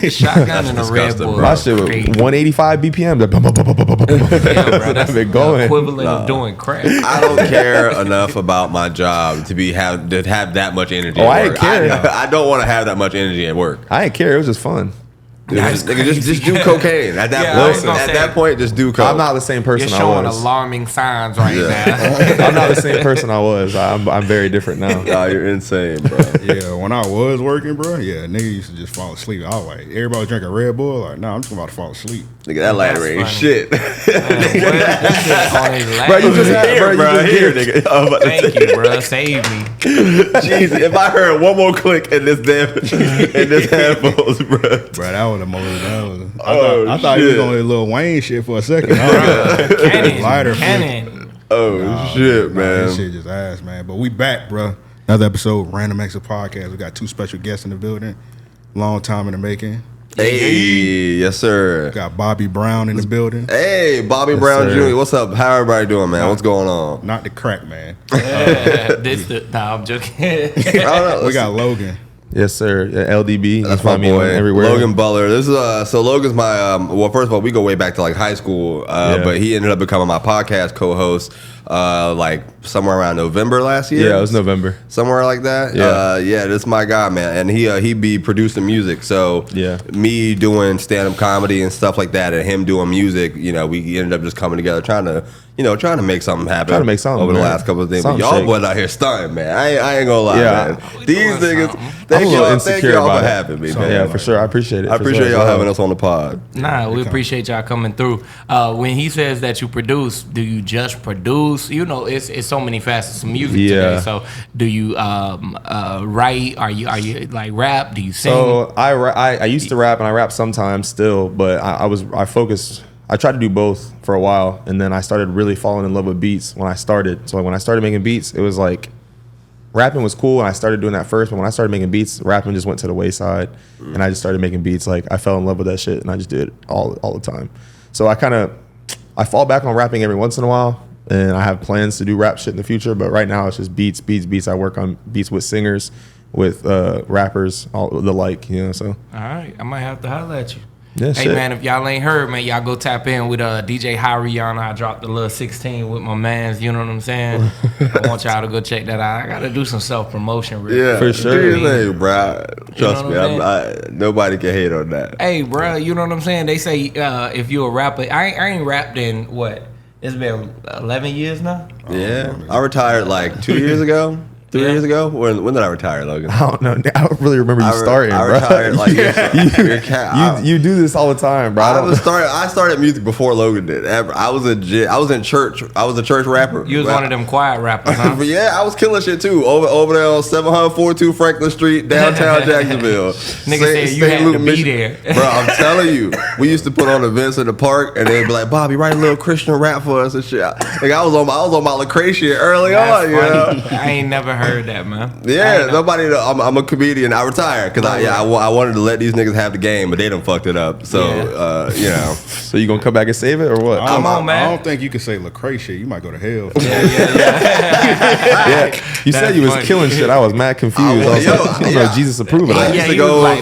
Shotgun and a Red Bull. My shit was 185 BPM. Yeah, bro, that's the equivalent of doing crack. I don't care enough about my job to have that much energy. I ain't care. I don't want to have that much energy at work. I ain't care. It was just fun. Just do cocaine. At that point, just do coke. I'm not the same person I was. You're showing alarming signs right now. I'm not the same person I was. I'm very different now. Nah, you're insane, bro. Yeah, when I was working, bro, nigga used to just fall asleep. I was like, everybody drinking Red Bull. Like, nah, I'm just about to fall asleep. Nigga, that lighter ain't shit. Bro, you just had, nigga. Thank you, bro. Save me. Jeez, if I heard one more click in this headphones, bro. Bro, that was the most. I thought he was on his Lil Wayne shit for a second. Cannon. Shit, man. This shit just ass, man. But we back, bro. Another episode, Random Exit Podcast. We got 2 special guests in the building. Long time in the making. Hey, yes, sir. We got Bobby Brown in the building. Hey, Bobby Brown Jr. What's up? How everybody doing, man? What's going on? Not the crack, man. I'm joking. We got Logan. Yes, sir. LDB. That's my boy. Everywhere. Logan Butler. This is so Logan's my well, first of all, we go way back to like high school, but he ended up becoming my podcast co-host like somewhere around November last year. Yeah, it was November. Somewhere like that. Yeah, this is my guy, man. And he be producing music. So me doing stand-up comedy and stuff like that and him doing music, you know, we ended up just coming together trying to make something happen. Trying to make something over the last couple of days. But y'all boys out here stunting, man. I ain't gonna lie, man. These niggas, thank y'all for having me, man. Yeah, for sure. I appreciate it. I appreciate y'all having us on the pod. Nah, we appreciate y'all coming through. When he says that you produce, do you just produce? You know, it's so many facets of music today. So, do you write? Are you like rap? Do you sing? So I used to rap and I rap sometimes still, but I focused. I tried to do both for a while, and then I started really falling in love with beats when I started. So when I started making beats, it was like rapping was cool, and I started doing that first. But when I started making beats, rapping just went to the wayside, and I just started making beats. Like I fell in love with that shit, and I just did it all the time. So I fall back on rapping every once in a while, and I have plans to do rap shit in the future. But right now it's just beats. I work on beats with singers, with rappers, all the like, you know. So all right, I might have to holler at you. Yeah, hey, man, if y'all ain't heard, man, y'all go tap in with DJ Hariana. I dropped the little 16 with my mans, you know what I'm saying? I want y'all to go check that out. I got to do some self-promotion. Yeah, for sure. Hey, bro. Trust me, nobody can hate on that. Hey, bro, you know what I'm saying? They say if you a rapper, I ain't rapped in, what? It's been 11 years now? Yeah, I retired like 2 years ago. 3 years ago? When did I retire, Logan? I don't know. I don't really remember you starting, bro. I retired like you do this all the time, bro. I started music before Logan did. I was in church. I was a church rapper. You was one of them quiet rappers, huh? But yeah, I was killing shit too. Over there on 742 Franklin Street, downtown Jacksonville. Nigga said you had to be there. Bro, I'm telling you. We used to put on events in the park and they'd be like, Bobby, write a little Christian rap for us and shit. Like I was on my LaCrae shit early on, you know? I ain't never heard that, man. Yeah, nobody. I'm a comedian. I retired because I wanted to let these niggas have the game, but they done fucked it up. So you know. So you gonna come back and save it or what? Come on, man. I don't think you can say Lecrae shit. You might go to hell. Yeah. You said you was killing shit. I was mad confused. I was like, Jesus approved of that. I used to go. I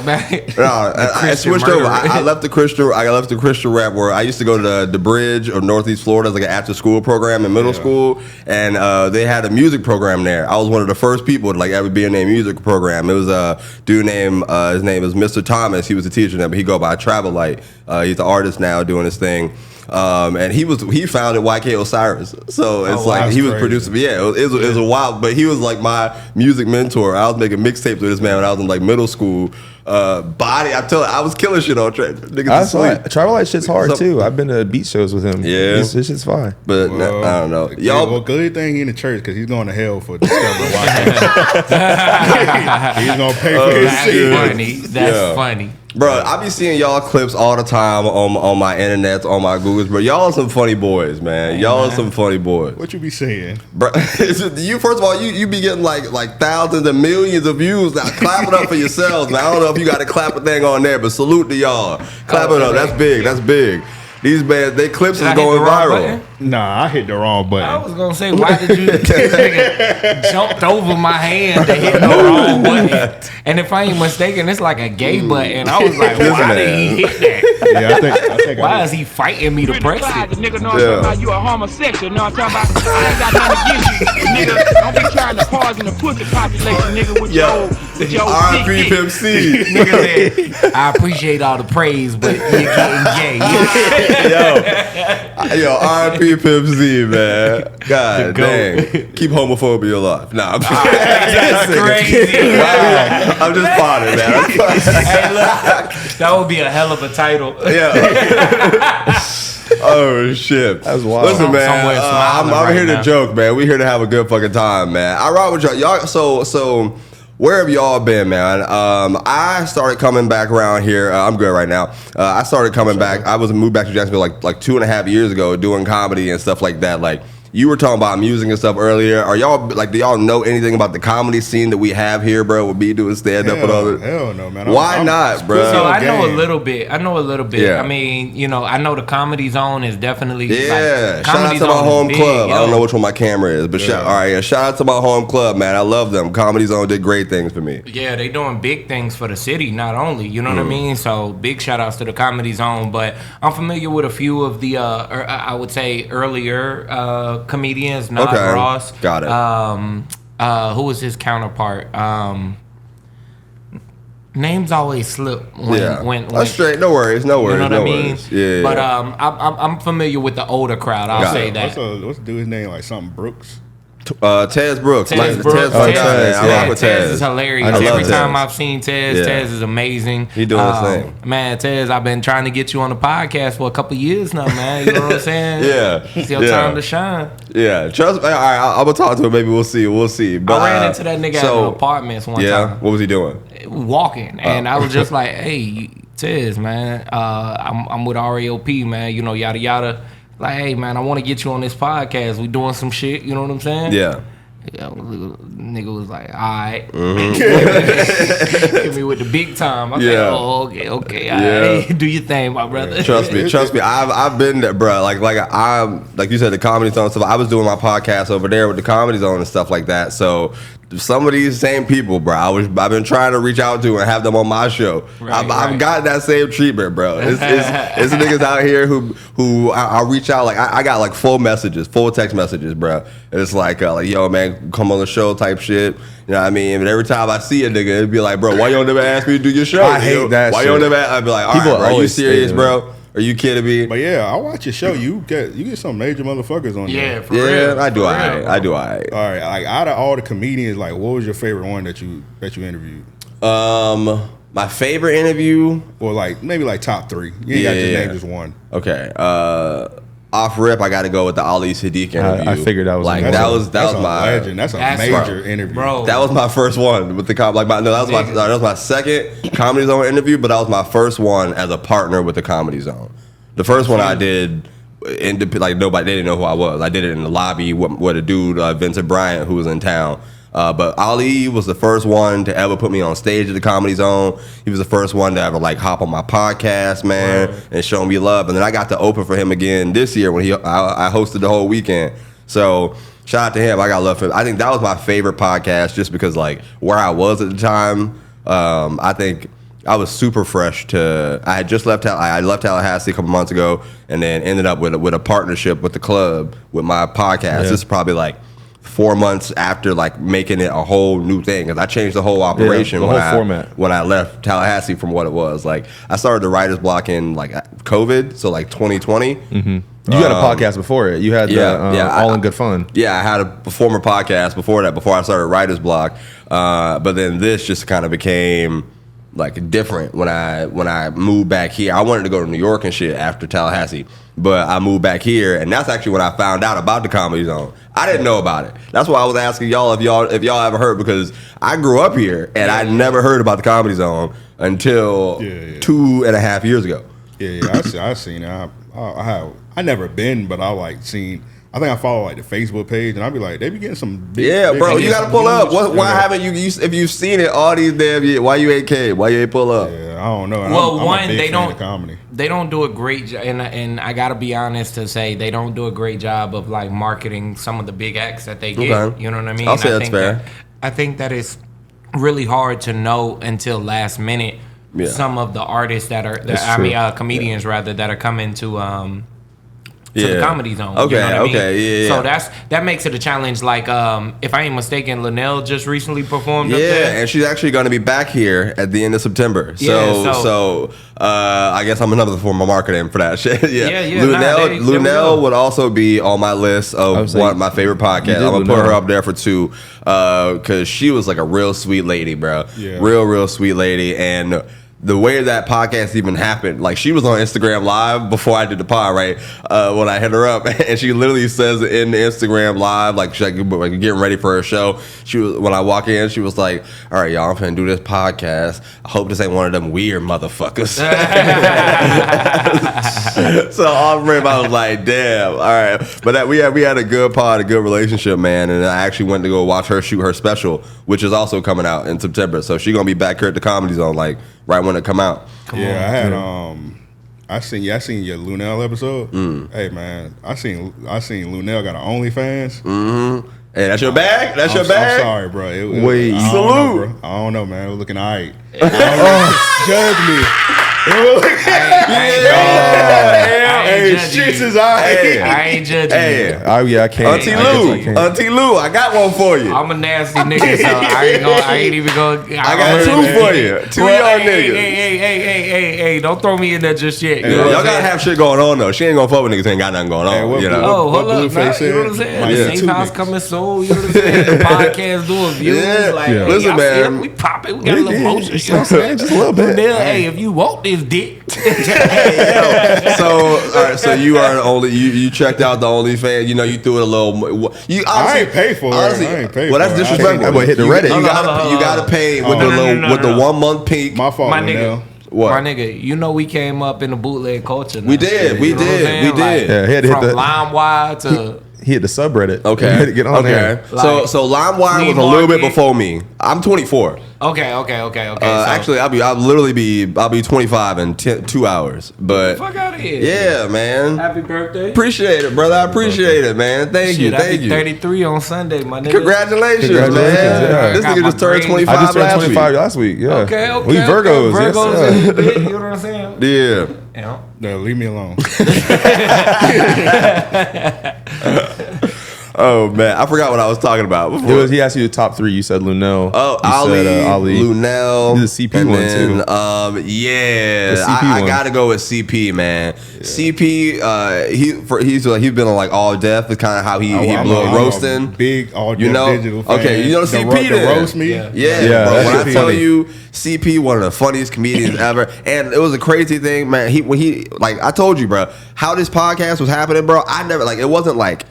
switched over. I left the Christian rap where I used to go to the Bridge of Northeast Florida as like an after school program in middle school, and they had a music program there. I was one of the first people to like ever be in their music program. It was a dude named his name is Mr. Thomas. He was a teacher there, but he go by Travel Light. He's an artist now doing his thing. And he founded YK Osiris, so it's like he was producing. Yeah, it was a wild, but he was like my music mentor. I was making mixtapes with this man when I was in like middle school. Body, I'm telling you, I was killing shit on track. Travel Light shit's hard too. I've been to beat shows with him. Yeah, this shit's fine. But I don't know, y'all. Well, good thing he in the church because he's going to hell for discovering YK. He's gonna pay for his shit. That's funny. Bro, I be seeing y'all clips all the time on my internets, on my Googles. Bro, y'all are some funny boys, man. Y'all are some funny boys. What you be saying, bro? You first of all, you be getting like thousands and millions of views. Now clap it up for yourselves. Now I don't know if you got to clap a thing on there, but salute to y'all. Clap it up. That's big. That's big. These bands, they clips is going viral. Nah, I hit the wrong button. I was gonna say, why did you? This nigga jumped over my hand to hit the wrong button. And if I ain't mistaken, it's like a gay button. I was like, why did he hit that? Yeah, I think. Why is he fighting me to press it? The nigga know I'm talking about you a homosexual. Know I'm talking about I ain't got nothing against you. Nigga, don't be trying to pause in the pussy population, nigga, with your R.I.P. Pimp C. Nigga said, I appreciate all the praise, but you're getting gay. Yo, R.I.P. Pimp C, man. God dang. Keep homophobia alive. Nah, I'm That's crazy. wow. I'm just potting, man. Hey, look, that would be a hell of a title. Yeah. Oh shit. That was wild. Listen, man. I'm right here now. to joke, man. We here to have a good fucking time, man. I rock with y'all. Y'all. So where have y'all been, man? I started coming back around here. I'm good right now. I started coming back. I was moved back to Jacksonville like 2.5 years ago, doing comedy and stuff like that. Like, you were talking about music and stuff earlier. Are y'all like? Do y'all know anything about the comedy scene that we have here, bro? With me doing stand up and all that. Hell no, man. Why not, bro? So I know a little bit. Yeah. I mean, you know, I know the Comedy Zone is definitely Yeah, like, shout out Comedy to my Zone is home big, club. I don't yo. know which one my camera is, but shout out to my home club, man. I love them. Comedy Zone did great things for me. Yeah, they doing big things for the city, not only, you know what I mean? So big shout outs to the Comedy Zone, but I'm familiar with a few of the, I would say earlier comedians, Nod Okay. Ross. Got it. Who was his counterpart? Names always slip when That's straight. No worries. No worries. you know what no I mean? worries. Yeah. But I'm familiar with the older crowd. I'll Got say it. that. What's the dude's name? Like something Brooks? Tez Brooks. Tez Brooks. Tez, my guy, man. I rock with Tez Tez. is hilarious. I love Every Tez. time I've seen Tez, Yeah. Tez is amazing. He doing his thing. Man, Tez, I've been trying to get you on the podcast for a couple years now, man. You know what I'm saying? Yeah. It's your Yeah. time to shine. Yeah, trust me. All right, I'm gonna talk to him. Maybe we'll see. But, I ran into that nigga at the apartments one time. What was he doing? Walking, and I was just like, hey, Tez, man, I'm with RAOP, man, you know, yada yada. Like, hey, man, I want to get you on this podcast. We doing some shit, you know what I'm saying? Yeah. Nigga was like, all right. Hit me with the big time. I said, oh, okay, all right. Do your thing, my brother. Trust me. I've been there, bro. Like you said, the Comedy Zone stuff. I was doing my podcast over there with the Comedy Zone and stuff like that. So some of these same people, bro, I've been trying to reach out to and have them on my show. I've gotten that same treatment, bro. It's niggas out here who I reach out, like I got like full text messages, bro. It's like yo, man, come on the show type shit. You know what I mean? But every time I see a nigga, it'd be like, bro, why you don't never ask me to do your show? I hate that Why shit. you don't never ask? I'd be like, all People right, bro, are you always serious, say bro? Are you kidding me? But yeah, I watch your show. You get some major motherfuckers on Yeah, there. for real. Yeah, I do. For I real. do. All right, like out of all the comedians, like what was your favorite one that you interviewed? My favorite interview. Or like maybe like top three. You ain't got to Yeah. name just one. Okay. Off rip, I got to go with the Ali Sadiq interview. I figured that was like amazing. that was a my legend. That's major interview, bro. That was my first one with the that was my second Comedy Zone interview, but that was my first one as a partner with the Comedy Zone. The first one I did, like nobody, they didn't know who I was. I did it in the lobby with a dude, Vincent Bryant, who was in town. But Ali was the first one to ever put me on stage at the Comedy Zone. He was the first one to ever like hop on my podcast, man, and show me love. And then I got to open for him again this year when I hosted the whole weekend. So shout out to him. I got love for him. I think that was my favorite podcast just because like where I was at the time. I think I was super fresh I had just left Tallahassee a couple months ago and then ended up with a partnership with the club with my podcast. Yeah. This is probably like 4 months after like making it a whole new thing, because I changed the whole operation format when I left Tallahassee from what it was. Like I started the writer's block in like COVID, so like 2020. Mm-hmm. You had a podcast before it. You had All in Good Fun. Yeah, I had a former podcast before that, before I started writer's block. But then this just kind of became like different when I moved back here. I wanted to go to New York and shit after Tallahassee, but I moved back here, and that's actually when I found out about the Comedy Zone. I didn't know about it. That's why I was asking y'all if y'all ever heard, because I grew up here and I never heard about the Comedy Zone until 2.5 years ago. Yeah, I seen it. I never been, but I like seen I think I follow like the Facebook page, and I'll be like, they be getting some big, bro, you gotta pull up. Why Yeah. haven't you? If you've seen it all these damn years, why you ain't came? Why you ain't pull up? Yeah, I don't know. Well, I'm one, a big they fan don't of comedy. they don't do a great job, and I gotta be honest to say they don't do a great job of like marketing some of the big acts that they get. Okay. You know what I mean? I'll say I that's think fair. I think that it's really hard to know until last minute some of the artists that are comedians rather that are coming to the comedy zone. Okay, you know what I mean? yeah. So that makes it a challenge. Like, if I ain't mistaken, Luenell just recently performed up Yeah, there. and she's actually going to be back here at the end of September. So I guess I'm another form of marketing for that shit. Luenell would also be on my list of one of my favorite podcasts. I'm gonna put her up there for 2 because she was like a real sweet lady, bro. Yeah. Real sweet lady, and the way that podcast even happened, like she was on Instagram Live before I did the pod, right? When I hit her up, and she literally says in the Instagram Live, like she's like getting ready for her show. She was when I walk in, she was like, "All right, y'all, I'm finna do this podcast. I hope this ain't one of them weird motherfuckers." So off rip, I was like, "Damn, all right." But we had a good pod, a good relationship, man. And I actually went to go watch her shoot her special, which is also coming out in September. So she's gonna be back here at the Comedy Zone, like right when it come out. I had I seen your Luenell episode. Hey man, I seen Luenell got an Onlyfans. Mm-hmm. Hey, that's your bag? That's your bag? I'm sorry, bro. Wait, I don't salute. know, bro. I don't know, man. It was looking all right. Judge me. Hey, shit is all right. I ain't judging you. Oh yeah, I can't. Auntie Lou, I got one for you. I'm a nasty nigga, so I ain't even gonna. I got 2 for you. 2 young niggas. Hey, don't throw me in there just yet. You know Y'all what I'm gotta saying? have shit going on though. She ain't gonna fuck with niggas who ain't got nothing going on. Hey, what- you know? Oh, What hold up, Blueface you know what I'm said? saying? Yeah. Safe 2 House niggas. coming soon. You know what I'm saying? The podcast doing views. Yeah. Like, Yeah. hey, Listen, y'all see man. it? We pop it. We got a little motion. You know what I'm saying? Just a little bit. Hey, if you want this dick. So, all right, so you are you checked out the OnlyFans. You know, you threw it a little. You I honestly, ain't pay for it. honestly, I ain't pay well, for that's it. disrespectful. That boy hit the You- Reddit. You No, gotta pay with No, the no. 1 month peak. My fault, My Luenell. nigga. What? My nigga, you know we came up in the bootleg culture. Now. We did, we You know what I'm did, saying? we did. Yeah, he had to hit From the- LimeWire to He hit the subreddit. Okay. He had to get on there. So Like, LimeWire flea was a little bit market. before me. I'm 24. okay. So, Actually, I'll be 25 in 2 hours. But fuck out of here. yeah, man. Happy birthday. Appreciate it, brother. I appreciate it, man. Thank you. Shit, I Thank be you. 33 on Sunday, my nigga. Congratulations, man. Congratulations, yeah. This Got nigga my just turned grades. 25 I just turned last 25 week. last week. Yeah. Okay. We Virgos. Okay. Yes, Virgos sir. in the bit, you know what I'm saying? Yeah. Yeah. No, leave me alone. Oh man, I forgot what I was talking about before. He asked you the top 3. You said Luenell. Oh, You said, Ali, Luenell, You did the CP and one, then, too. Yeah, The CP I one. gotta go with CP, man. CP, he's been on like All Death. Is kind of how he I'm blew a roasting. Big all You know? digital fan. Okay, you know The CP ro- the then. roast me. Yeah. Yeah, Yeah, bro. that's When I pretty tell funny. you, CP, one of the funniest comedians ever, and it was a crazy thing, man. When he like I told you, bro, how this podcast was happening, bro. I never like it wasn't like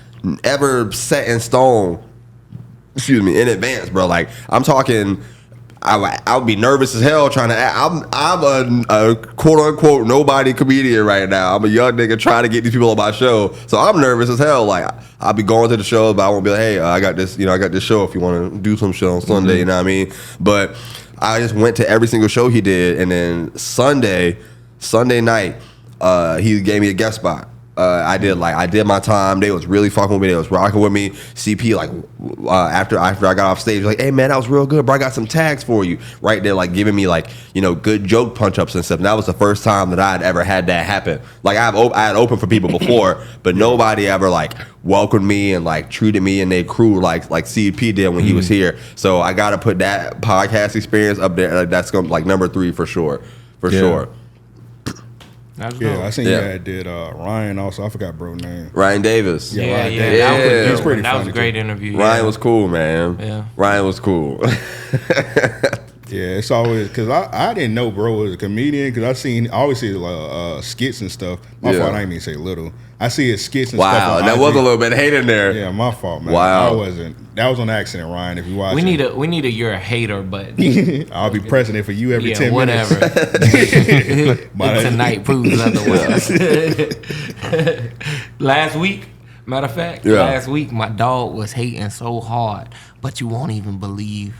ever set in stone. Excuse me, in advance, bro. Like I'm talking. I would be nervous as hell trying to. I'm a quote unquote nobody comedian right now. I'm a young nigga trying to get these people on my show, so I'm nervous as hell. Like I'll be going to the shows, but I won't be like, hey, I got this. I got this show. If you want to do some shit on Sunday, you know what I mean. But I just went to every single show he did, and then Sunday night, he gave me a guest spot. I did my time. They was really fucking with me. They was rocking with me. CP after I got off stage, like, hey man, that was real good, bro. I got some tags for you. Right there, like giving me good joke punch ups and stuff. And that was the first time that I had ever had that happen. Like I had opened for people before, but nobody ever like welcomed me and like treated me and their crew like CP did when he was here. So I gotta put that podcast experience up there. Like, that's gonna like number 3 for sure. For sure. That's Yeah, dope. I seen Yeah. you did Ryan also. I forgot bro name. Ryan Davis. Yeah. Yeah, Ryan yeah, Davis. that was a Yeah. good He's pretty one. That was a funny, great too. interview. Ryan yeah. was cool, man. Yeah. Ryan was cool. Yeah, it's always because I didn't know bro was a comedian because I always see skits and stuff. My Yeah. fault, I didn't mean to say little. I see his skits and stuff. Wow, on that IG. was a little bit of hate in there. Yeah, my fault, man. Wow. I wasn't. That was on accident, Ryan. If you watch, We need a you're a hater, but I'll be pressing it for you every yeah, 10 whatever. minutes. Tonight proves otherwise. Last week, Matter of fact, Yeah. last week my dog was hating so hard, but you won't even believe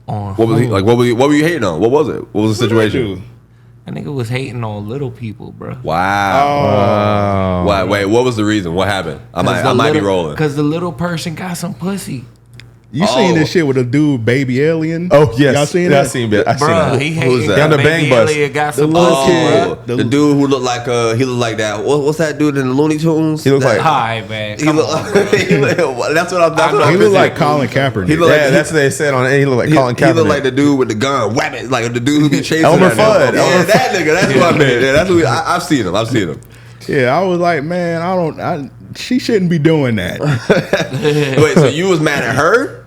on What was he who. like? What were you hating on? What was it? What was the situation? That nigga was hating on little people, bro. Wow. Wait, what was the reason? What happened? I might be rolling. Because the little person got some pussy. You seen this shit with a dude, Baby Alien? Oh yes, Y'all seen I that? seen it. I seen Bro, that. he Who's hating that? that On the baby bang bus. alien got The some little pussy, kid. bro. The dude who looked like he looked like that. What's that dude in the Looney Tunes? He looks like Hi, man. He Come look, on, bro. that's what I'm. That's what He I'm looked like picturing. Colin Kaepernick. He look yeah, like- that's what they said on it. He looked like Colin Kaepernick. He looked like the dude with the gun, wham it, like the dude who be chasing Elmer that nigga. Fudd. Yeah, Elmer that nigga. That's what I meant. Yeah, that's what I've seen him. I've seen him. Yeah, I was like, man, she shouldn't be doing that. Wait, so you was mad at her?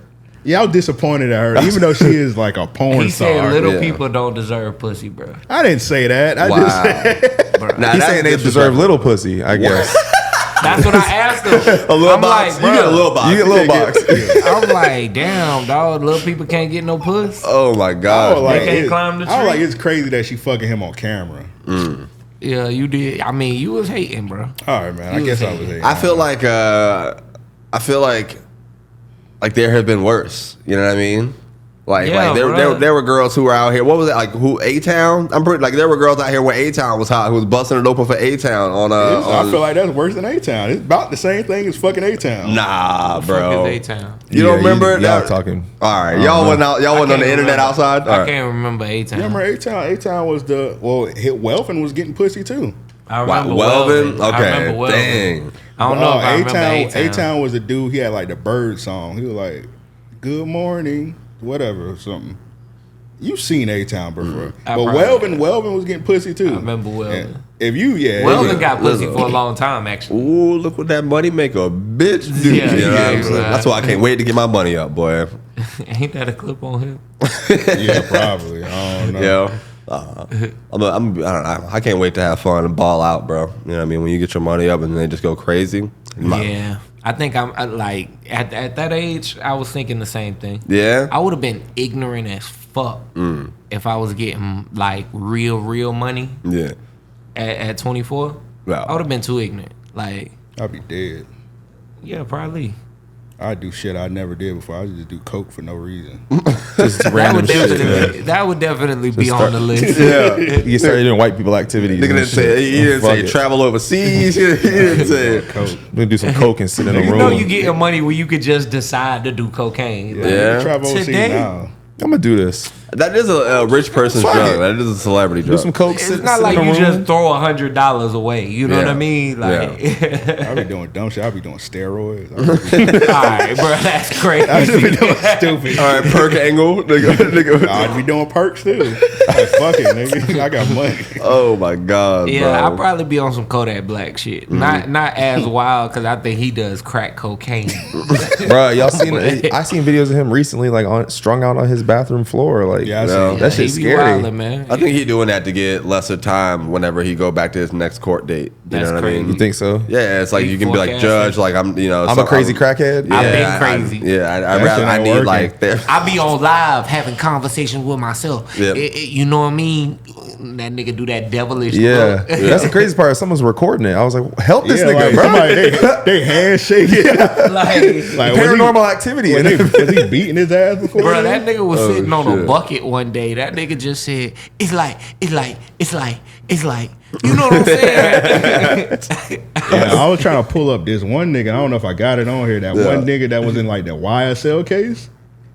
Yeah, I was disappointed at her, even though she is like a porn He star. said little Yeah. people don't deserve pussy, bro. I didn't say that. I just said Bro. Nah, He's that's saying they deserve disrespectful. little pussy. I guess. That's what I asked him. A little I'm box. like, You get a bro. little box. You get a little box. I'm like, damn, dog. Little people can't get no puss. Oh my I god. was like, can't climb the I was like, tree. it's crazy that she fucking him on camera. Yeah, you did. I mean, you was hating, bro. All right, man. I You guess was I was hating. I feel like there have been worse. You know what I mean? Like Yeah, bro. there were girls who were out here. What was it like? Who A-Town? I'm pretty like there were girls out here when A-Town was hot who was busting it open for A-Town on I feel like that's worse than A-Town. It's about the same thing as fucking A-Town. Nah, Fuck bro. is A-Town. You don't remember y'all that? talking. All right, y'all wasn't out. Y'all wasn't on the internet outside. All I right. can't remember A-Town. You remember A-Town? A-Town was Welvin was getting pussy too. I Wow, remember Welvin. Welvin. I Okay, remember Welvin. dang. I don't know if I remember A-Town. A-Town. A-Town was a dude. He had like the bird song. He was like, "Good morning," whatever or something. You've seen A-Town before, I but probably Welvin was getting pussy too. I remember Welvin. And if you, Welvin got pussy Lizzo. for a long time, actually. Ooh, look what that money make a bitch do. Yeah, You know what I'm yeah, saying? right. That's why I can't wait to get my money up, boy. Ain't that a clip on him? yeah, probably. I don't know. Yeah. I don't know. I can't wait to have fun and ball out, bro. You know what I mean? When you get your money up and they just go crazy. Yeah. I think I like at that age, I was thinking the same thing. Yeah? I would have been ignorant as fuck if I was getting like real money Yeah. at 24. Yeah. I would have been too ignorant. Like, I'd be dead. yeah, probably. I do shit I never did before. I just do coke for no reason. Just That random would shit. definitely, that would definitely be start- on the list. Yeah. You started doing white people activities. Nigga and didn't say, he shit. didn't Fuck say it. travel overseas. He didn't say. Coke. We're gonna do some coke and sit in a You room. know, you getting money where you could just decide to do cocaine. Like, Yeah. Travel overseas Today? now. I'm gonna do this. That is a rich person's Fuck drug. it. That is a celebrity Do drug. some coke. It's sit, not sit like in a you room. just throw $100 away. You know what I Yeah. mean? Like, I be doing dumb shit. I be doing steroids. all right, bro, that's crazy. I just be doing stupid. All right, perk angle. Nigga. I'd be doing perks too. Like, fuck it, nigga. I got money. Oh my God, Yeah, bro. I'll probably be on some Kodak Black shit. Not as wild because I think he does crack cocaine. Bro, y'all seen? I seen videos of him recently, like strung out on his bathroom floor. Like, Yeah, I No. see. that shit's He be scary. wildin', man. I think he doing that to get lesser time whenever he go back to his next court date. You That's know what I crazy. mean? You think so? Yeah, it's like He you can be like, forecasting. judge, like I'm I'm a crazy crackhead. I've been I- crazy. I shit need ain't like working. there. I be on live having conversations with myself. Yeah. You know what I mean? That nigga do that devilish Yeah. look. That's the crazy part. Someone's recording it. I was like, help this Yeah, nigga, like bro. somebody they handshaking. Like, Like, was Paranormal activity. was he beating his ass before? bro, that nigga was sitting on a shit. bucket one day. That nigga just said, it's like. You know what I'm saying? Yeah, I was trying to pull up this one nigga. I don't know if I got it on here. That Yeah. one nigga that was in like the YSL case.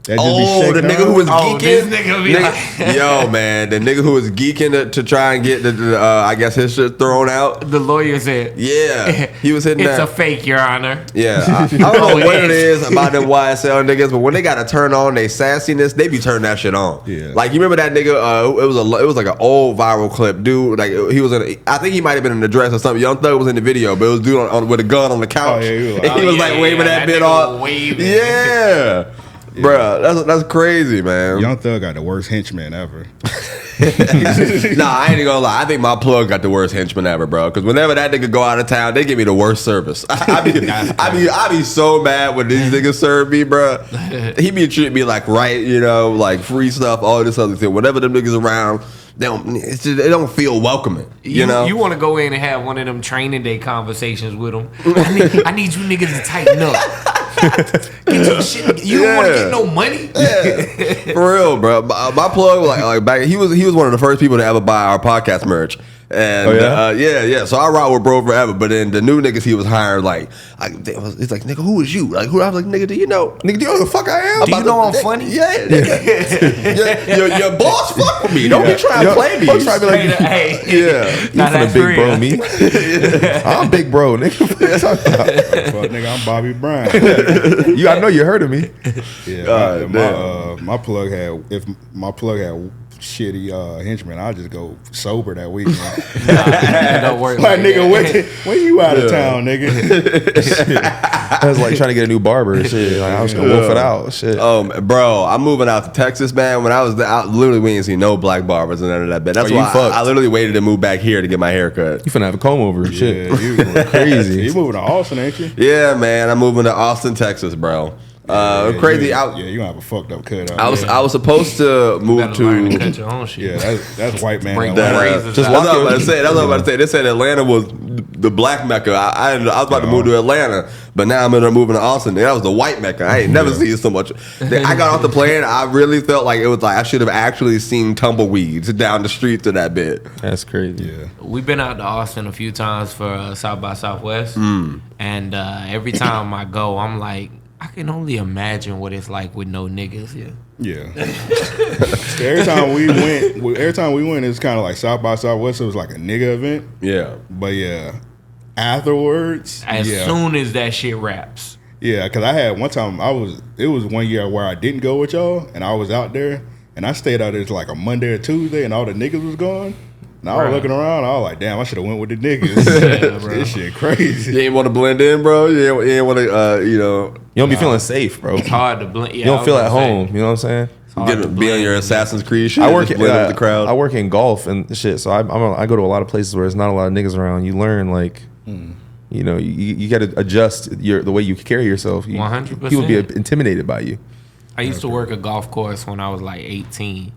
That just be Oh, the shaking nigga who was Oh, geeking. this nigga be like- Yo, man, the nigga who was geeking to try and get the I guess his shit thrown out. The lawyer said, Yeah, he was hitting it's that. a fake, Your Honor. Yeah, I don't know what it is about them YSL niggas, but when they got to turn on their sassiness, they be turning that shit on. Yeah. Like you remember that nigga? It was like an old viral clip, dude. Like he was in. I think he might have been in the dress or something. Young Thug was in the video, but it was dude on with a gun on the couch. Oh, yeah, he was and like- he was Oh, like yeah, waving yeah, that that bit nigga off. was waving. Yeah. Bruh, that's crazy, man. Young Thug got the worst henchman ever. Nah, I ain't gonna lie. I think my plug got the worst henchman ever, bro. Because whenever that nigga go out of town, they give me the worst service. I be so mad when these niggas serve me, bro. He be treating me like like free stuff, all this other thing. Whenever them niggas around, they don't feel welcoming. You know, you want to go in and have one of them training day conversations with them. I need you niggas to tighten up. Get your shit. You don't want to get no money. Yeah. For real, bro. My plug, like back, he was one of the first people to ever buy our podcast merch. And yeah. So I rock with bro forever. But then the new niggas he was hiring, he's like, nigga, who is you? Like, who? I was like, nigga, do you know? Nigga, do you know who the fuck I am? Do you know I'm funny? Yeah. your boss fuck with me. Don't be trying to play me. Don't try to be like, hey, yeah, you finna big bro me. I'm big bro, nigga. Fuck, nigga, I'm Bobby Brown. I know you heard of me. Yeah, my plug had shitty henchmen. I'll just go sober that weekend. Don't worry. Like, nigga, when you out of town, nigga? I was like trying to get a new barber and shit. Like, I was gonna wolf it out. Shit. Bro, I'm moving out to Texas, man. When I was there, literally we didn't see no black barbers and none of that. But that's why I literally waited to move back here to get my hair cut. You finna have a comb over and shit. You crazy. You moving to Austin, ain't you? Yeah, man. I'm moving to Austin, Texas, bro. Crazy. You gonna have a fucked up cut. I was supposed to move to. Cut your own shit. Yeah, that's white man. That's what I was about to say. They said Atlanta was the black Mecca. I was about to move to Atlanta, but now I'm moving to Austin. That was the white Mecca. I ain't never seen so much. I got off the plane. I really felt like it was like I should have actually seen tumbleweeds down the streets of that bit. That's crazy. Yeah, we've been out to Austin a few times for South by Southwest, and every time I go, I'm like, I can only imagine what it's like with no niggas here. Yeah. every time we went, it's kind of like South by Southwest. It was like a nigga event. Yeah. But yeah, afterwards, as soon as that shit wraps. Yeah, because I had one time it was 1 year where I didn't go with y'all, and I was out there, and I stayed out there like a Monday or Tuesday, and all the niggas was gone. And I was looking around, I was like, damn, I should have went with the niggas. This shit crazy. You ain't want to blend in, bro? You ain't want to, You don't be feeling safe, bro. It's hard to blend. Yeah, you don't feel at home. You know what I'm saying? Be on your Assassin's Creed shit. I work with the crowd. I work in golf and shit, so I go to a lot of places where there's not a lot of niggas around. You learn you know, you got to adjust the way you carry yourself. 100%. People be intimidated by you. I used to work a golf course when I was like 18,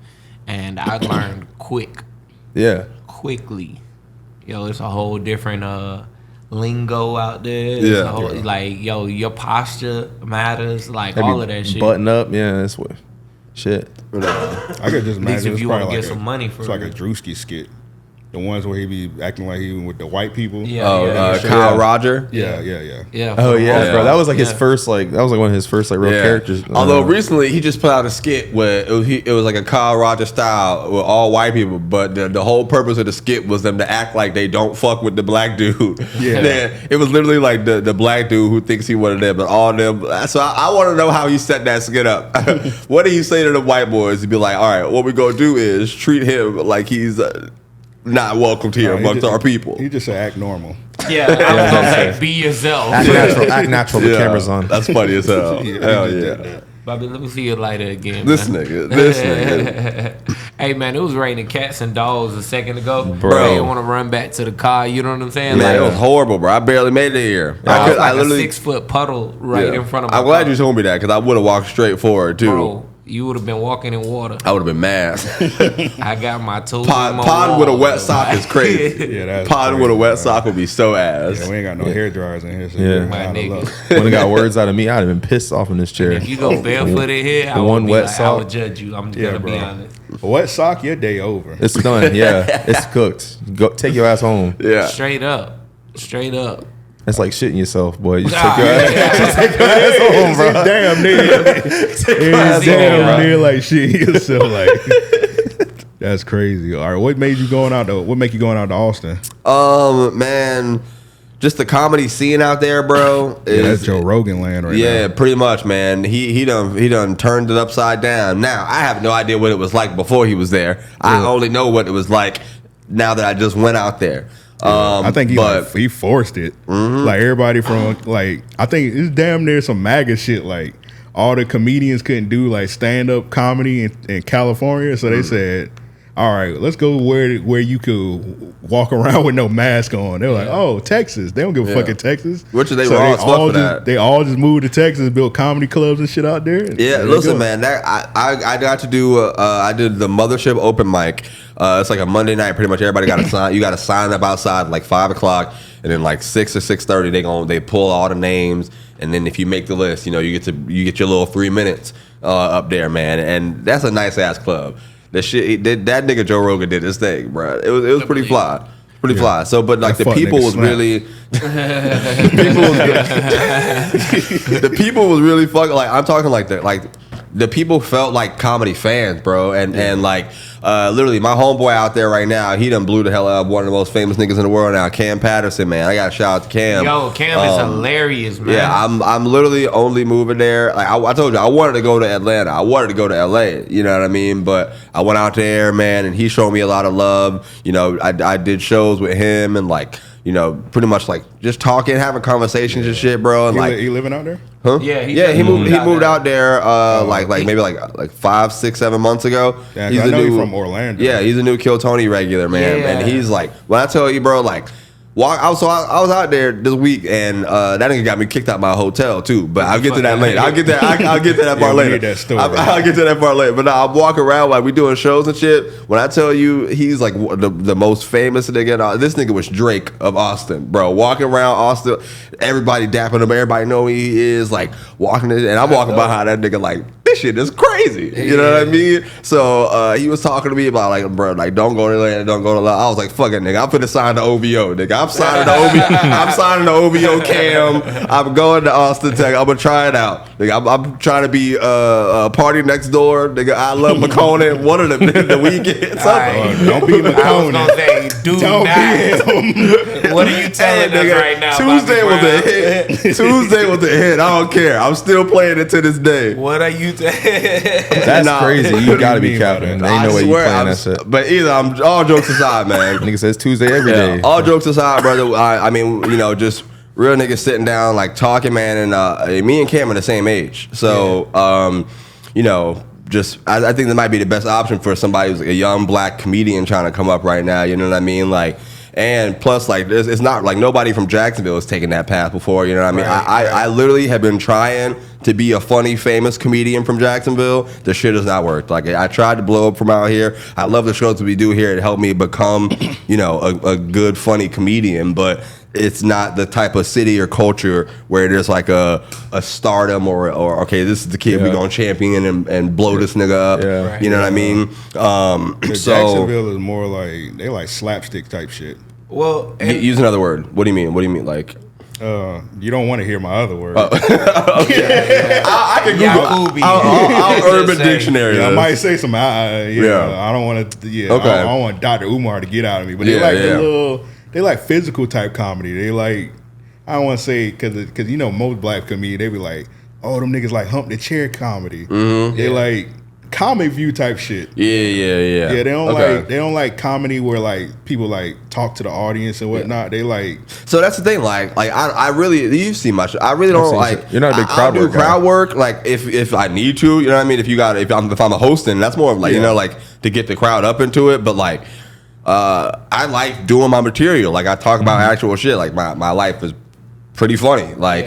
and I learned quickly. Yo, it's a whole different lingo out there. Like, yo, your posture matters. Like, all of that shit. Button up, that's what shit. I could just imagine if you want to get some money for it's like a Drewski skit. The ones where he be acting like he with the white people. Kyle Roger. Yeah. Oh yeah, bro. That was like his first that was like one of his first real characters. Although recently he just put out a skit where it was like a Kyle Roger style with all white people, but the whole purpose of the skit was them to act like they don't fuck with the black dude. Yeah. It was literally like the black dude who thinks he one of them, but all them. So I want to know how he set that skit up. What did he say to the white boys? He'd be like, all right, what we gonna do is treat him like he's not welcomed here amongst our people. He just said act normal. Yeah, I was gonna say be yourself. Act natural. The camera's on. That's funny as hell. Hell yeah. Bobby, let me see your lighter again. This nigga. Hey man, it was raining cats and dogs a second ago. Bro, I didn't want to run back to the car. You know what I'm saying? Man, it was horrible, bro. I barely made it here. I literally a 6-foot puddle in front of my I'm glad you told me that because I would have walked straight forward too. Bro, you would have been walking in water. I would have been mad. I got my toes. Pod with a wet sock is crazy. Pod with a wet sock would be so ass. Yeah, we ain't got no hair dryers in here. So my nigga. When it got words out of me, I'd have been pissed off in this chair. If you go barefoot in here, I would judge you. I'm gonna be honest. A wet sock, your day over. It's done. Yeah, it's cooked. Go take your ass home. Yeah, straight up. It's like shitting yourself, boy. You take your ass home, bro. Damn nigga. Damn near like shit yourself. Like that's crazy. All right, what make you going out to Austin? Man, just the comedy scene out there, bro. That's Joe Rogan land right now. Yeah, pretty much, man. He done turned it upside down. Now I have no idea what it was like before he was there. I only know what it was like now that I just went out there. I think he forced it. Like everybody from I think it's damn near some MAGA shit. Like all the comedians couldn't do like stand up comedy in California, so they said, all right, let's go where you could walk around with no mask on. They're like, oh, Texas. They don't give a fuck in Texas. Which they were all for that. They all just moved to Texas, built comedy clubs and shit out there. Yeah, listen, man. That I got to do. I did the Mothership open mic. It's like a Monday night. Pretty much everybody got to sign. You got to sign up outside like 5 o'clock, and then like 6 or 6:30 they pull all the names, and then if you make the list, you get your little 3 minutes up there, man. And that's a nice ass club. That shit, that nigga Joe Rogan did his thing, bro. It was pretty fly. Pretty fly. So, but like the people was really, the people was really fucking, like, I'm talking like that, like the people felt like comedy fans, bro. And like, literally my homeboy out there right now, he done blew the hell out of one of the most famous niggas in the world now, Cam Patterson, man. I got to shout out to Cam. Yo, Cam is hilarious, man. Yeah, I'm literally only moving there. Like I told you, I wanted to go to Atlanta. I wanted to go to LA. You know what I mean? But I went out there, man, and he showed me a lot of love. You know, I did shows with him and like, you know, pretty much like just talking, having conversations and shit, bro. And he living out there? Huh? Yeah, he moved out there like maybe like 5, 6, 7 months ago. Yeah, I know he's from Orlando. Yeah, he's a new Kill Tony regular, man. Yeah. And he's like, when I tell you, bro, like, I was out there this week, and that nigga got me kicked out my hotel too. But I'll get to that later. I'll get to that part later. That story. I'll get to that part later. But now I'm walking around like we doing shows and shit. When I tell you, he's like the most famous nigga. This nigga was Drake of Austin, bro. Walking around Austin, everybody dapping him. Everybody know who he is. Like walking, and I'm walking behind that nigga like, this shit is crazy. You know what I mean? So he was talking to me about like, bro, like don't go to Atlanta, don't go to Atlanta. I was like, fuck it, nigga. I'm finna sign the OVO, nigga. I'm signing the OVO Cam. I'm going to Austin, Texas. I'm gonna try it out, nigga. I'm trying to be a party next door, nigga. I love McConan. One of them the weekend. Don't be McConan. I was gonna say, do Don't not. What are you telling us right now? Tuesday was a hit. Tuesday was a hit. I don't care. I'm still playing it to this day. What are you? That's crazy. You gotta be capping. There ain't no way you playing that shit. But either I'm all jokes aside, man. Nigga says Tuesday every day. All jokes aside, brother. I mean, you know, just real niggas sitting down, like talking, man. And me and Cam are the same age, so you know, just I think that might be the best option for somebody who's a young black comedian trying to come up right now. You know what I mean? Like. And plus, like, it's not like nobody from Jacksonville has taken that path before. You know what I mean? I literally have been trying to be a funny, famous comedian from Jacksonville. The shit has not worked. Like, I tried to blow up from out here. I love the shows that we do here. It helped me become, you know, a good, funny comedian. But it's not the type of city or culture where there's like a stardom or okay, this is the kid we're gonna champion and blow this nigga up. Yeah. Right. You know what I mean? So Jacksonville is more like they like slapstick type shit. Well, use another word. What do you mean? What do you mean? Like, you don't want to hear my other word. okay. I can Google. I'll Urban Dictionary. I might say some. I don't want to. Yeah. Okay. I don't want Dr. Umar to get out of me. But they like the little. They like physical type comedy. They like. I don't want to say because you know most black comedians they be like, oh, them niggas like hump the chair comedy. Mm-hmm. They like comic view type shit. Yeah. Yeah, they don't like comedy where like people like talk to the audience and whatnot. They like. So that's the thing. Like I really you see much. I really don't like. You're not a big crowd work. Crowd work. Like if I need to, you know what I mean. If I'm a hosting, that's more of like you know like to get the crowd up into it. But like I like doing my material. Like I talk about actual shit. Like my life is pretty funny. Like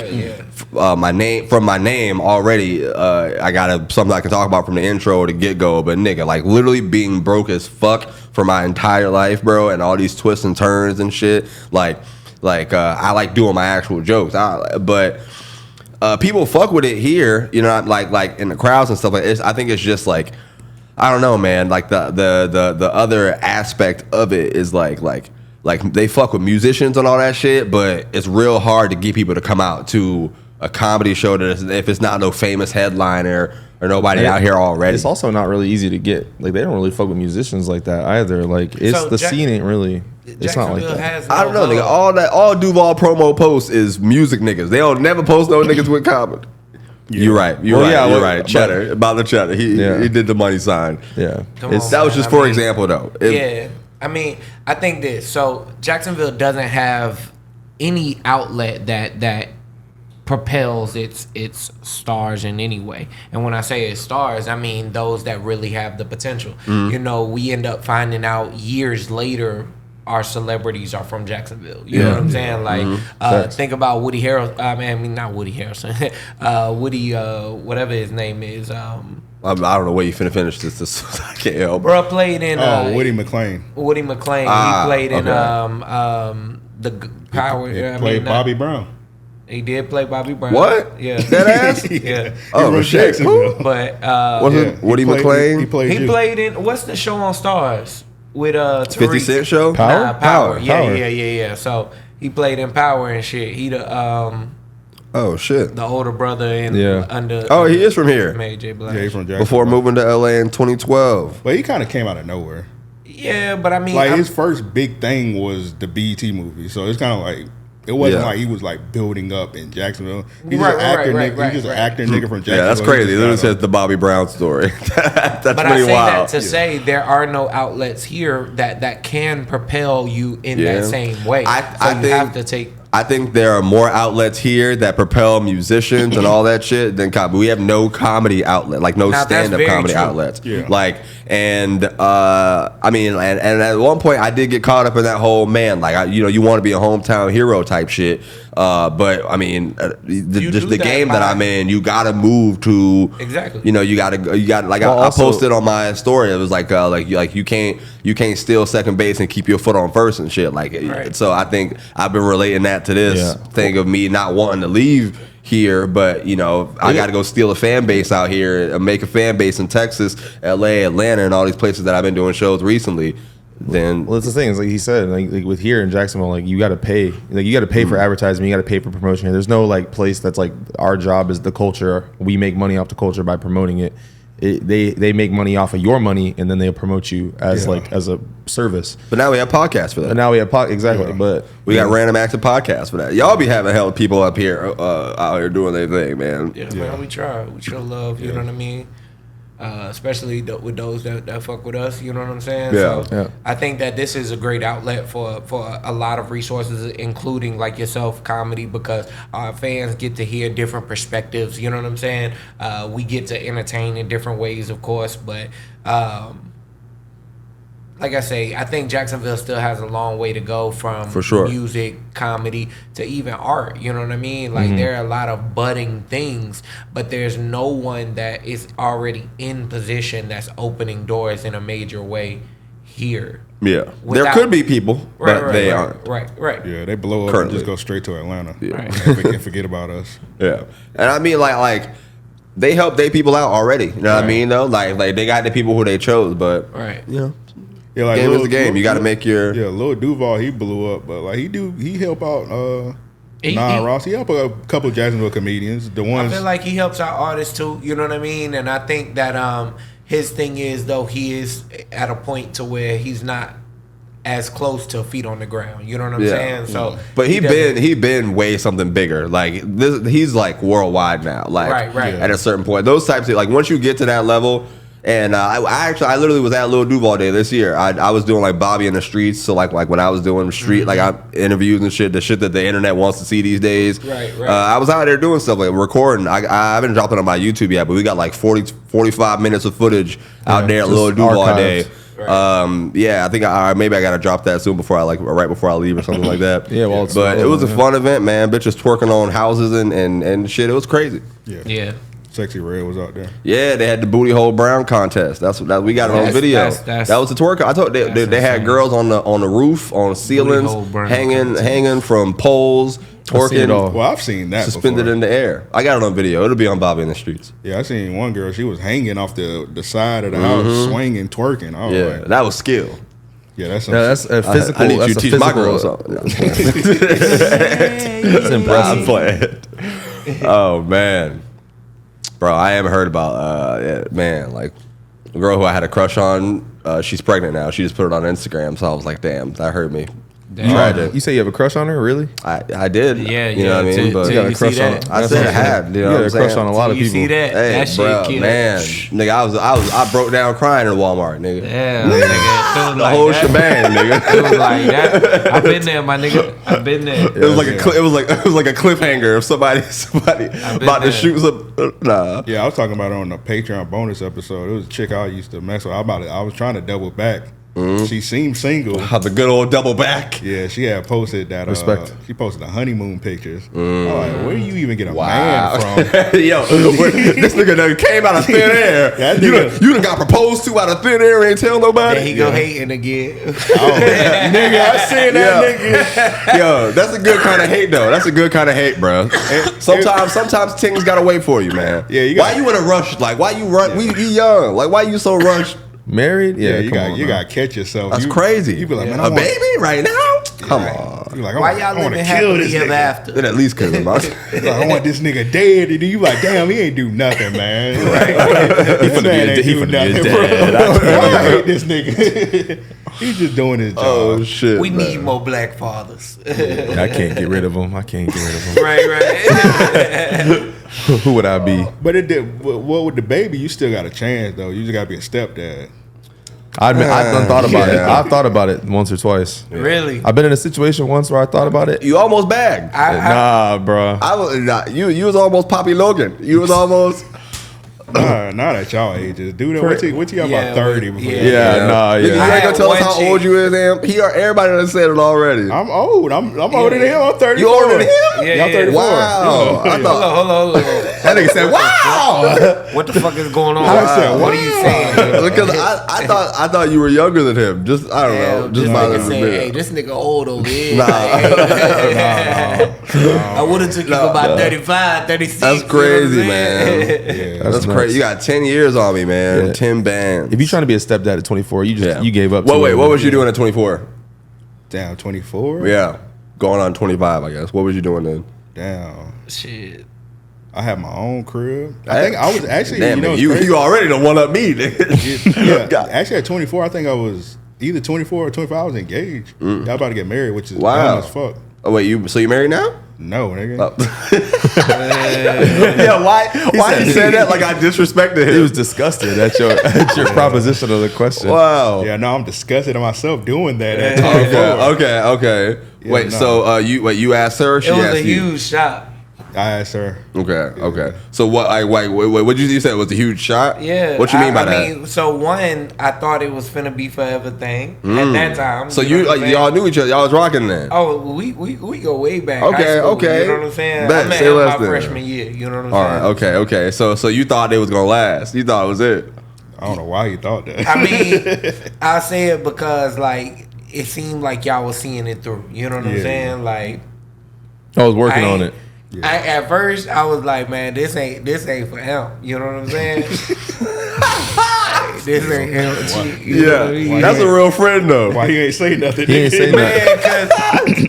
my name already. I got something I can talk about from the intro to get go. But nigga, like literally being broke as fuck for my entire life, bro, and all these twists and turns and shit. Like I like doing my actual jokes. But people fuck with it here. You know, like in the crowds and stuff like this. I think it's just like. I don't know, man. Like the other aspect of it is like they fuck with musicians and all that shit, but it's real hard to get people to come out to a comedy show that if it's not no famous headliner or nobody out here already. It's also not really easy to get. Like they don't really fuck with musicians like that either. Like it's scene ain't really. It's not like that. I don't know, nigga. All Duval promo posts is music niggas. They don't never post no niggas with comedy. Yeah. You're right. You're right. Cheddar about the cheddar. He did the money sign. Yeah, that was just for example though. I mean, I think this. So Jacksonville doesn't have any outlet that propels its stars in any way. And when I say its stars, I mean those that really have the potential. You know, we end up finding out years later our celebrities are from Jacksonville. You know what I'm saying? Like, think about Woody Harrelson. I mean, not Woody Harrelson. Woody, whatever his name is. I don't know where you finna finish this. I can't help. Bro played in. Woody McClain. Woody McClain. He played in the Power. He played Bobby Brown. He did play Bobby Brown. What? Yeah. That ass? Yeah. Oh shit. But Woody McClain? He played in what's the show on Stars with 50 Cent show? Power. Power. Yeah. So he played in Power and shit. He the oh shit. the older brother in under. Oh, he is from here. Mary J. Blige. Yeah, he's from Jacksonville. Before moving to LA in 2012. But he kind of came out of nowhere. Yeah, but I mean, Like his first big thing was the BET movie, so it's kind of like it wasn't like he was like building up in Jacksonville. He's just an actor nigga. He's just an actor nigga from Jacksonville. Yeah, that's crazy. It literally says the Bobby Brown story. That's but pretty I say wild. that to say there are no outlets here that can propel you in that same way. You have to take. I think there are more outlets here that propel musicians and all that shit than comedy. We have no comedy outlet, like no stand-up comedy outlets. Yeah. Like, and I mean, and at one point I did get caught up in that whole you want to be a hometown hero type shit. But I mean, the game that I'm in, you gotta move to exactly. You know, you gotta like I posted on my story. It was like you can't steal second base and keep your foot on first and shit. Like, so I think I've been relating that to this thing of me not wanting to leave here, but you know, I got to go steal a fan base out here and make a fan base in Texas, LA, Atlanta, and all these places that I've been doing shows recently. Then that's the thing. It's like he said, like with here in Jacksonville, like you got to pay, for advertising, you got to pay for promotion here. There's no like place that's like our job is the culture. We make money off the culture by promoting it. They make money off of your money, and then they'll promote you as as a service. But now we have podcasts for that. And now we have exactly. But we got random active podcasts for that. Y'all be having hell people up here out here doing their thing, man. Yeah, man, we try. We show love. You know what I mean? Especially with those that fuck with us, you know what I'm saying? So I think that this is a great outlet for a lot of resources, including like yourself, comedy, because our fans get to hear different perspectives, you know what I'm saying? We get to entertain in different ways, of course, but like I say, I think Jacksonville still has a long way to go from music, comedy, to even art. You know what I mean? Like there are a lot of budding things, but there's no one that is already in position that's opening doors in a major way here. Yeah, there could be people, but they aren't. Right. Yeah, they blow up and just go straight to Atlanta and forget about us. Yeah, and I mean like they help their people out already. You know what I mean? Though, like they got the people who they chose, but you know. Yeah, like game is the game. You got to make your Lil Duval, he blew up, but like he help out Ross. He help a couple of Jacksonville comedians. The ones I feel like he helps out artists too. You know what I mean? And I think that his thing is though he is at a point to where he's not as close to feet on the ground. You know what I'm saying? So, but he been way something bigger. Like this, he's like worldwide now. Like at a certain point, those types of like once you get to that level. And I literally was at Lil Duval Day this year. I was doing like Bobby in the streets. So like when I was doing street like I interviews and shit, the shit that the internet wants to see these days. I was out there doing stuff like recording. I haven't dropped it on my YouTube yet, but we got like 45 minutes of footage out there at Lil Duval Day. I think maybe I gotta drop that soon right before I leave or something like that. But it was a fun event, man. Bitches twerking on houses and shit. It was crazy. Yeah. Sexy Red was out there. Yeah, they had the booty hole brown contest. That's we got it on video. That was the twerk. I thought they had girls on the roof, on ceilings, hanging from poles, twerking. Well, I've seen that suspended before. In the air. I got it on video. It'll be on Bobby in the Streets. Yeah, I seen one girl. She was hanging off the side of the house, swinging, twerking. That was skill. Yeah, that's a physical. I need you to teach my girls something. It's impressive. Oh man. Bro, I haven't heard about, like, a girl who I had a crush on, she's pregnant now. She just put it on Instagram, so I was like, damn, that hurt me. Tragic. You say you have a crush on her? Really? I did. Yeah, you know what I mean. But you got a crush on. I said I had. You know what I'm crush saying? on a lot of You people. see that? Hey, That bro, shit, kid. man, nigga, I broke down crying in Walmart, nigga. Yeah, nigga. The whole shebang, nigga. It was like that. I've been there, my nigga. I've been there. It was like a cliffhanger of somebody about to shoot some. Nah. Yeah, I was talking about it on the Patreon bonus episode. It was a chick I used to mess with. I was trying to double back. She seemed single. How the good old double back. Yeah, she had posted that. Respect. She posted the honeymoon pictures. I'm like, where do you even get a man from? Yo, this nigga done came out of thin air. That You done got proposed to out of thin air and ain't tell nobody. There he go hating again. Nigga, I seen that nigga. Yo, that's a good kind of hate though. That's a good kind of hate, bro. Sometimes things gotta wait for you, man. Yeah, why you in a rush? Like, why you run? We young. Like, why you so rushed? Married? Yeah, you gotta catch yourself. That's crazy. You be like, man, a baby right now? Come on. You like, Why y'all living happily ever after? Then at least kill him. Like, I want this nigga dead. And you like, damn, he ain't do nothing, man. He finna be dead. I hate this nigga. He's just doing his job. Oh shit. We need more black fathers. I can't get rid of him. Right. Who would I be? But what with the baby, you still got a chance though. You just gotta be a stepdad. I've done thought about it. I've thought about it once or twice. Really? I've been in a situation once where I thought about it. You almost bagged. Nah, bro. I was not. You was almost Bobby Logan. You was almost. Not at y'all ages, dude. Wait till y'all about 30 before. Nigga, you ain't gonna tell us how old you is, man. Everybody done said it already. I'm old. I'm older than him. I'm 34. You older than him? Yeah, I'm 34. Wow. I thought Hold on. that nigga said, "Wow." What the fuck is going on? I said, What are you saying? Because I thought you were younger than him. Just I don't know. Just by a little saying, bit. hey, this nigga old over here. Nah. I would have took you for about 35, 36. That's crazy, you know what I'm man. saying? That's crazy. You got 10 years on me, man. 10 bands. If you're trying to be a stepdad at 24, you gave up. Wait, what was you doing at 24? Damn, 24. Yeah, going on 25, I guess. What was you doing then? Damn. Shit. I had my own crib. I think I was actually. Damn, you know, you already the one up me, nigga. Yeah, actually at 24, I think I was either 24 or 25. I was engaged. I was about to get married, which is dumb as fuck. Oh wait, you married now? No, nigga. Yeah, why you say that like I disrespected him? He was disgusted at your proposition of the question. Wow. Yeah, no, I'm disgusted at myself doing that. At 24. Okay. Yeah, wait, no. so you asked her? Or she It was asked a you? huge shot. I asked her. Okay. So what? Wait. What did you say? It was a huge shot? Yeah. What you mean by I that? mean, so one, I thought it was finna be forever thing at that time. So know what I'm saying? y'all knew each other. Y'all was rocking then. Oh, we go way back. Okay, high school, okay. You know what I'm saying? Bet, I met say him less my then. freshman year. You know what I'm All saying? right. Okay. So you thought it was gonna last? You thought it was it? I don't know why you thought that. I mean, I say it because like it seemed like y'all was seeing it through. You know what I'm saying? Like I was working on it. At first, I was like, man, this ain't for him. You know what I'm saying? This ain't him. You know what I mean? That's a real friend though. Why he ain't say nothing? He ain't say nothing. Man, because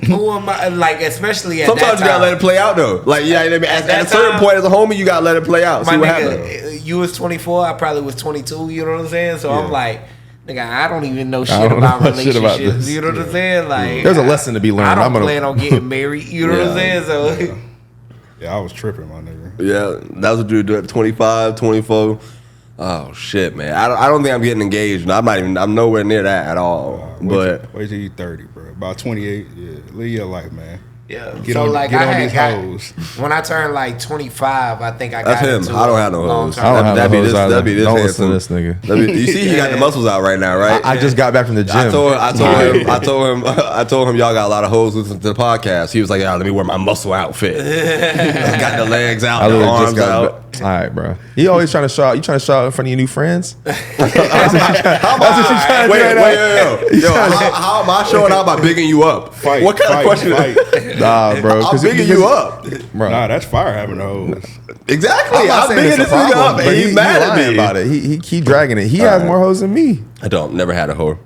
who am I? Like, especially at Sometimes that you gotta time. let it play out though. Like at that a certain time, point as a homie, you gotta let it play out. My See what nigga, happens. you was 24. I probably was 22. You know what I'm saying? So I'm like, nigga, I don't even know I shit don't about know shit relationships. about this. You know what I'm saying? Like, There's a lesson to be learned. I don't I'm gonna- plan on getting married. You know what I'm saying? So. Yeah, I was tripping, my nigga. Yeah, that's what you do at 25, 24. Oh shit, man. I don't think I'm getting engaged. I'm nowhere near that at all. But wait till you 30, bro. About 28, yeah. Live your life, man. Yeah. Get so on- like get I on had these got, hoes. when I turned like 25, I think I that's got him. into I don't have no long hoes. term. I don't have That'd no be hoes this- either. that'd be this Don't listen to this handsome. nigga. You see, he got the muscles out right now, right? I just got back from the gym. I told him y'all got a lot of hoes listening to the podcast. He was like, "Yeah, let me wear my muscle outfit." Got the legs out, I the literally arms out. All right, bro. He always trying to show out. You trying to show out in front of your new friends? Wait, how am I showing out by bigging you up? Fight, What kind of question? Nah, bro. I'm bigging you up. Bro. Nah, that's fire having the hoes. Exactly. I'm not I'm saying bigging it's this a nigga problem, up, but and he's mad at lying me about it. He keep dragging it. He has more hoes than me. I don't. Never had a hoe.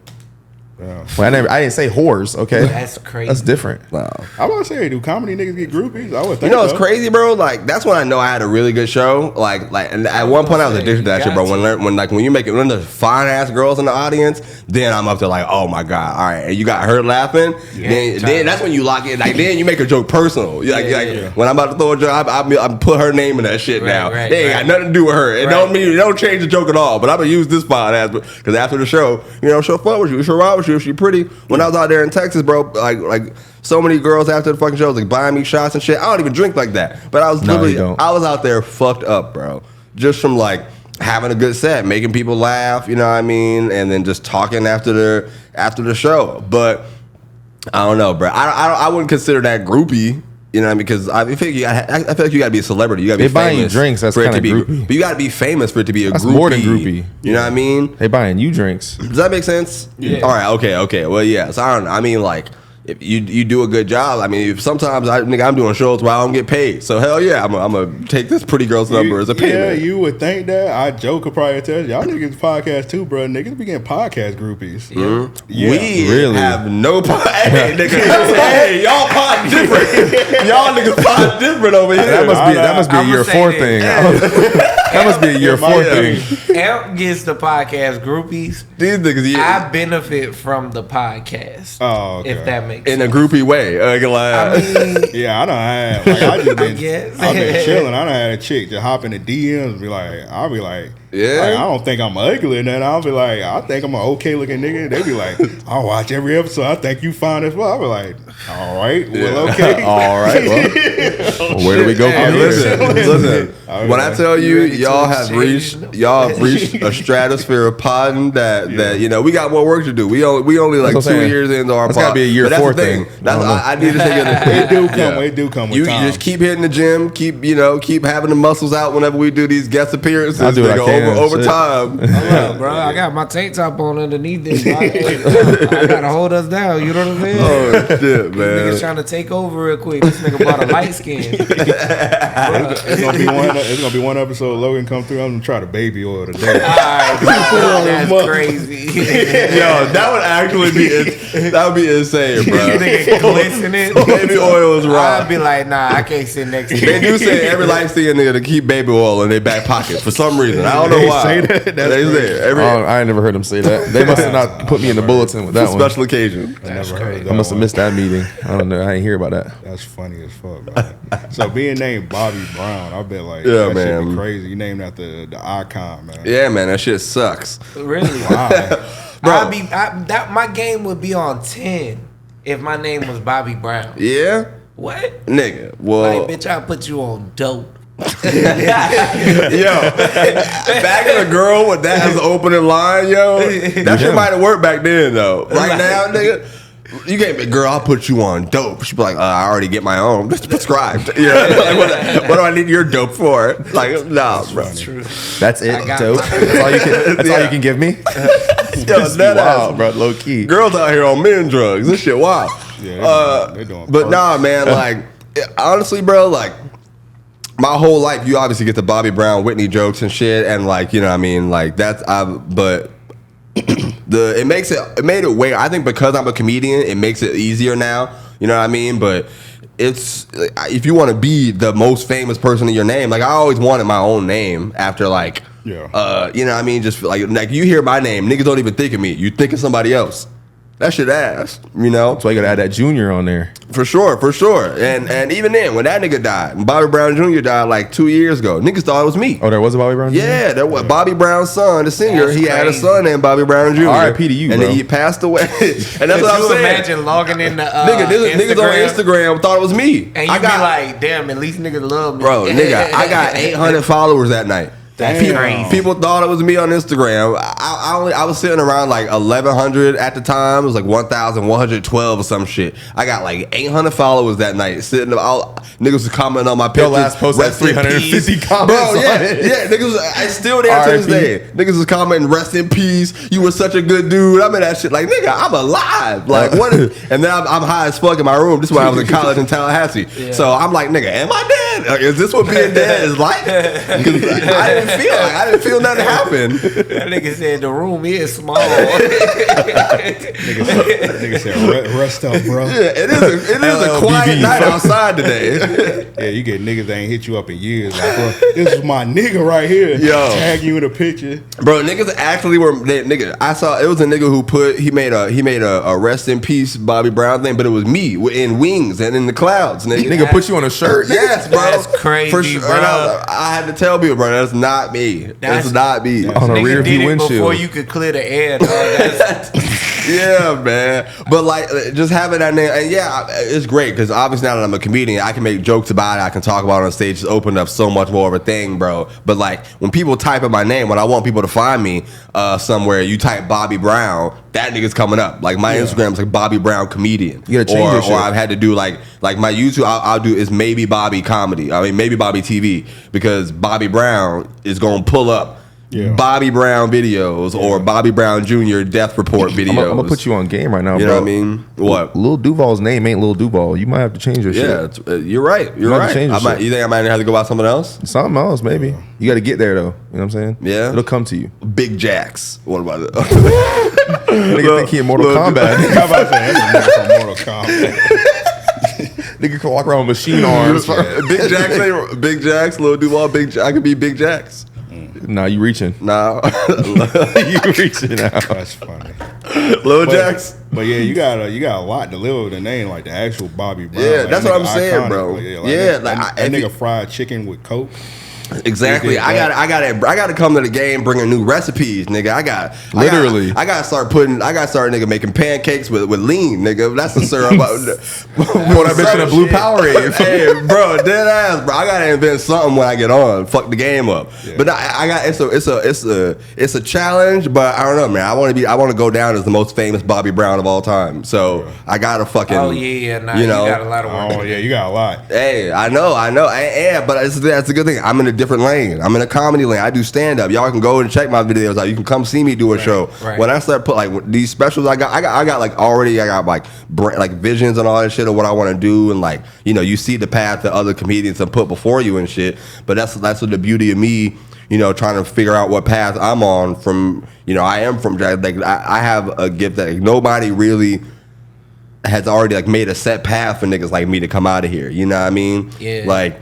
Yeah. Well, I didn't say whores. Okay, That's crazy. That's different. Wow. I was gonna say, do comedy niggas get groupies? I would think. You know what's so. crazy, bro? Like that's when I know I had a really good show. And at one point I was addicted to that shit, bro. When you make it, when there's fine ass girls in the audience, then I'm up to like, oh my god, all right, and you got her laughing. Then that's when you lock it. Like then you make a joke personal. When I'm about to throw a joke, I put her name in that shit now. They ain't got nothing to do with her. It don't change the joke at all. But I'm gonna use this fine ass because after the show, she'll fuck with you, she'll ride with you if she pretty. When I was out there in Texas, bro, like so many girls after the fucking show was like buying me shots and shit. I don't even drink like that, but I was I was out there fucked up, bro, just from like having a good set, making people laugh, you know what I mean, and then just talking after the show. But I don't know, bro. I wouldn't consider that groupie. You know what I mean? Because I feel like you got to be a celebrity. You got to be famous. They buying you drinks. That's kind of groupie. But you got to be famous for it to be a groupie. That's more than groupie. You know what I mean? They buying you drinks. Does that make sense? Yeah. All right. Okay. Well, yeah. So I don't know. I mean, like, if you do a good job. I mean, if sometimes I'm doing shows where I don't get paid. So hell yeah, I'm gonna take this pretty girl's number as a payment. Yeah, you would think that. I joke could probably tell y'all niggas podcast too, bro. Niggas be getting podcast groupies. Mm-hmm. Yeah. We really have no hey, nigga. Hey, y'all pod different. Y'all niggas pod different over here. That must be a year 4 thing. That must be a year 4 thing. Amp gets the podcast groupies. These niggas, I benefit from the podcast. Oh, okay. If that makes in sense. a groupie way. I mean, yeah, I don't have. Like, I just been, guess. I've been chilling. I done had a chick just hop in the DMs and be like, I'll be like, yeah. Like, I don't think I'm ugly and then I'll be like, I think I'm an okay looking nigga. They be like, I'll watch every episode. I think you fine as well. I'll be like, all right, well, okay. All right, well, where do we go from here? Listen. When I tell you, y'all have reached a stratosphere of podding that we got more work to do. We only like 2 years into our pod. That's gotta be a year 4 thing. I need to take it. It do come with you time. just keep hitting the gym, keep having the muscles out whenever we do these guest appearances. I do what I can. Over time. Bro, I got my tank top on underneath this. I gotta hold us down. You know what I'm saying? Oh shit, man! Niggas trying to take over real quick. This nigga bought a light skin. It's gonna be one episode. Logan come through. I'm gonna try to baby oil today. That's crazy. Yo, that would actually be insane, bro. Nigga glistening. Baby oil is raw. I'd be like, nah, I can't sit next to you. They do say every light skin nigga to keep baby oil in their back pocket for some reason. I don't know why. Say that? They say I ain't never heard them say that. They must have not put me in the bulletin with that one. Special occasion. I never heard that. I must have missed that meeting. I don't know. I didn't hear about that. That's funny as fuck, man. So being named Bobby Brown, I bet like Yeah, that man. shit be crazy. You named after the icon, man. Yeah, man, that shit sucks. Really? Bro. My game would be on 10 if my name was Bobby Brown. Yeah? What? Nigga, well. Like, bitch, I'll put you on dope. Yo, bagging a girl with that as the opening line, yo, that shit might have worked back then, though. Right now, nigga, you can't be, girl, I'll put you on dope. She'd be like, I already get my own. Just prescribed. Like, what do I need your dope for? Like, nah, bro. That's true. That's it. Dope. That's all you can give me. Yo, that wild, bro. Low key. Girls out here on men drugs. This shit wild. Yeah, they doing but nah, man, like, honestly, bro, like, my whole life, you obviously get the Bobby Brown, Whitney jokes and shit, and like, you know what I mean, like that's but it made it way. I think because I'm a comedian, it makes it easier now. You know what I mean? But it's if you want to be the most famous person in your name, like I always wanted my own name after like, you know what I mean? Just like you hear my name, niggas don't even think of me. You think of somebody else. That shit ass, you know. So you gotta add that Junior on there. For sure. And even then, when that nigga died, Bobby Brown Jr. died like 2 years ago. Niggas thought it was me. Oh, there was a Bobby Brown Jr.? Yeah, there was Bobby Brown's son, the singer. That's he had a crazy. son named Bobby Brown Jr. R.I.P. to you, and bro. then he passed away. And that's what I'm you saying. imagine logging in the Niggas on Instagram thought it was me. and you be like, damn, at least niggas love me. Bro, nigga, I got 800 followers that night. That's crazy. People thought it was me on Instagram. I was sitting around like 1,100 at the time. It was like 1,112 or some shit. I got like 800 followers that night. Niggas was commenting on my pictures. Your last post had 350 comments. Bro, yeah. Niggas, it's still there to this day. Niggas was commenting, rest in peace. You were such a good dude. I'm in that shit. Like, nigga, I'm alive. Like, what? And then I'm high as fuck in my room. This is when I was in college in Tallahassee. Yeah. So I'm like, nigga, am I dead? Is this what being dead is like? Because I didn't feel like. I didn't feel nothing happen. That nigga said the room is small. Nigga said, rest up, bro. Yeah, it is a quiet night outside today. Yeah, you get niggas that ain't hit you up in years. Like, bro, this is my nigga right here. Yo. Tag you in a picture. Bro, niggas actually were nigga. I saw it was a nigga who he made a rest in peace Bobby Brown thing, but it was me in wings and in the clouds. Nigga put you on a shirt. Yes, bro. That's crazy, For sure. bro. I had to tell people, bro, that's not me. That's not me. On a Nigga rear did view it windshield. before you could clear the air. Dog. That's, Yeah, man. But like, just having that name, and yeah, it's great because obviously now that I'm a comedian, I can make jokes about it. I can talk about it on stage. It's opened up so much more of a thing, bro. But like, when people type in my name, when I want people to find me somewhere, you type Bobby Brown, that nigga's coming up. Like my Instagram's like Bobby Brown comedian. You gotta change your shit. Or I've had to do like my YouTube. I'll do is maybe Bobby comedy. I mean maybe Bobby TV because Bobby Brown is gonna pull up. Yeah. Bobby Brown videos or Bobby Brown Jr. death report videos. I'm gonna put you on game right now, You bro. know what I mean? What? Lil Duval's name ain't Lil Duval. You might have to change your Yeah, shit. you're right. You're might have right. to change your shit. You think I might have to go buy something else? Something else, maybe. You got to get there though. You know what I'm saying? Yeah. It'll come to you. Big Jacks. What about it? Nigga think he in Mortal Kombat. How about that? That's a nigga from Mortal Kombat. Nigga can walk around with machine arms. Big Jacks, Lil Duval, I could be Big Jacks. Nah, you reaching. Nah. You reaching now. That's funny. Lil Jacks. But yeah, you got a lot to live with the name, like the actual Bobby Brown. Yeah, like, that's that what I'm nigga saying, iconic. bro. Like, Like, that if nigga you- fried chicken with Coke. Exactly. I got to come to the game bringing new recipes, nigga. I got to start nigga making pancakes with lean, nigga. That's the syrup. What I mentioned a blue Powerade. Hey, bro, dead ass, bro. I got to invent something when I get on. Fuck the game up. Yeah. But I got it's a challenge, but I don't know, man. I want to go down as the most famous Bobby Brown of all time. So I got to fucking oh yeah, nah, you know, you got a lot of work. Oh yeah, you got a lot. Hey, I know, but that's a good thing. I'm in a different lane. I'm in a comedy lane. I do stand up. Y'all can go and check my videos out. You can come see me do a show. Right. When I start put like these specials, I got like visions and all that shit of what I want to do, and like you see the path that other comedians have put before you and shit. But that's what the beauty of me. Trying to figure out what path I'm on from. I am from like I have a gift that nobody really has already like made a set path for niggas like me to come out of here. You know what I mean? Yeah. Like,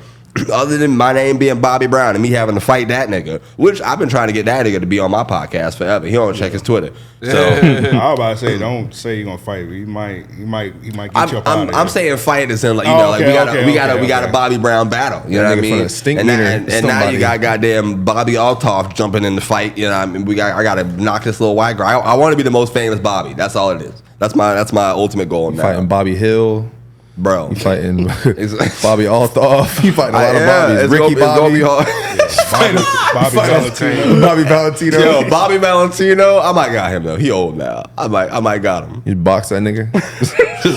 other than my name being Bobby Brown and me having to fight that nigga, which I've been trying to get that nigga to be on my podcast forever. He don't check his Twitter. So I was about to say, don't say you're gonna fight. He might get you up out of there. I'm saying fight is in like we got a Bobby Brown battle. You know what I mean? And now you got goddamn Bobby Altoff jumping in the fight. You know what I mean? I gotta knock this little white girl. I want to be the most famous Bobby. That's all it is. That's my ultimate goal now. Fighting Bobby Hill. Bro, You fighting Bobby Altoff. You fighting a lot of Bobbies. Ricky Bobby. Bobby Valentino. Bobby Valentino. Yo, Bobby Valentino. I might got him though. He old now. I might got him. You box that nigga.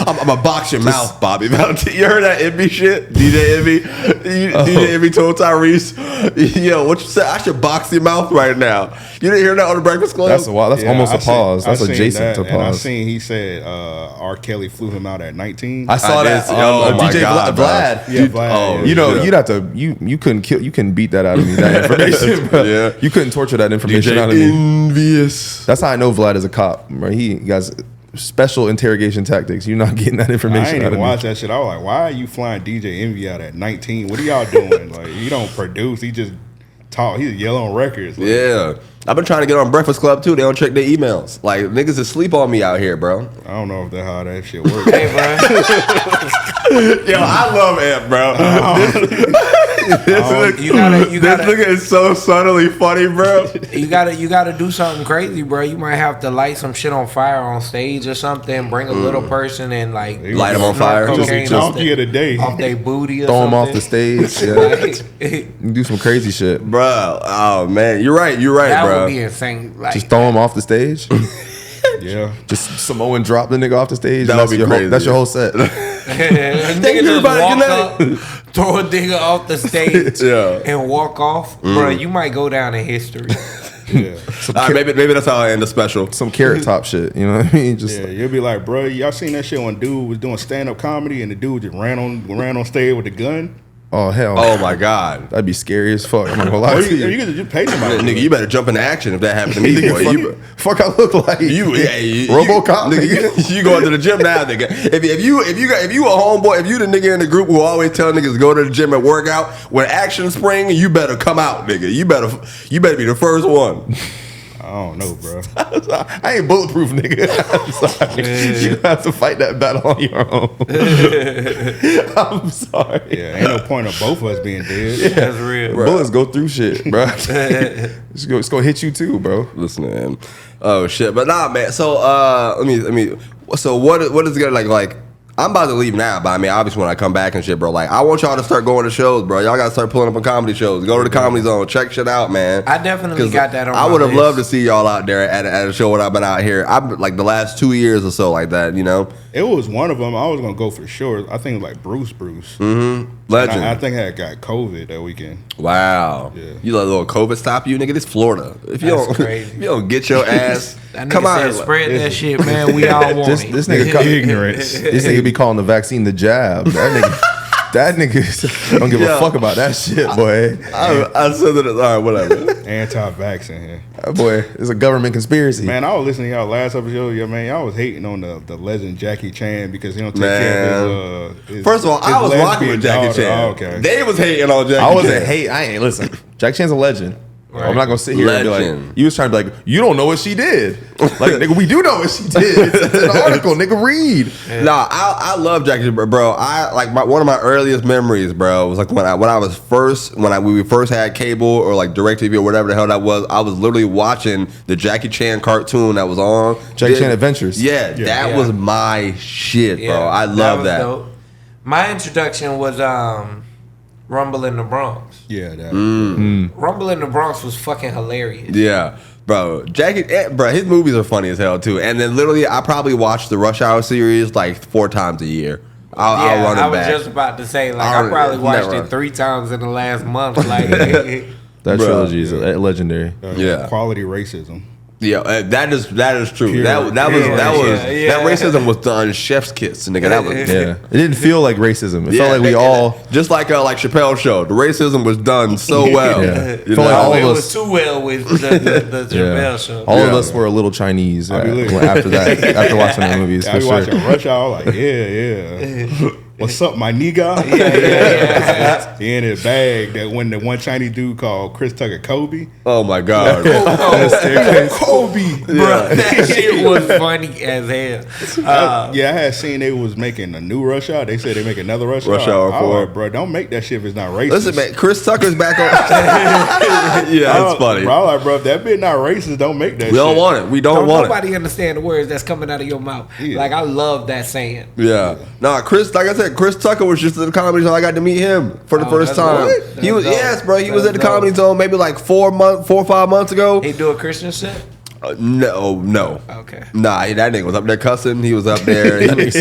I'm gonna box your mouth, Bobby Valentino. You heard that Envy shit? DJ Envy? DJ Envy told Tyrese, yo, what you said? I should box your mouth right now. You didn't hear that on the Breakfast Club? That's a while. That's almost a pause. That's I seen adjacent that, to and I pause. seen he said R. Kelly flew him out at 19. I saw that. Oh my DJ God, Vlad. Yeah, Vlad. You'd have to. You couldn't beat that out of me. That information. Bro. Yeah. You couldn't torture that information out of DJ me. Envious. That's how I know Vlad is a cop. Right? He has special interrogation tactics. You're not getting that I information ain't out even of watch me. that shit. I was like, why are you flying DJ Envy out at 19? What are y'all doing? Like, he don't produce. He just talk. He's yelling on records. Like, Yeah. I've been trying to get on Breakfast Club too. They don't check their emails. Like niggas is sleep on me out here, bro. I don't know if that's how that shit works. Hey, bro. Yo, I love Amp, bro. You gotta- This nigga is so subtly funny, bro. You gotta do something crazy, bro. You might have to light some shit on fire on stage or something. Bring a little person and like Light 'em on fire. snort Just cocaine donkey of the day. off their booty or Throw him something. off the stage. Yeah. Like, You do some crazy shit. Bro, oh man, you're right, that bro. would be insane. Like, Just throw him off the stage. Yeah. Just Samoan drop the nigga off the stage. That and would be crazy. That's your whole set. nigga you, just buddy. walk Good up, throw a nigga off the stage, Yeah. and walk off, bro. You might go down in history. Yeah. Maybe that's how I end the special. Some carrot top shit. You know what I mean? Just Yeah, you'll be like, bro, y'all seen that shit when dude was doing stand up comedy and the dude just ran on stage with a gun? Oh hell! Oh my god, that'd be scary as fuck. I'm not gonna lie to you. You could just pay somebody. Nigga, you better jump into action if that happened to me, boy. Fuck, I look like RoboCop. Nigga, you going to the gym now, nigga. If you a homeboy, if you the nigga in the group who always tell niggas go to the gym and work out, when action spring, you better come out, nigga. You better be the first one. I don't know, bro. I ain't bulletproof, nigga. I'm sorry. You have to fight that battle on your own. I'm sorry. Yeah, ain't no point of both of us being dead. Yeah, that's real. Bro. Bullets go through shit, bro. It's gonna hit you too, bro. Listen, man. Oh shit, but nah, man. So let me. So what is it like? I'm about to leave now, but I mean, obviously when I come back and shit, bro, like I want y'all to start going to shows, bro. Y'all gotta start pulling up on comedy shows. Go to the Comedy Zone, check shit out, man. I definitely got that on. I would have loved to see y'all out there at a show when I've been out here. I've like the last 2 years or so, like that, you know. It was one of them. I was gonna go for sure. I think it was like Bruce. Mm-hmm. Legend. I think I got COVID that weekend. Wow. Yeah. You let a little COVID stop you, nigga? This Florida. If you crazy. if you don't get your ass, come on, spread that shit, man. We all want it. This nigga ignorance. This nigga be calling the vaccine the jab. That nigga don't give a fuck about that shit, boy. I said that. All right, whatever. Anti-vaccine here. Boy, it's a government conspiracy. Man, I was listening to y'all last episode. Yeah, man, y'all was hating on the legend Jackie Chan because he don't take care of his First of all, I was rocking with Jackie Chan. Oh, okay. They was hating on Jackie Chan. I wasn't hate. I ain't listen. Jackie Chan's a legend. Right. I'm not gonna sit here and be like, you was trying to be like, you don't know what she did. Like, nigga, we do know what she did. It's an article, nigga, read. Nah, I love Jackie, bro. I like one of my earliest memories, bro, was like when we first had cable or like DirecTV or whatever the hell that was. I was literally watching the Jackie Chan cartoon that was on. Jackie Chan Adventures. Yeah, that was my shit, bro. I love that. Dope. My introduction was Rumble in the Bronx. Yeah, that. Rumble in the Bronx was fucking hilarious. Yeah, bro. His movies are funny as hell too. And then literally, I probably watched the Rush Hour series like 4 times a year. I'll run it back. I was just about to say, like, I probably watched it 3 times in the last month. Like, that trilogy is legendary. Quality racism. Yeah, that is true. That racism was done chef's kiss, nigga. That was it didn't feel like racism. It felt like we all just like Chappelle's show. The racism was done so well. It felt like all of us was too well with the Chappelle show. All of us were a little Chinese after that. After watching the movies, I be watching Rush Hour. Like, yeah. What's up, my nigga? Yeah. He in his bag. That when the one Chinese dude called Chris Tucker Kobe. Oh my god, Kobe, bro, that shit was funny as hell. I had seen they was making a new Rush Hour. They said they make another Rush Hour. I was like, bro, don't make that shit if it's not racist. Listen, man, Chris Tucker's back on. Yeah, that's funny. Bro, like, bro, if that bit not racist, don't make that. We don't want it. We don't want it. Nobody understand the words that's coming out of your mouth. Yeah. Like, I love that saying. Yeah. Nah, Chris, like I said, Chris Tucker was just at the Comedy Zone. I got to meet him for the first time. He was he was at the Comedy Zone maybe like 4 or 5 months ago. He do a Christian set? No. Okay. Nah, that nigga was up there cussing. He was up there because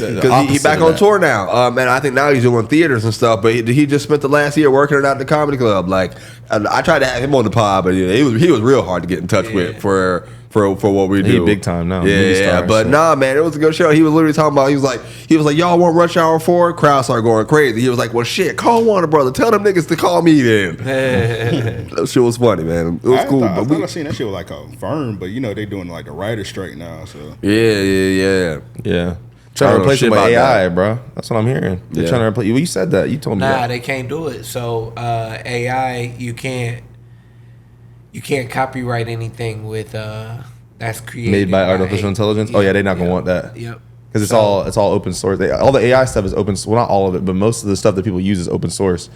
he back on tour now. And I think now he's doing theaters and stuff. But he just spent the last year working it out at the comedy club. Like, I tried to have him on the pod, but he was real hard to get in touch with for what we do. He big time now. Yeah, but nah, man, it was a good show. He was literally talking about, he was like, y'all want Rush Hour 4? Crowd started going crazy. He was like, well, shit, call Warner Brother. Tell them niggas to call me then. That shit was funny, man. It was cool. I thought I seen that shit was like confirmed, but you know they doing like the writer's strike now. So yeah. Trying to replace it with AI, bro. That's what I'm hearing. They're trying to replace. Well, you said that. You told me. Nah, they can't do it. So AI, you can't copyright anything with that's created made by artificial intelligence. Oh yeah, they're not gonna want that. Yep. Because it's all open source. All the AI stuff is open. Well, not all of it, but most of the stuff that people use is open source.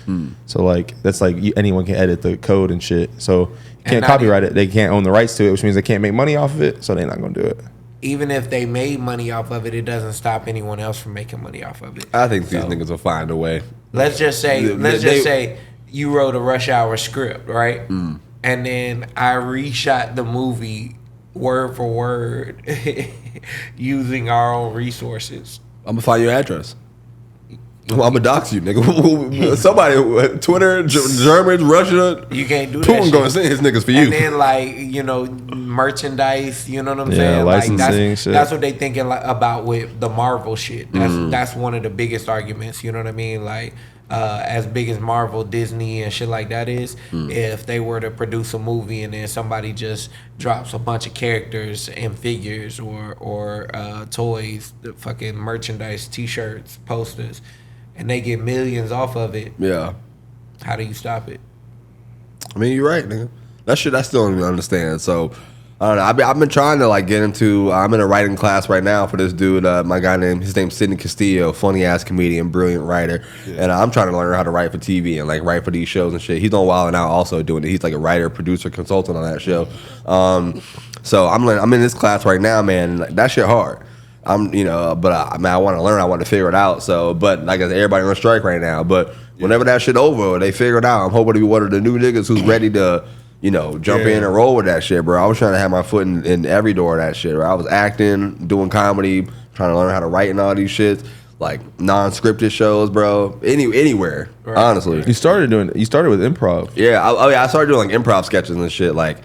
So like that's like anyone can edit the code and shit. So you can't copyright it. They can't own the rights to it, which means they can't make money off of it. So they're not gonna do it. Even if they made money off of it, it doesn't stop anyone else from making money off of it. I think these niggas will find a way. Let's just say you wrote a Rush Hour script, right? And then I reshot the movie word for word using our own resources. I'm gonna find your address. I'm gonna dox you, nigga. Somebody, Twitter, Germans, Russia. You can't do that. Putin gonna send his niggas for you. And then, like, merchandise. You know what I'm saying? Licensing, like that's what they thinking about with the Marvel shit. That's one of the biggest arguments. You know what I mean? Like, as big as Marvel, Disney, and shit like that is, if they were to produce a movie and then somebody just drops a bunch of characters and figures or toys, the fucking merchandise, T-shirts, posters, and they get millions off of it. Yeah. How do you stop it? I mean, you're right, nigga. That shit I still don't even understand. So, I don't know. I've been trying to like get into. I'm in a writing class right now for this dude. His name's Sidney Castillo, funny ass comedian, brilliant writer, and I'm trying to learn how to write for TV and like write for these shows and shit. He's on Wild 'N Out also doing it. He's like a writer, producer, consultant on that show. So I'm in this class right now, man. Like, that shit hard. But I want to learn. I want to figure it out. So, but like I said, everybody on strike right now. But whenever that shit over, they figure it out. I'm hoping to be one of the new niggas who's ready to. Jump in and roll with that shit, bro. I was trying to have my foot in every door of that shit, bro. I was acting, doing comedy, trying to learn how to write and all these shits, like non-scripted shows, bro. Anywhere, right. Honestly. You started with improv. Yeah, I started doing like improv sketches and shit, like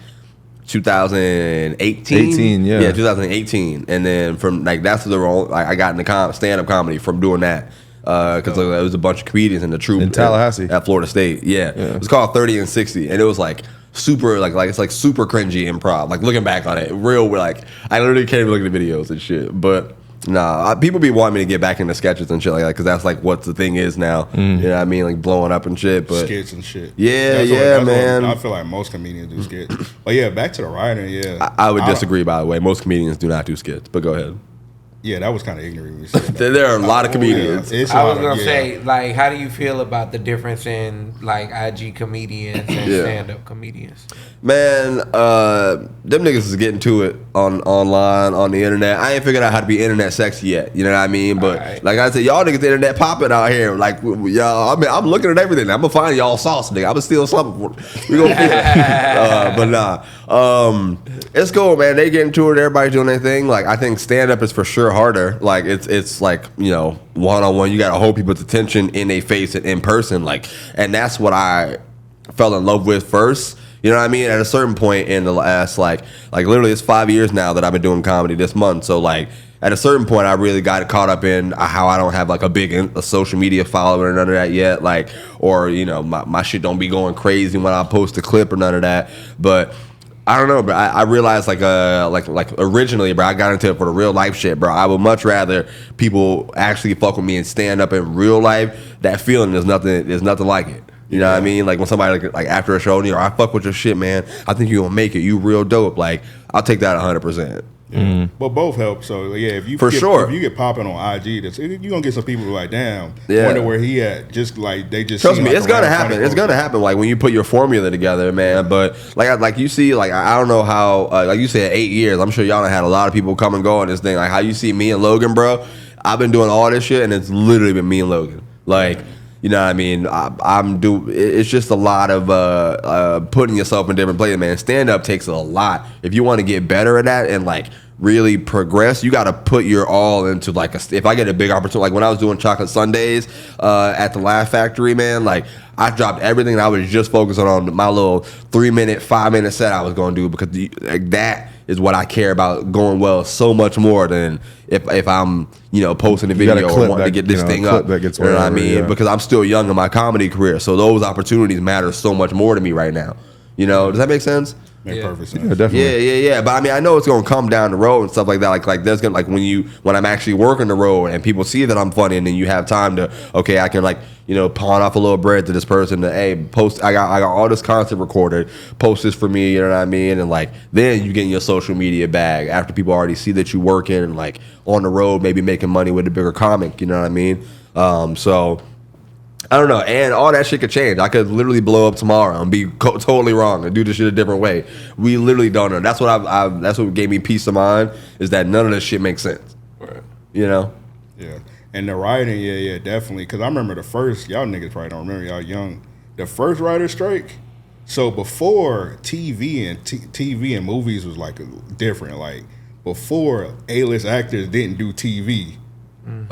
2018. Yeah, 2018, and then from like that's the role I got into stand-up comedy from doing that. Because there was a bunch of comedians in the troupe in Tallahassee at Florida State. Yeah, it was called 30 and 60, and it was like super like it's like super cringy improv. Like looking back on it, real like I literally can't even look at the videos and shit. But nah, people be wanting me to get back into sketches and shit like that because that's like what the thing is now. You know what I mean? Like blowing up and shit. But skits and shit. Yeah, man. I feel like most comedians do skits. But yeah, back to the writing. Yeah, I would disagree. By the way, most comedians do not do skits. But go ahead. Yeah, that was kind of ignorant. There are a lot of comedians. I was gonna say, like, how do you feel about the difference in like IG comedians and stand-up comedians? Man, them niggas is getting to it online on the internet. I ain't figured out how to be internet sexy yet. You know what I mean? But like I said, y'all niggas the internet popping out here. Like y'all, I mean, I'm looking at everything. I'm gonna find y'all sauce, nigga. I'm gonna steal something. We gonna feel it. But nah, it's cool, man. They getting to it. Everybody's doing their thing. Like I think stand-up is for sure harder. Like it's like one-on-one. You gotta hold people's attention in their face and in person. Like, and that's what I fell in love with first. You know what I mean? At a certain point in the last like literally it's 5 years now that I've been doing comedy this month. So like at a certain point I really got caught up in how I don't have like a social media following or none of that yet. Like, or my shit don't be going crazy when I post a clip or none of that. But I don't know, bro. I realized like originally, bro, I got into it for the real life shit, bro. I would much rather people actually fuck with me and stand up in real life. That feeling there's nothing like it. You know what I mean? Like when somebody like after a show, I fuck with your shit, man. I think you gonna make it. You real dope. Like I'll take that 100%. But both help. So yeah, if you get popping on IG, you gonna get some people who are like, damn, wonder where he at. Just like they just trust me, it's gonna happen. It's gonna happen. Like when you put your formula together, man. But like you see, like I don't know how. Like you said, 8 years. I'm sure y'all done had a lot of people come and go on this thing. Like how you see me and Logan, bro. I've been doing all this shit, and it's literally been me and Logan. Like. You know what I mean? It's just a lot of putting yourself in different places, man. Stand up takes a lot. If you want to get better at that and like really progress, you got to put your all into like if I get a big opportunity, like when I was doing Chocolate Sundays at the Laugh Factory, man, like I dropped everything and I was just focusing on my little 3-minute, 5-minute set I was going to do because that is what I care about going well so much more than if I'm posting a video or wanting to get this thing up. You know what I mean? Yeah. Because I'm still young in my comedy career, so those opportunities matter so much more to me right now. Does that make sense? Make perfect sense. Yeah, definitely. Yeah. But I mean, I know it's gonna come down the road and stuff like that. Like there's gonna when I'm actually working the road and people see that I'm funny, and then you have time to I can pawn off a little bread to this person to post. I got all this content recorded. Post this for me. You know what I mean? And like then you get in your social media bag after people already see that you working and like on the road, maybe making money with a bigger comic. You know what I mean? So. I don't know, and all that shit could change. I could literally blow up tomorrow and be totally wrong and do this shit a different way. We literally don't know. That's what that's what gave me peace of mind is that none of this shit makes sense. Right. Yeah, and the writing, yeah, definitely. Because I remember the first, y'all niggas probably don't remember, y'all young. The first writer's strike. So before TV and movies was like different. Like before, A-list actors didn't do TV.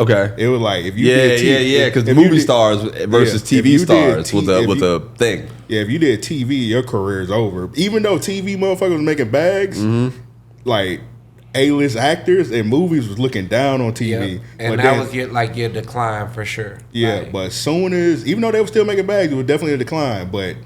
Okay. It was like if you did because movie stars versus TV stars with a thing. Yeah, if you did TV, your career is over. Even though TV motherfuckers was making bags, like A-list actors and movies was looking down on TV. Yep. And but that then, was your decline for sure. yeah. Like, But soon as, even though they were still making bags, it was definitely a decline. But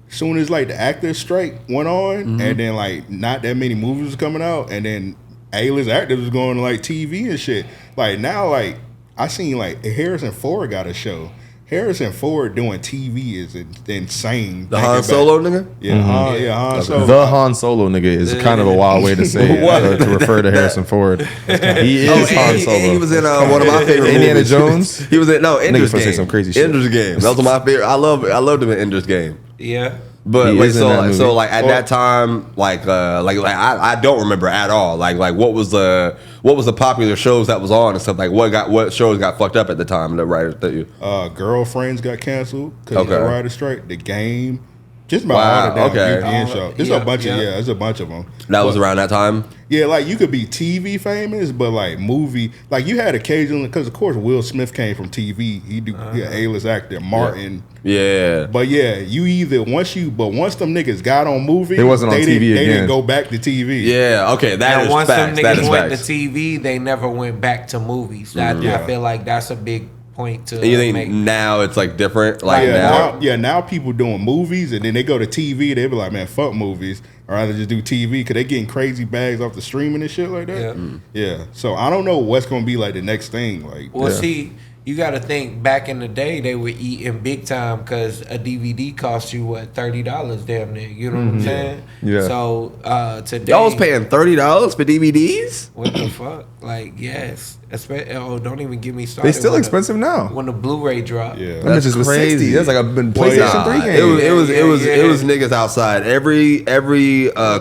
soon as like the actors strike went on, and then like not that many movies was coming out, and then A-list actors was going to like TV and shit. Like now, like I seen like Harrison Ford got a show. Harrison Ford doing TV is insane. The Han Solo nigga? Yeah, Han Solo. The Han Solo nigga is kind of a wild way to say it, to refer to Harrison Ford. He is Han Solo. He was in one of my favorite Indiana movies. Jones. He was in Ender's Niggas supposed to Game. say some crazy shit. Ender's Game. That was my favorite. I loved him in Ender's Game. yeah. But He wait, is in that movie. so like at that time, I don't remember at all. Like what was the popular shows that was on and stuff? Like what shows got fucked up at the time? The writers that you Girlfriends got canceled because of the writer strike. The Game, just about Wow, all the damn okay. UPN show. There's Yeah, a bunch yeah. of there's a bunch of them. that was around that time. Yeah, like you could be TV famous, but like movie, like you had occasionally, because of course Will Smith came from TV. He an A-list actor, Martin. Yeah. But yeah, once them niggas got on movie, They wasn't on TV They again. didn't go back to TV. Yeah. Okay. That And is once facts. them That niggas is went to facts. TV, they never went back to movies. I feel like that's a big point to And you think make. now it's like different? Like Yeah, now. now people doing movies and then they go to TV. They be like, man, fuck movies. Or rather just do TV because they getting crazy bags off the streaming and shit like that. Yeah. So I don't know what's gonna be like the next thing. Like, Well, see, you got to think back in the day they were eating big time because a DVD cost you what $30 damn near. You know what I'm saying? Yeah. So today, Y'all was paying $30 for DVDs? what the fuck? Like yes, don't even get me started. They still when expensive now. when the Blu-ray dropped. yeah. That bitches was crazy. 60. That's like a PlayStation 3 game. It was niggas outside every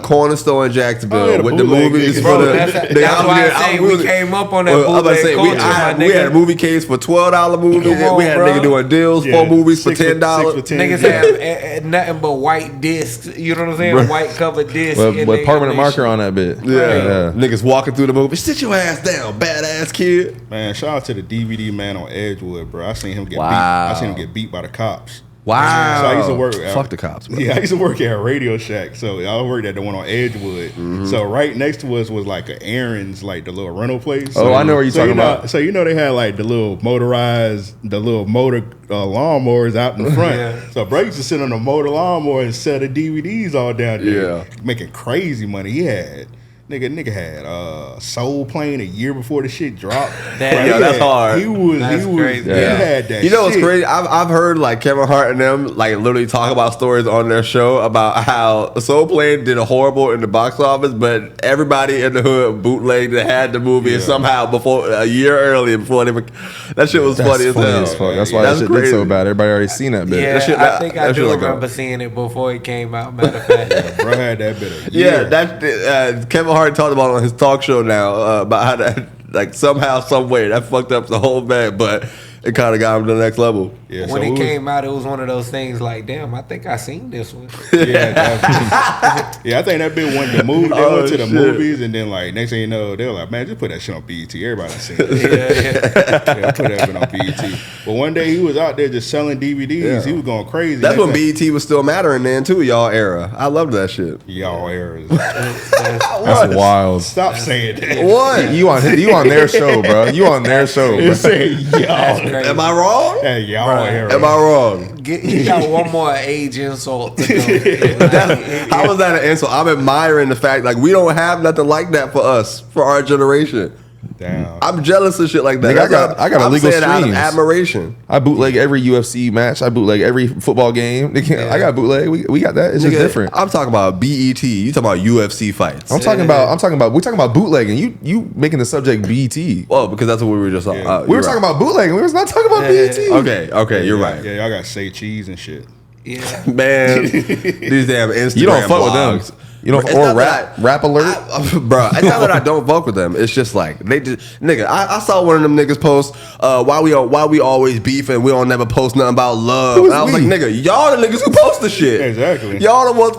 corner store in Jacksonville Oh, yeah, the with the bootleg movies niggas. for Bro, the. that's why I say we came up on that I was about to bootleg say culture, my we had nigga. movie case for $12 movies. Come on, We had bro. nigga doing deals, Yeah, 4 movies for $6 $10. for 10. Niggas have nothing but white discs. You know what I'm saying? White covered discs. With permanent marker on that bit. Yeah. Niggas walking through the movie. Sit your ass down, badass kid. Man, shout out to the DVD man on Edgewood, bro. I seen him get Wow. beat. I seen him get beat by the cops. Wow. So I used to work. Fuck the cops, bro. Yeah, I used to work at a Radio Shack. So I worked at the one on Edgewood. So right next to us was like a Aaron's, like the little rental place. Oh, I know what you're talking about. So they had like the little motor lawnmowers out in the front. Yeah. So bro used to sit on a motor lawnmower and sell the DVDs all down there. Yeah. Making crazy money. He had. Nigga had Soul playing a year before the shit dropped. Damn. Yeah, that's hard. He was crazy. he had that. You know what's shit. crazy? I've heard like Kevin Hart and them like literally talk about stories on their show about how Soul Plane did a horrible in the box office, but everybody in the hood bootlegged that had the movie and somehow before a year earlier before they were, that shit was funny as hell. Fuck. That's why that shit did so bad. Everybody already seen that bit. Yeah, That shit- I think I that shit do like a- remember seeing it before it came out. Matter of fact, Bro had that bit of Yeah, that Kevin Hart talked about it on his talk show now about how that like somehow, some way that fucked up the whole bag, but it kind of got him to the next level. Yeah, when so it came out, it was one of those things like, damn, I think I seen this one. Yeah, I think that bit went to move. They Oh, went to the shit. movies, and then like next thing you know, they were like, man, just put that shit on BET. Everybody seen it. Yeah, put that bit on BET. But one day he was out there just selling DVDs. Yeah. He was going crazy. That's when Next BET was still mattering then too, y'all era. I loved that shit. thing- y'all errors. That's wild. Stop saying that. What? You on their show, bro. You on their show, bro. You say y'all. Crazy. Am I wrong? Hey, y'all errors. Am I wrong? He got one more age insult to go. How was that an insult? I'm admiring the fact like we don't have nothing like that for us, for our generation. Damn. I'm jealous of shit like that. Nigga, I got I'm illegal saying out of streams. admiration. I bootleg every UFC match. I bootleg every football game. I got bootleg. We got that. It's just Nigga, different. I'm talking about BET. You talking about UFC fights. We're talking about bootlegging. You making the subject BT. Well, because that's what we were just talking about. We were talking about bootlegging. We was not talking about BT. Okay, you're right. Yeah, y'all got say cheese and shit. Yeah. Man, these damn Instagram You don't fuck blogs. with them. You know, It's or not that rap alert. Bro, it's not that I don't fuck with them. It's just like they just nigga. I saw one of them niggas post why we always beefing. We don't never post nothing about love. Who's And I was we? like, nigga, y'all the niggas who post the shit. Exactly. Y'all the ones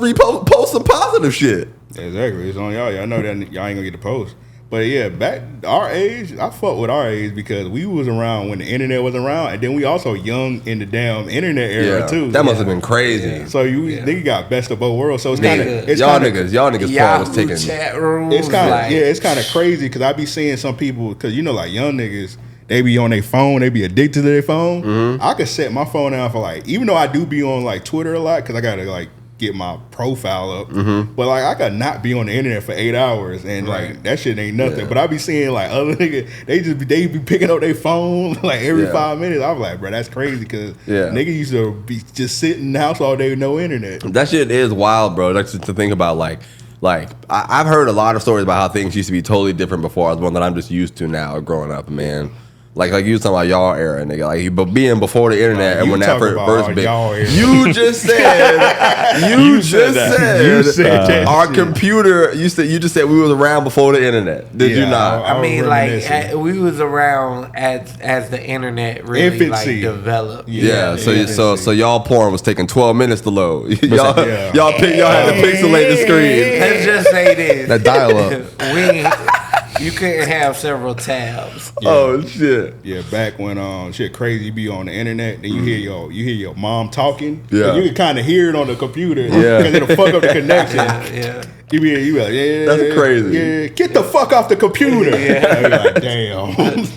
post some positive shit. Exactly. It's on y'all. Y'all know that y'all ain't gonna get the post. But yeah, back our age, I fuck with our age because we was around when the internet was around, and then we also young in the damn internet era too. That must have been crazy. Yeah. So nigga got best of both worlds. So it's kind of y'all niggas Paul was taking chat rooms. It's kind of it's kind of crazy because I be seeing some people because like young niggas. They be on their phone. They be addicted to their phone. Mm-hmm. I could set my phone down for like, even though I do be on like Twitter a lot because I gotta like get my profile up. Mm-hmm. But like I could not be on the internet for 8 hours and like that shit ain't nothing. Yeah. But I be seeing like other niggas, they be picking up their phone like every 5 minutes. I'm like, bro, that's crazy because niggas used to be just sitting in the house all day with no internet. That shit is wild, bro. That's to think about like I've heard a lot of stories about how things used to be totally different before. It's one that I'm just used to now growing up, man. Like you was talking about y'all era, nigga. Like, but being before the internet and when that first big, you just said, you said our computer. You just said we was around before the internet. Did you not? I mean, like we was around as the internet really like developed. Yeah. So y'all porn was taking 12 minutes to load. y'all had to pixelate the screen. Let's just say this: that dial up. You couldn't have several tabs. Yeah. Oh shit! Yeah, back when shit crazy be on the internet, then you hear your mom talking. Yeah, you can kind of hear it on the computer. Yeah, because it'll fuck up the connection. Yeah. You be like, yeah, that's crazy. Yeah, get the fuck off the computer. Yeah, I be like, damn.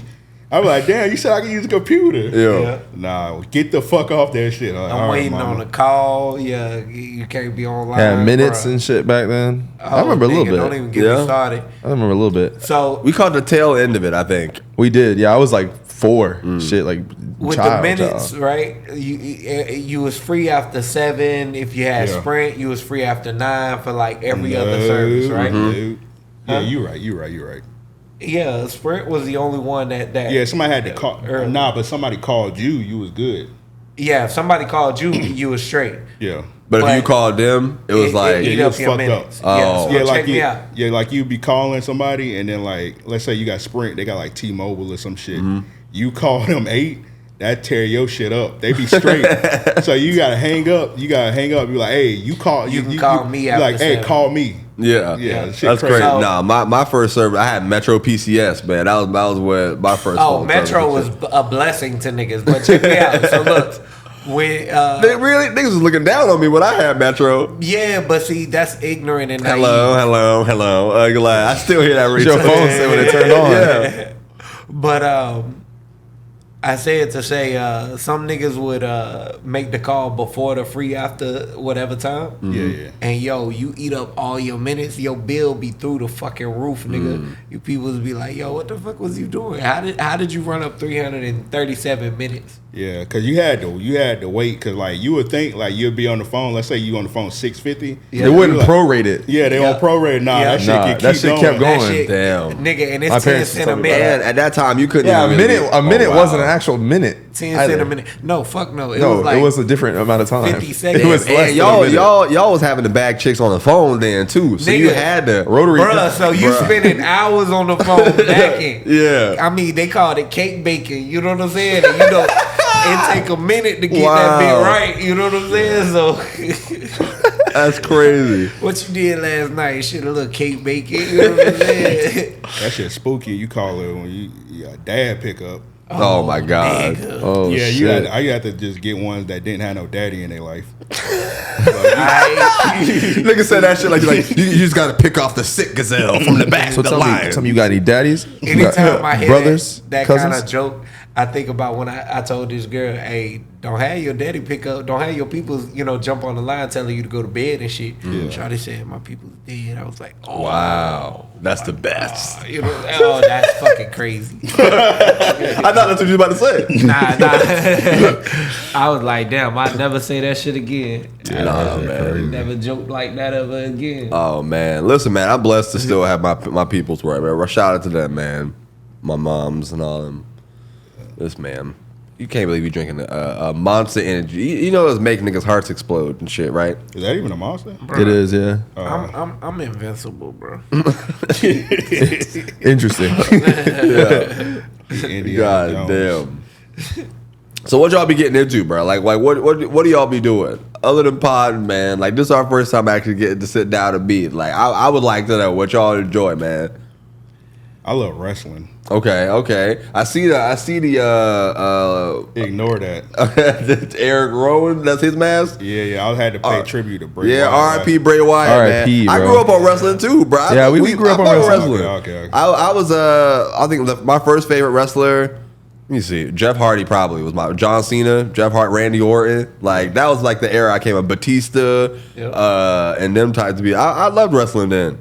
I'm like, damn, you said I can use a computer. Yeah. Nah, get the fuck off that shit. Like, I'm waiting on a call. Yeah, you can't be online. Yeah, minutes and shit back then. I remember a little bit. Don't even get me started. I remember a little bit. So we caught the tail end of it, I think. We did. Yeah, I was like 4. Shit, like with the minutes, right? You was free after 7. If you had Sprint, you was free after 9 for like every other service, right? Mm-hmm. Yeah, you're right. Yeah, Sprint was the only one that yeah, somebody had to call. Nah, but somebody called you. You was good. Yeah, if somebody called you, you was straight. Yeah. But if you called them, it was like it was fucked minutes. Up. Oh, yeah, check me out. Yeah, like you'd be calling somebody, and then like let's say you got Sprint, they got like T-Mobile or some shit. Mm-hmm. You call them 8, that tear your shit up. They be straight. So you gotta hang up. You be like, hey, you call. You can call me. After like, 7. Hey, call me. Yeah, that's crazy. Nah, my first service, I had Metro PCS, man. That was where my first. Oh, Metro was a blessing to niggas. But check me out. So look, when niggas was looking down on me when I had Metro. Yeah, but see, that's ignorant and naive. Hello. I still hear that ring. Your phone say when it turned on. Yeah, but I say it to say some niggas would make the call before the free after whatever time. Mm-hmm. Yeah. And you eat up all your minutes, your bill be through the fucking roof, nigga. Mm. You people be like, yo, what the fuck was you doing? How did you run up 337 minutes? Yeah, because you had to wait because like you would think like you'd be on the phone. Let's say you on the phone 650. Yeah. They wouldn't prorate it. Yeah, they won't prorate. That shit kept going. That shit, damn, nigga, and it's 10 cents a minute. And at that time, you couldn't. Yeah, a minute wasn't an actual minute. 10 cents a minute. No, fuck no. It was a different amount of time. 50 seconds. It was less y'all was having to bag chicks on the phone then too. So you had to rotary. Bruh, so you spending hours on the phone backing. Yeah. I mean, they called it cake baking. You know what I'm saying? And, it take a minute to get that bit right. You know what I'm saying? So that's crazy. What you did last night? Shit, a little cake baking. You know what I'm saying? That shit spooky. You call it when you got dad pick up. Oh my god! Nigga. Oh yeah, shit. you had to just get ones that didn't have no daddy in their life. Nigga said that shit like you just got to pick off the sick gazelle from the back of the line. Tell me you got any daddies? Anytime I hear brothers, that cousins? kind of joke, I think about when I told this girl, hey, don't have your daddy pick up, don't have your people, jump on the line telling you to go to bed and shit. Yeah. Shawty said, my people's dead. I was like, oh. Wow. That's the best. That's fucking crazy. I thought that's what you were about to say. Nah. I was like, damn, I'd never say that shit again. Man. Never joke like that ever again. Oh, man. Listen, man, I'm blessed to still have my people's right, man. Shout out to them, man. My moms and all them. This man, you can't believe you drinking a Monster Energy. You know it's making niggas' hearts explode and shit, right? Is that even a Monster? Bro, it is, yeah. I'm invincible, bro. Interesting. Yeah. God damn. So what y'all be getting into, bro? Like what do y'all be doing other than pod, man? Like this is our first time actually getting to sit down and meet. Like I would like to know what y'all enjoy, man. I love wrestling. Okay. I see the Ignore that. Eric Rowan, that's his mask? Yeah, I had to pay tribute to Bray Wyatt. Yeah, R.I.P. Bray Wyatt, R.I.P., man. I bro. grew up on wrestling too, bro. Yeah, we grew up on wrestling. Okay. I was I think my first favorite wrestler, let me see, Jeff Hardy probably was my John Cena, Jeff Hart, Randy Orton. Like that was like the era I came up. Batista, and them types of people. I loved wrestling then.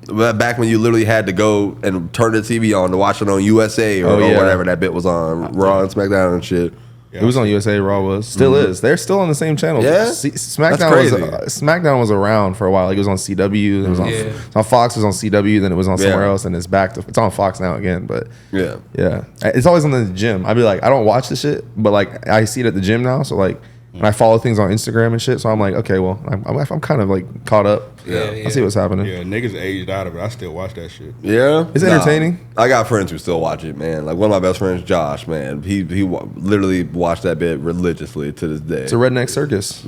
But back when you literally had to go and turn the TV on to watch it on USA or whatever that bit was on, Raw and SmackDown and shit. It was on USA. Raw was still is. They're still on the same channel. Yeah? SmackDown was around for a while. Like it was on CW. It was on Fox. It was on CW. Then it was on somewhere else, and it's back to it's on Fox now again. But yeah, it's always on the gym. I'd be like, I don't watch the shit, but like I see it at the gym now. So like. And I follow things on Instagram and shit, so I'm like, okay, well, I'm kind of like caught up. I see what's happening. Yeah, niggas aged out of it. I still watch that shit. Yeah, it's entertaining. I got friends who still watch it, man. Like one of my best friends, Josh, man, he literally watched that bit religiously to this day. It's a redneck circus.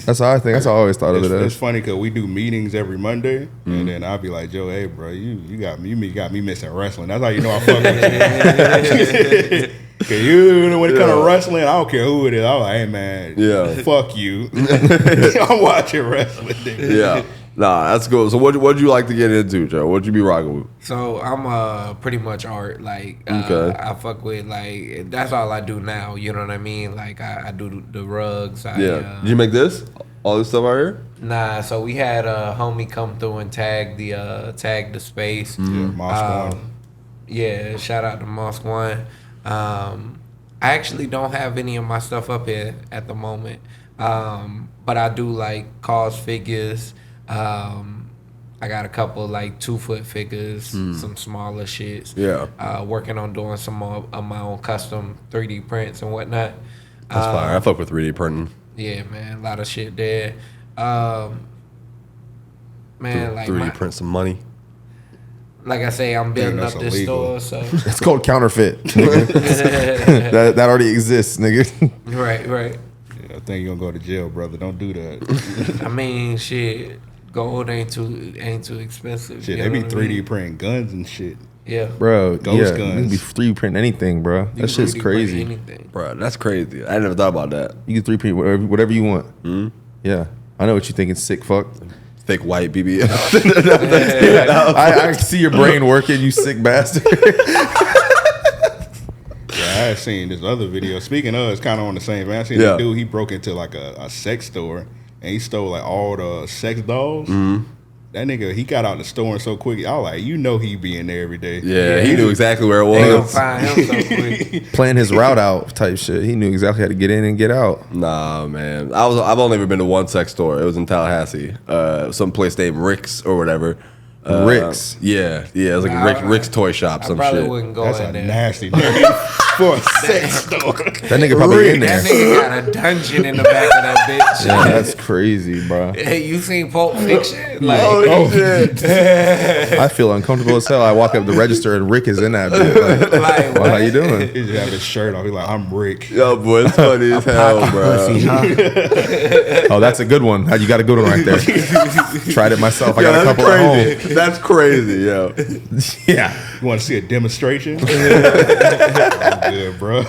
That's how I think. That's how I always thought of it as. It's funny because we do meetings every Monday, and then I'll be like, Joe, hey, bro, you got me missing wrestling. That's how you know I fuck with you. Cause you, when it comes to wrestling, I don't care who it is. I'm like, hey man, fuck you. I'm watching wrestling. Nigga. Yeah, nah, that's cool. So what'd you like to get into, Joe? What'd you be rocking with? So I'm pretty much art. Like I fuck with like that's all I do now. You know what I mean? Like I do the rugs. Did you make this? All this stuff out here? Nah. So we had a homie come through and tag the space. Yeah, Mosque One. Yeah, shout out to Mosque One. I actually don't have any of my stuff up here at the moment, but I do like cause figures. I got a couple like 2-foot figures, some smaller shits. Yeah. Working on doing some more of my own custom 3D prints and whatnot. That's fire. I fuck with 3D printing. Yeah, man, a lot of shit there. Man, like 3D print some money. Like I say, I'm building up this illegal. store, so It's called counterfeit. Nigga. that already exists, nigga. right. Yeah, I think you're gonna go to jail, brother. Don't do that. I mean, shit, gold ain't too expensive. Shit, they be 3D printing guns and shit. Yeah, Bro, Ghost You guns. can be 3D print anything, bro. You That shit's can 3D print crazy. anything. Bro, that's crazy. I never thought about that. You can 3D print whatever you want. Yeah, I know what you think. It's sick, fuck. Thick white BB. I see your brain working, you sick bastard. Yeah, I had seen this other video. Speaking of, it's kind of on the same. Man, I seen this dude. He broke into like a sex store and he stole like all the sex dolls. That nigga, he got out the store so quick. I was like, you know, he be in there every day. Yeah, he knew exactly where it They gonna was. find him so quick. Playing his route out type shit. He knew exactly how to get in and get out. Nah, man. I've only ever been to one sex store. It was in Tallahassee. Some place named Rick's or whatever. Rick's? Yeah. It was like Rick's toy shop, I some probably shit. wouldn't go That's in a there. nasty name for a sex store. That nigga probably in there. That nigga got a dungeon in the back of that bitch. Yeah, that's crazy, bro. Hey, you seen Pulp Fiction? Like, Oh, shit. I feel uncomfortable as hell. I walk up the register and Rick is in that bitch. like Well, how what? you doing? He just have his shirt off. He like, I'm Rick. Yo, boy, it's funny as hell, bro. Oh, that's a good one. You got a good one right there. Tried it myself. I got a couple at home. That's crazy, yo. Yeah. You want to see a demonstration? I'm good, bro.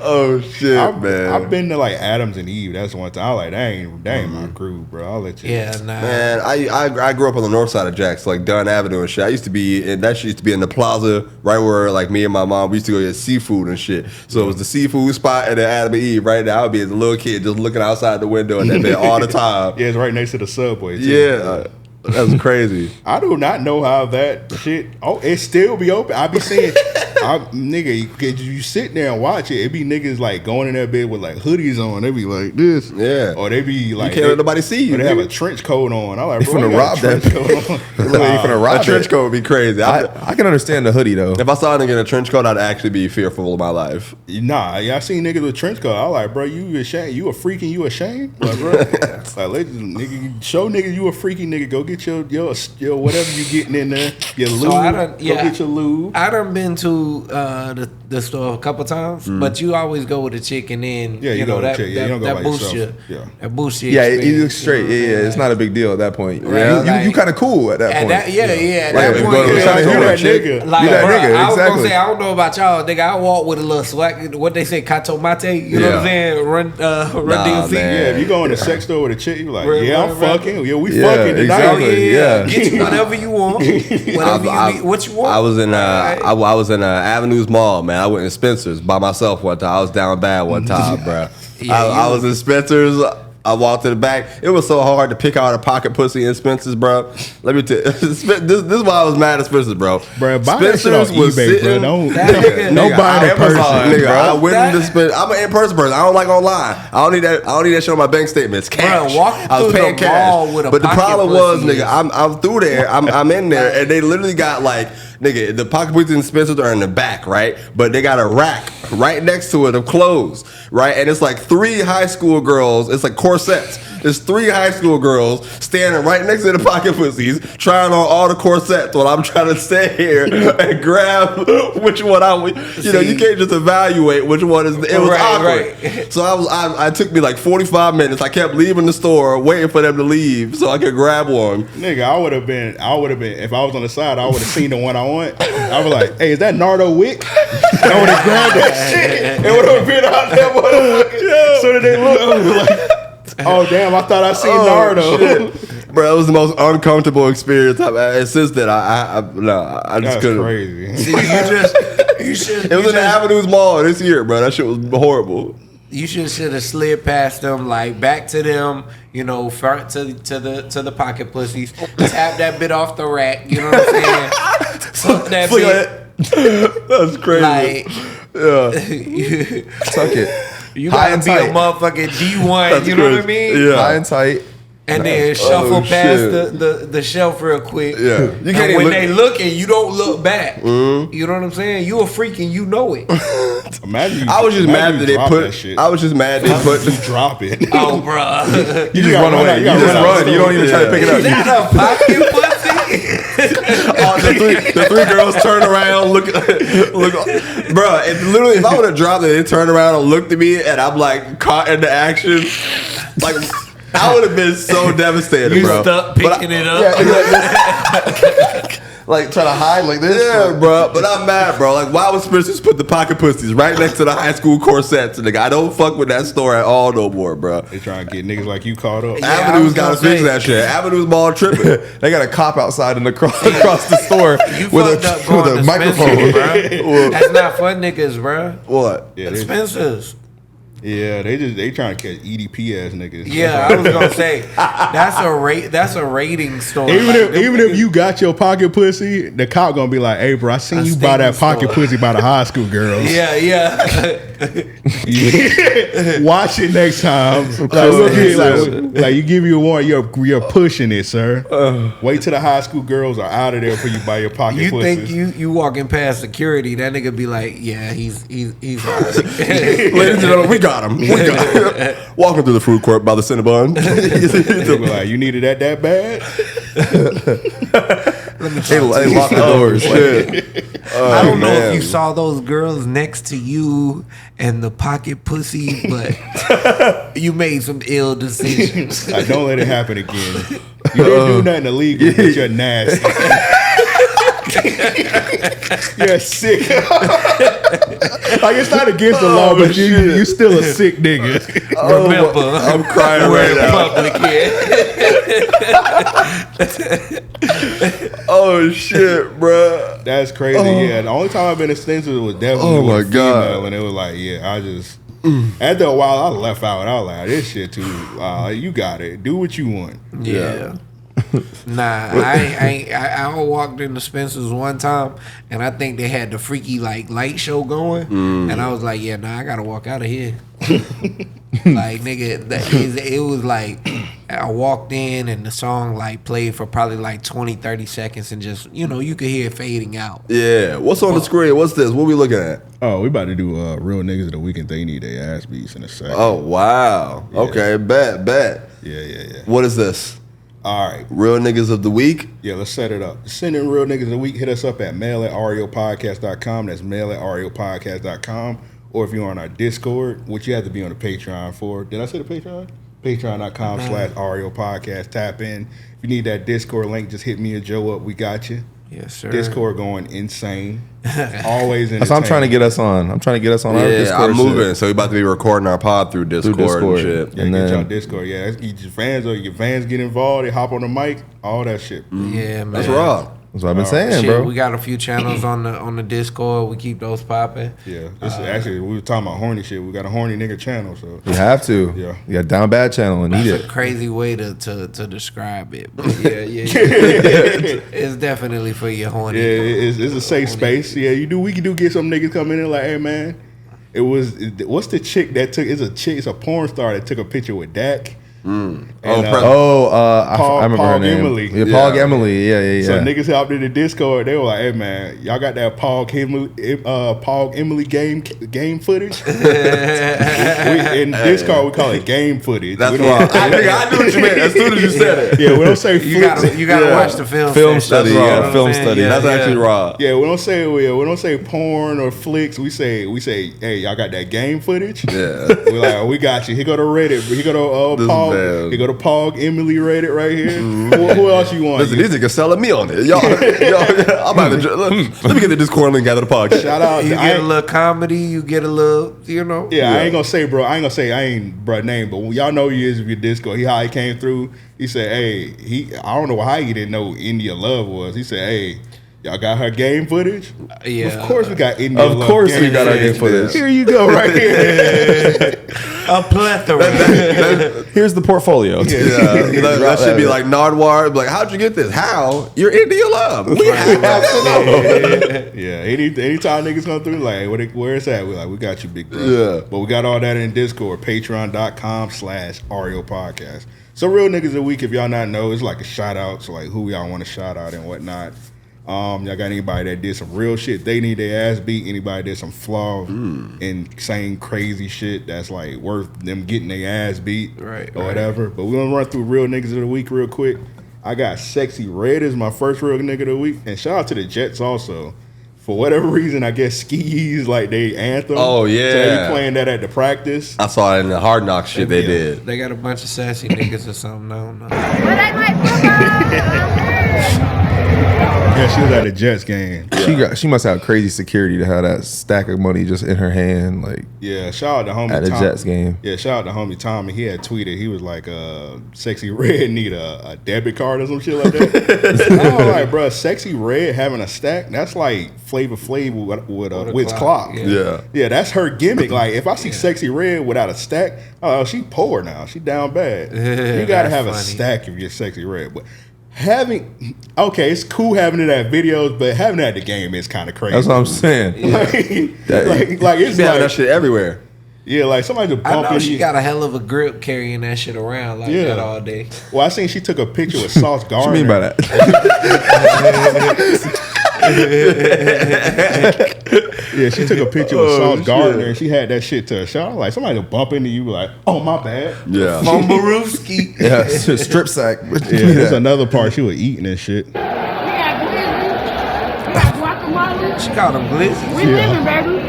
Oh, shit, man. I've been to like Adams and Eve. That's one time. I was like, that ain't my crew, bro. I'll let you. Yeah, nah. Man, I grew up on the north side of Jackson, like Dunn Avenue and shit. I used to be in that shit used to be in the plaza right where like me and my mom we used to go get seafood and shit. So it was the seafood spot and then Adam and Eve right now. I would be as a little kid just looking outside the window and that bit all the time. Yeah, it's right next to the subway. Too. Yeah. That was crazy. I do not know how that shit. Oh, it still be open. I be seeing, nigga, you sit there and watch it. It be niggas like going in that bed with like hoodies on. They be like this, Yeah. or they be like, You can't let nobody see you. Or they have a nigga. trench coat on. I'm like, They bro, finna I got rob a trench that. coat on. You finna rob A trench it. coat would be crazy. I can understand the hoodie though. If I saw a nigga in a trench coat, I'd actually be fearful of my life. Nah, yeah, I seen niggas with trench coat. I like, bro, you ashamed? You a freak and you ashamed? Like, bro, like, nigga, show niggas you a freaky nigga. Go get your whatever you getting in there. Your lube. So I done, Go get your lube. I done been to through the store a couple times, but you always go with a chick, and then you know that boosts you. Yeah, that boosts you. Yeah, you look straight. Yeah, it's not a big deal at that point. Right. You kind of cool at that point. At that Right. point, You that nigga. Like, You that bro, nigga. I was Exactly. gonna say, I don't know about y'all, nigga. I walk with a little swag. What they say, Kato Mate. You know what I'm saying? Run DMC. man. Yeah, if you go in the sex store with a chick, you like, Right, yeah, I'm right, right. fucking. Yeah, we Yeah, fucking tonight. exactly. Yeah. Get you whatever you want. Whatever you need. What you want. I was in Right. I was in Avenues Mall, man. I went to Spencer's by myself one time. I was down bad one time, bro. I was in Spencer's. I walked to the back. It was so hard to pick out a pocket pussy in Spencer's, bro. Let me tell you, this is why I was mad at Spencer's, bro. Bro, buy that shit off eBay, bro. Don't buy it in person, Nigga, bro. I went into Spencer's. I'm an in-person person. I don't like online. I don't need that shit on my bank statements. Cash. Bro, walk I was through paying the mall cash. with a But the pocket problem was, pussy nigga, I'm through there. I'm in there, and they literally got like, nigga, the pocket pussy in Spencer's are in the back, right? But they got a rack right next to it of clothes, right? And it's like 3 high school girls. It's like corsets. There's 3 high school girls standing right next to the pocket pussies, trying on all the corsets while I'm trying to stay here and grab which one I would. You know, you can't just evaluate which one is. It was awkward. Right. So I took me like 45 minutes. I kept leaving the store, waiting for them to leave so I could grab one. Nigga, I would have been, if I was on the side, I would have seen the one I want. I was like, hey, is that Nardo Wick? I would have grabbed that shit. It would have been out there, motherfucker. So that they look, I was like, oh damn, I thought I seen Nardo. Shit. Bro, it was the most uncomfortable experience I've had. And since then, I just That's couldn't. crazy. See, you should. It was in the Avenues Mall this year, bro. That shit was horrible. You should have slid past them, like back to them, you know, front to the pocket pussies. Tap that bit off the rack. You know what I'm saying? Fuck that bit. That's crazy. Like, Tuck it. you High gotta and be a tight. motherfucking D1. That's You know what I crazy. mean? Yeah. High and tight. And then shuffle past shit. the shelf real quick. Yeah. You And can't when even they looking, you don't look back. You know what I'm saying? You a freak and you know it. Imagine you, I was just mad that they drop put. that shit. I was just mad they put. You drop it. Oh, bro. You just run away. You just run. You don't even try to pick it up. Is that a pocket pussy? The 3 girls turn around, look, bro. If I would have dropped it, they turned around and looked at me, and I'm like caught in the action, like I would have been so devastated, You bro. stuck picking it up. Like trying to hide like this. Yeah, bro. But I'm mad, bro. Like, why would Spencer's put the pocket pussies right next to the high school corsets? Nigga, I don't fuck with that store at all no more, bro. They trying to get niggas like you caught up. Yeah, I Avenues was gotta gonna fix say- that shit. Avenues Mall tripping. They got a cop outside and across the store You with fucked up going a to microphone. Spencer's, bro. That's not fun, niggas, bro. What? Yeah, they, Spencer's. they trying to catch EDP ass niggas. Yeah, I was gonna say that's a rating store. Even if you got your pocket pussy, the cop gonna be like, "Hey, bro, I seen A you buy that stinking pocket store. pussy by the high school girls. Yeah. Watch it next time. Like, look here, like you give you a warning, you're pushing it, sir. Wait till the high school girls are out of there before you buy your pocket You pussy. think you walking past security, that nigga be like, yeah, he's alright. Ladies and gentlemen, we got him. We got him. Walking through the food court by the Cinnabon. They be like, you needed that bad? They lock the doors. Shit. I don't know man. if you saw those girls next to you and the pocket pussy, but you made some ill decisions. Like, don't let it happen again. You didn't do nothing illegal, but you're nasty. You're sick. Like, it's not against the law, but you still a sick nigga. Remember, I'm crying we're right in now. public here. Oh shit, bro. That's crazy. Yeah, the only time I've been extensive was definitely Oh, my with a God. female, and it was like, yeah, I just after a while I left out. I was like, this shit too. You got it. Do what you want. Yeah. Nah, I walked into Spencer's one time, and I think they had the freaky like light show going, and I was like, yeah, nah, I gotta walk out of here. Like, nigga, it was like I walked in and the song like played for probably like 20, 30 seconds, and just, you know, you could hear it fading out. Yeah. What's on the screen? What's this? What we looking at? Oh, we about to do real niggas of the weekend. They need their ass beats in a second. Oh wow. Yeah. Okay. Bet. Yeah. What is this? All right. Real niggas of the week. Yeah, let's set it up. Send in real niggas of the week. Hit us up at mail@ariopodcast.com. That's mail@ariopodcast.com. Or if you're on our Discord, which you have to be on the Patreon for. Did I say the Patreon? Patreon.com/ariopodcast. Tap in. If you need that Discord link, just hit me and Joe up. We got you. Yes, sir. Discord going insane. Always in. That's what I'm trying to get us on. I'm trying to get us on our Discord. I'm moving. Shit. So we about to be recording our pod through Discord and shit. Yeah, and get y'all Discord. Yeah, your fans get involved. They hop on the mic. All that shit. Yeah, man. That's raw. That's what I've been saying, bro. We got a few channels on the Discord. We keep those popping. Yeah, actually we were talking about horny shit. We got a horny nigga channel, so you have to. Yeah, you got Down Bad channel and That's need it. a crazy way to describe it. But yeah. It's definitely for your horny. Yeah, it's a safe space. Yeah, we can get some niggas coming in like, hey man, what's the chick that took? It's a porn star that took a picture with Dak. And, I remember her name. Emily. Yeah, Paul Emily. Yeah. So niggas hopped in the Discord. They were like, "Hey man, y'all got that Paul Emily game footage?" In Discord, we call it game footage. That's right. I knew what you meant as soon as you said it. Yeah, we don't say you gotta watch the film study. That's film study. That's actually raw. Yeah, we don't say porn or flicks. We say, hey, y'all got that game footage? Yeah, we're like, we got you. Here go to Reddit. Here go to Paul. Here go to Paul Emily Reddit right here. Who else you want? Listen, these niggas selling me on it. Y'all, I'm about to let me get the Discord link out of the podcast. Shout out. You get a little comedy. You get a little, Yeah, I ain't gonna say, bro. I ain't bro name, but y'all know he is with your Discord. How he came through. He said, hey, I don't know how he didn't know India Love was. He said, hey, y'all got her game footage? Yeah. Of course we got India Love. Of course we got our game footage. Here you go, right here. A plethora. Here's the portfolio. That should be like Nardwar. Like, how'd you get this? How? You're India Love. We have to know. Yeah. Anytime niggas come through, like, where it's at? We're like, we got you, big bro. Yeah. But we got all that in Discord. Patreon.com/ariopodcast. So real niggas of the week, if y'all not know, it's like a shout out. So like who y'all want to shout out and whatnot. Y'all got anybody that did some real shit they need their ass beat? Anybody that did some flaw and saying crazy shit that's like worth them getting their ass beat or whatever? But we're gonna run through real niggas of the week real quick. I got Sexy Red as my first real nigga of the week, and shout out to the Jets also. For whatever reason, I guess skis like they anthem. Oh yeah, so they be playing that at the practice. I saw it in the Hard Knock shit they did. They got a bunch of sassy niggas or something. I don't know. Yeah, she was at the Jets game. She must have crazy security to have that stack of money just in her hand, like. Yeah, shout out to homie at the Jets game. Yeah, shout out to homie Tommy. He had tweeted. He was like, "Sexy Red need a debit card or some shit like that." I was like, bro, Sexy Red having a stack. That's like Flavor Flav with Wiz Clock. Yeah, that's her gimmick. Like if I see Sexy Red without a stack, oh, she poor now. She down bad. You gotta have a stack if you're Sexy Red, but. It's cool having it at videos, but having it at the game is kind of crazy. That's what I'm saying. like it's like that shit everywhere. Yeah, like somebody just bump. I know she got a hell of a grip carrying that shit around like that all day. Well, I seen she took a picture with Sauce Gardner. What you mean by that? Yeah, she took a picture with Sauce Gardner and she had that shit to her show. Like somebody will bump into you like, oh my bad. Yeah. Fumbarooski. Yeah, strip sack. Yeah, there's another part she was eating and shit. We got guacamole. She called them glizzy. We living, baby.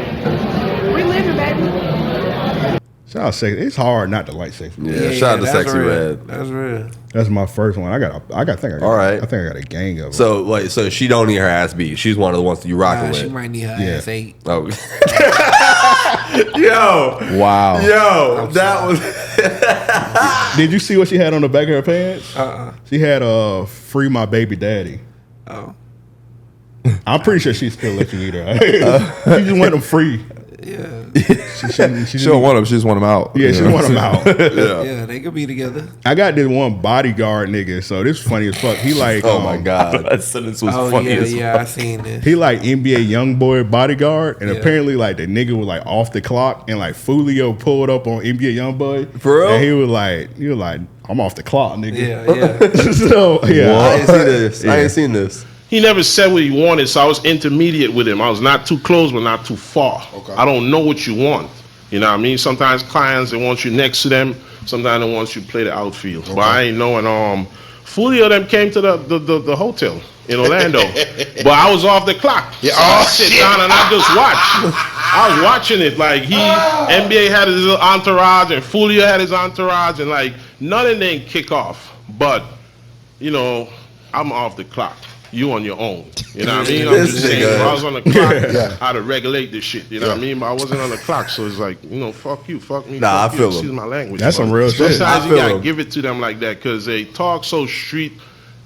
Shout out Sexy. It's hard not to like Sexy. Yeah, shout out to Sexy Red. That's real. That's my first one. I think I got a gang of them. So she don't need her ass beat. She's one of the ones that you rocking with. She might need her ass ate. Oh. Yo. Wow. Yo. That was. Did you see what she had on the back of her pants? She had "Free My Baby Daddy." Oh. I'm pretty sure she still let you eat her. She just want them free. Yeah. She don't want them. She just want them out. Yeah, she want them out. Yeah, they could be together. I got this one bodyguard nigga, so this is funny as fuck. He like, oh my god, that sentence was funny as fuck. Yeah, I seen this. He like NBA YoungBoy bodyguard, and apparently like the nigga was like off the clock, and like Fulio pulled up on NBA YoungBoy. For real? And he was like, I'm off the clock, nigga. Yeah. So yeah, I ain't seen this. I ain't seen this. He never said what he wanted, so I was intermediate with him. I was not too close, but not too far. Okay. I don't know what you want. You know what I mean? Sometimes clients, they want you next to them. Sometimes they want you to play the outfield. Okay. But I ain't knowing Fulio them came to the hotel in Orlando, but I was off the clock. Yeah, so I sit down and I just watch. I was watching it like NBA had his little entourage and Fulio had his entourage, and like none of them kick off. But you know, I'm off the clock. You on your own. You know what I mean? I'm just saying, if I was on the clock, I'd have regulate this shit. You know what I mean? But I wasn't on the clock, so it's like, you know, fuck you, fuck me. Nah, fuck I feel Excuse my language. That's some real shit. Sometimes you gotta give it to them like that because they talk so street,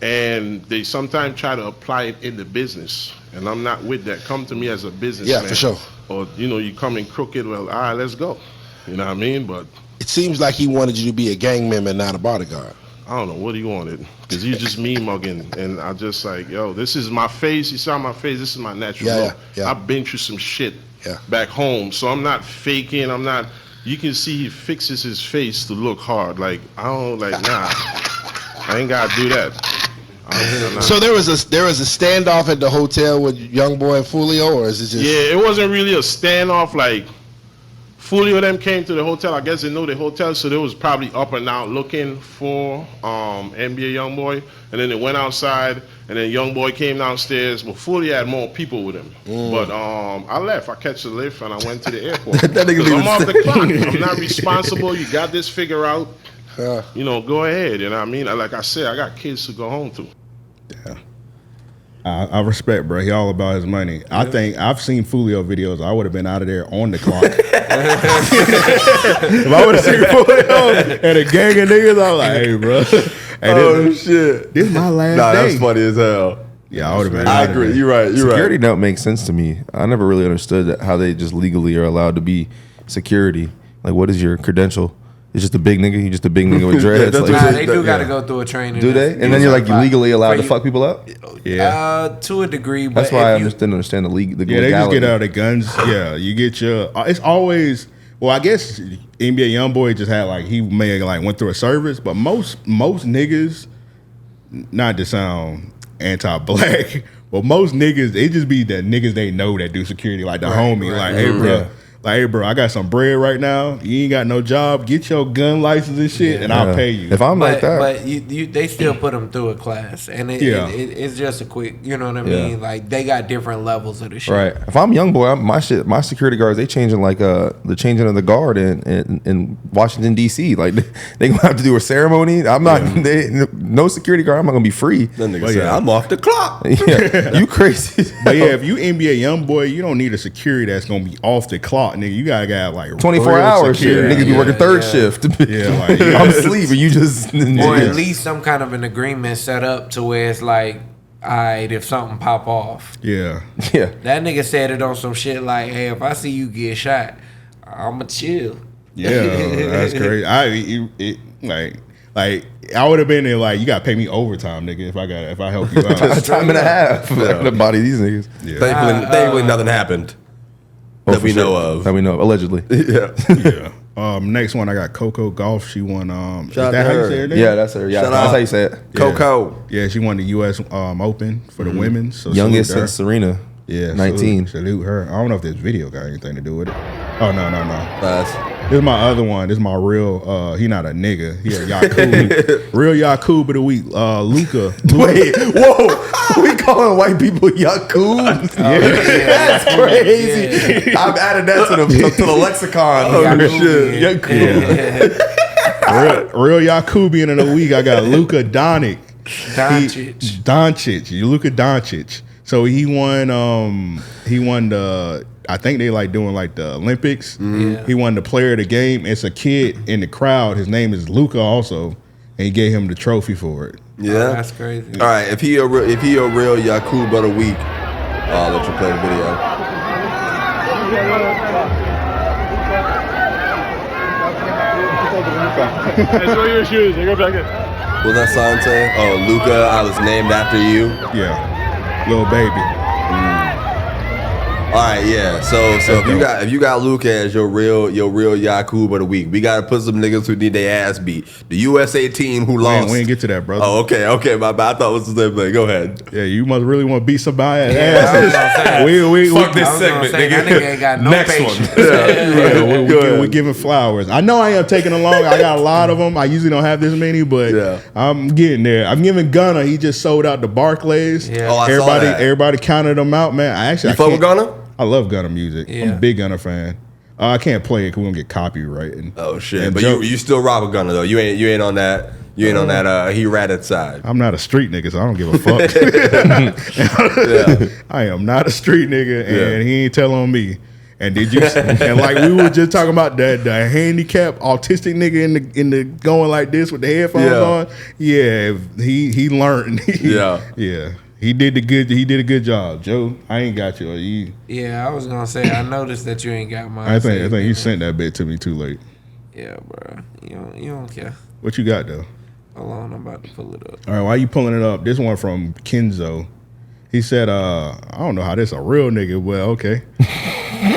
and they sometimes try to apply it in the business. And I'm not with that. Come to me as a businessman. Yeah, for sure. Or, you know, you come in crooked, well, all right, let's go. You know what I mean? But It seems like he wanted you to be a gang member, not a bodyguard. I don't know what he wanted, because you just me mugging, and I just like, yo, this is my face. You saw my face. This is my natural look. I've been through some shit back home, so I'm not faking. I'm not. You can see he fixes his face to look hard. Like I don't like, nah, I ain't gotta do that. So there was a standoff at the hotel with Young Boy and Fulio, or is it just? Yeah, it wasn't really a standoff. Like Fulio them came to the hotel. I guess they know the hotel, so they was probably up and out looking for NBA Young Boy. And then they went outside, and then Young Boy came downstairs. But Fulio had more people with him. But I left. I catch the lift, and I went to the airport. I'm off the clock. I'm not responsible. You got this figured out. You know, go ahead. You know what I mean? Like I said, I got kids to go home to. Yeah. I respect, bro. He all about his money. Yeah. I think I've seen Fulio videos. I would have been out of there on the clock. If I would have seen Fulio and a gang of niggas, I was like, hey, bro. Hey, shit. This is my last day. That's funny as hell. Yeah, I would have been. I agree. You're right. Security don't make sense to me. I never really understood how they just legally are allowed to be security. Like, what is your credential? It's just a big nigga. You just a big nigga with dreads. Nah, they do got to go through a training. Do they? And then you're like, you legally allowed to fuck people up? Yeah. To a degree. But that's why I just didn't understand the league. The legality. They just get out of guns. Yeah, you get your. It's always. Well, I guess NBA YoungBoy just had like he may have like went through a service, but most niggas, not to sound anti-black, but most niggas they just be the niggas they know that do security, like the homie, like hey bro. Like, hey, bro, I got some bread right now. You ain't got no job. Get your gun license and shit, and I'll pay you. If I'm like that. But they still put them through a class. And it's just a quick, you know what I mean? Like, they got different levels of the shit. Right. If I'm young boy, my security guards, they changing like the changing of the guard in Washington, D.C. Like, they going to have to do a ceremony. I'm not, no security guard. I'm not going to be free. Then nigga say, I'm off the clock. Yeah, you crazy. But yeah, if you NBA young boy, you don't need a security that's going to be off the clock. Nigga, you gotta got like 24 hours shit. Niggas be working third shift. Like, I'm asleep and you just or at least some kind of an agreement set up to where it's like, alright, if something pop off. Yeah. That nigga said it on some shit like, hey, if I see you get shot, I'ma chill. Yeah, that's crazy. I would have been there like, you gotta pay me overtime, nigga, if I help you out. Time and a half to body these niggas. Yeah. Thankfully nothing happened. That we know of. That we know of, allegedly. Yeah. Next one, I got Coco Golf. She won. Is that how you say her name? Yeah, that's her. Yeah, that's how you say it. Coco. Yeah, she won the U.S. Open for the women. So youngest since Serena. Yeah, 19. Salute her. I don't know if this video got anything to do with it. Oh no. This is my other one. This is my real. He not a nigga. He a Yakub. Real Yakub of the week. Luka. Wait, whoa. We calling white people Yakub? That's crazy. I've added that to the lexicon. Oh shit, Yakub. Real Yakubian of the week. I got Luka Doncic. Luka Doncic. So he won the. I think they like doing like the Olympics. Yeah. He won the player of the game. It's a kid in the crowd. His name is Luka also, and he gave him the trophy for it. Yeah, that's crazy. All right, if he a real Yakub of the week, I'll let you play the video. Enjoy your shoes. They go back in. What's that sign say? Oh, Luka, I was named after you. Yeah, little baby. All right, yeah. So if you got Luke as your real Yakub of the week, we gotta put some niggas who need their ass beat. The USA team who lost. We ain't get to that, brother. Oh, okay. My bad. I thought it was the same thing. Go ahead. Yeah, you must really want to beat somebody ass. Fuck this segment, nigga. That nigga ain't got no Next patience. We're giving flowers. I know I am taking along. I got a lot of them. I usually don't have this many, but I'm getting there. I'm giving Gunna. He just sold out the Barclays. Yeah. Oh, I saw that. Everybody counted him out, man. You fuck with Gunna? I love Gunna music. Yeah. I'm a big Gunna fan. I can't play it because we don't get copyright. Oh shit! and But you still rock with Gunna though. You ain't on that. You ain't on that. He ratted side. I'm not a street nigga, so I don't give a fuck. I am not a street nigga, and he ain't telling on me. And did you? And like we were just talking about that the handicapped autistic nigga in the going like this with the headphones on. Yeah, he learned. Yeah. He did a good job, Joe. I ain't got you. Yeah, I was gonna say I noticed that you ain't got mine. I think you sent that bit to me too late. Yeah, bro. You don't care. What you got though? Hold on, I'm about to pull it up. All right, why you pulling it up? This one from Kenzo. He said, I don't know how this a real nigga. Well, okay.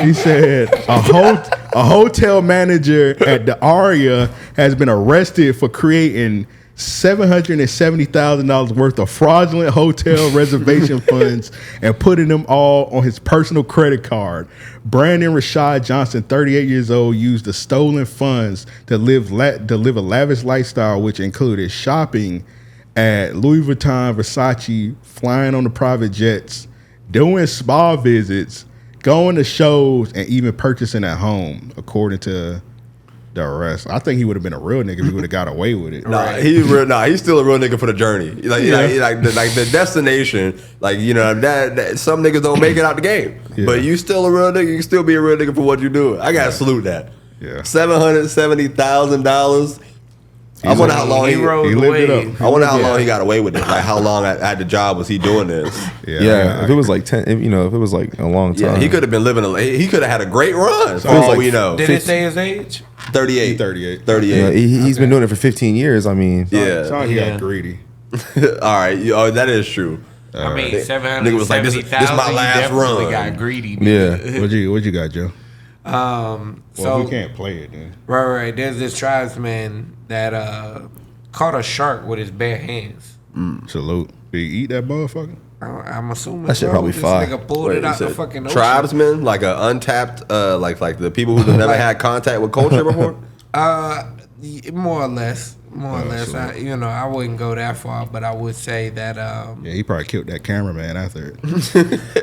He said a hotel manager at the Aria has been arrested for creating $770,000 worth of fraudulent hotel reservation funds and putting them all on his personal credit card. Brandon Rashad Johnson, 38 years old, used the stolen funds to live a lavish lifestyle, which included shopping at Louis Vuitton, Versace, flying on the private jets, doing spa visits, going to shows, and even purchasing at home, according to the arrest. I think he would have been a real nigga if he would have got away with it. He's still a real nigga for the journey. Like the destination. Like that some niggas don't make it out the game, but you still a real nigga. You can still be a real nigga for what you do. I gotta salute that. Yeah, $770,000. I wonder how long he lived it up. I wonder how long he got away with it. Like how long at the job was he doing this? If it was like 10, if it was like a long time, he could have been living. He could have had a great run. For all we know. Did it say his age? 38. 38. Yeah, he's been doing it for 15 years. I mean, he got greedy. All right, that is true. I mean, Nigga was like, this my last run. Got greedy. Yeah. What you got, Joe? So we can't play it then. Right. There's this tribesman that caught a shark with his bare hands. Salute. Did he eat that motherfucker? I'm assuming that shit probably this fire. nigga pulled it out the fucking ocean. Tribesmen, like an untapped, like the people who've never had contact with culture before. More or less. I wouldn't go that far, but I would say that. He probably killed that cameraman after it.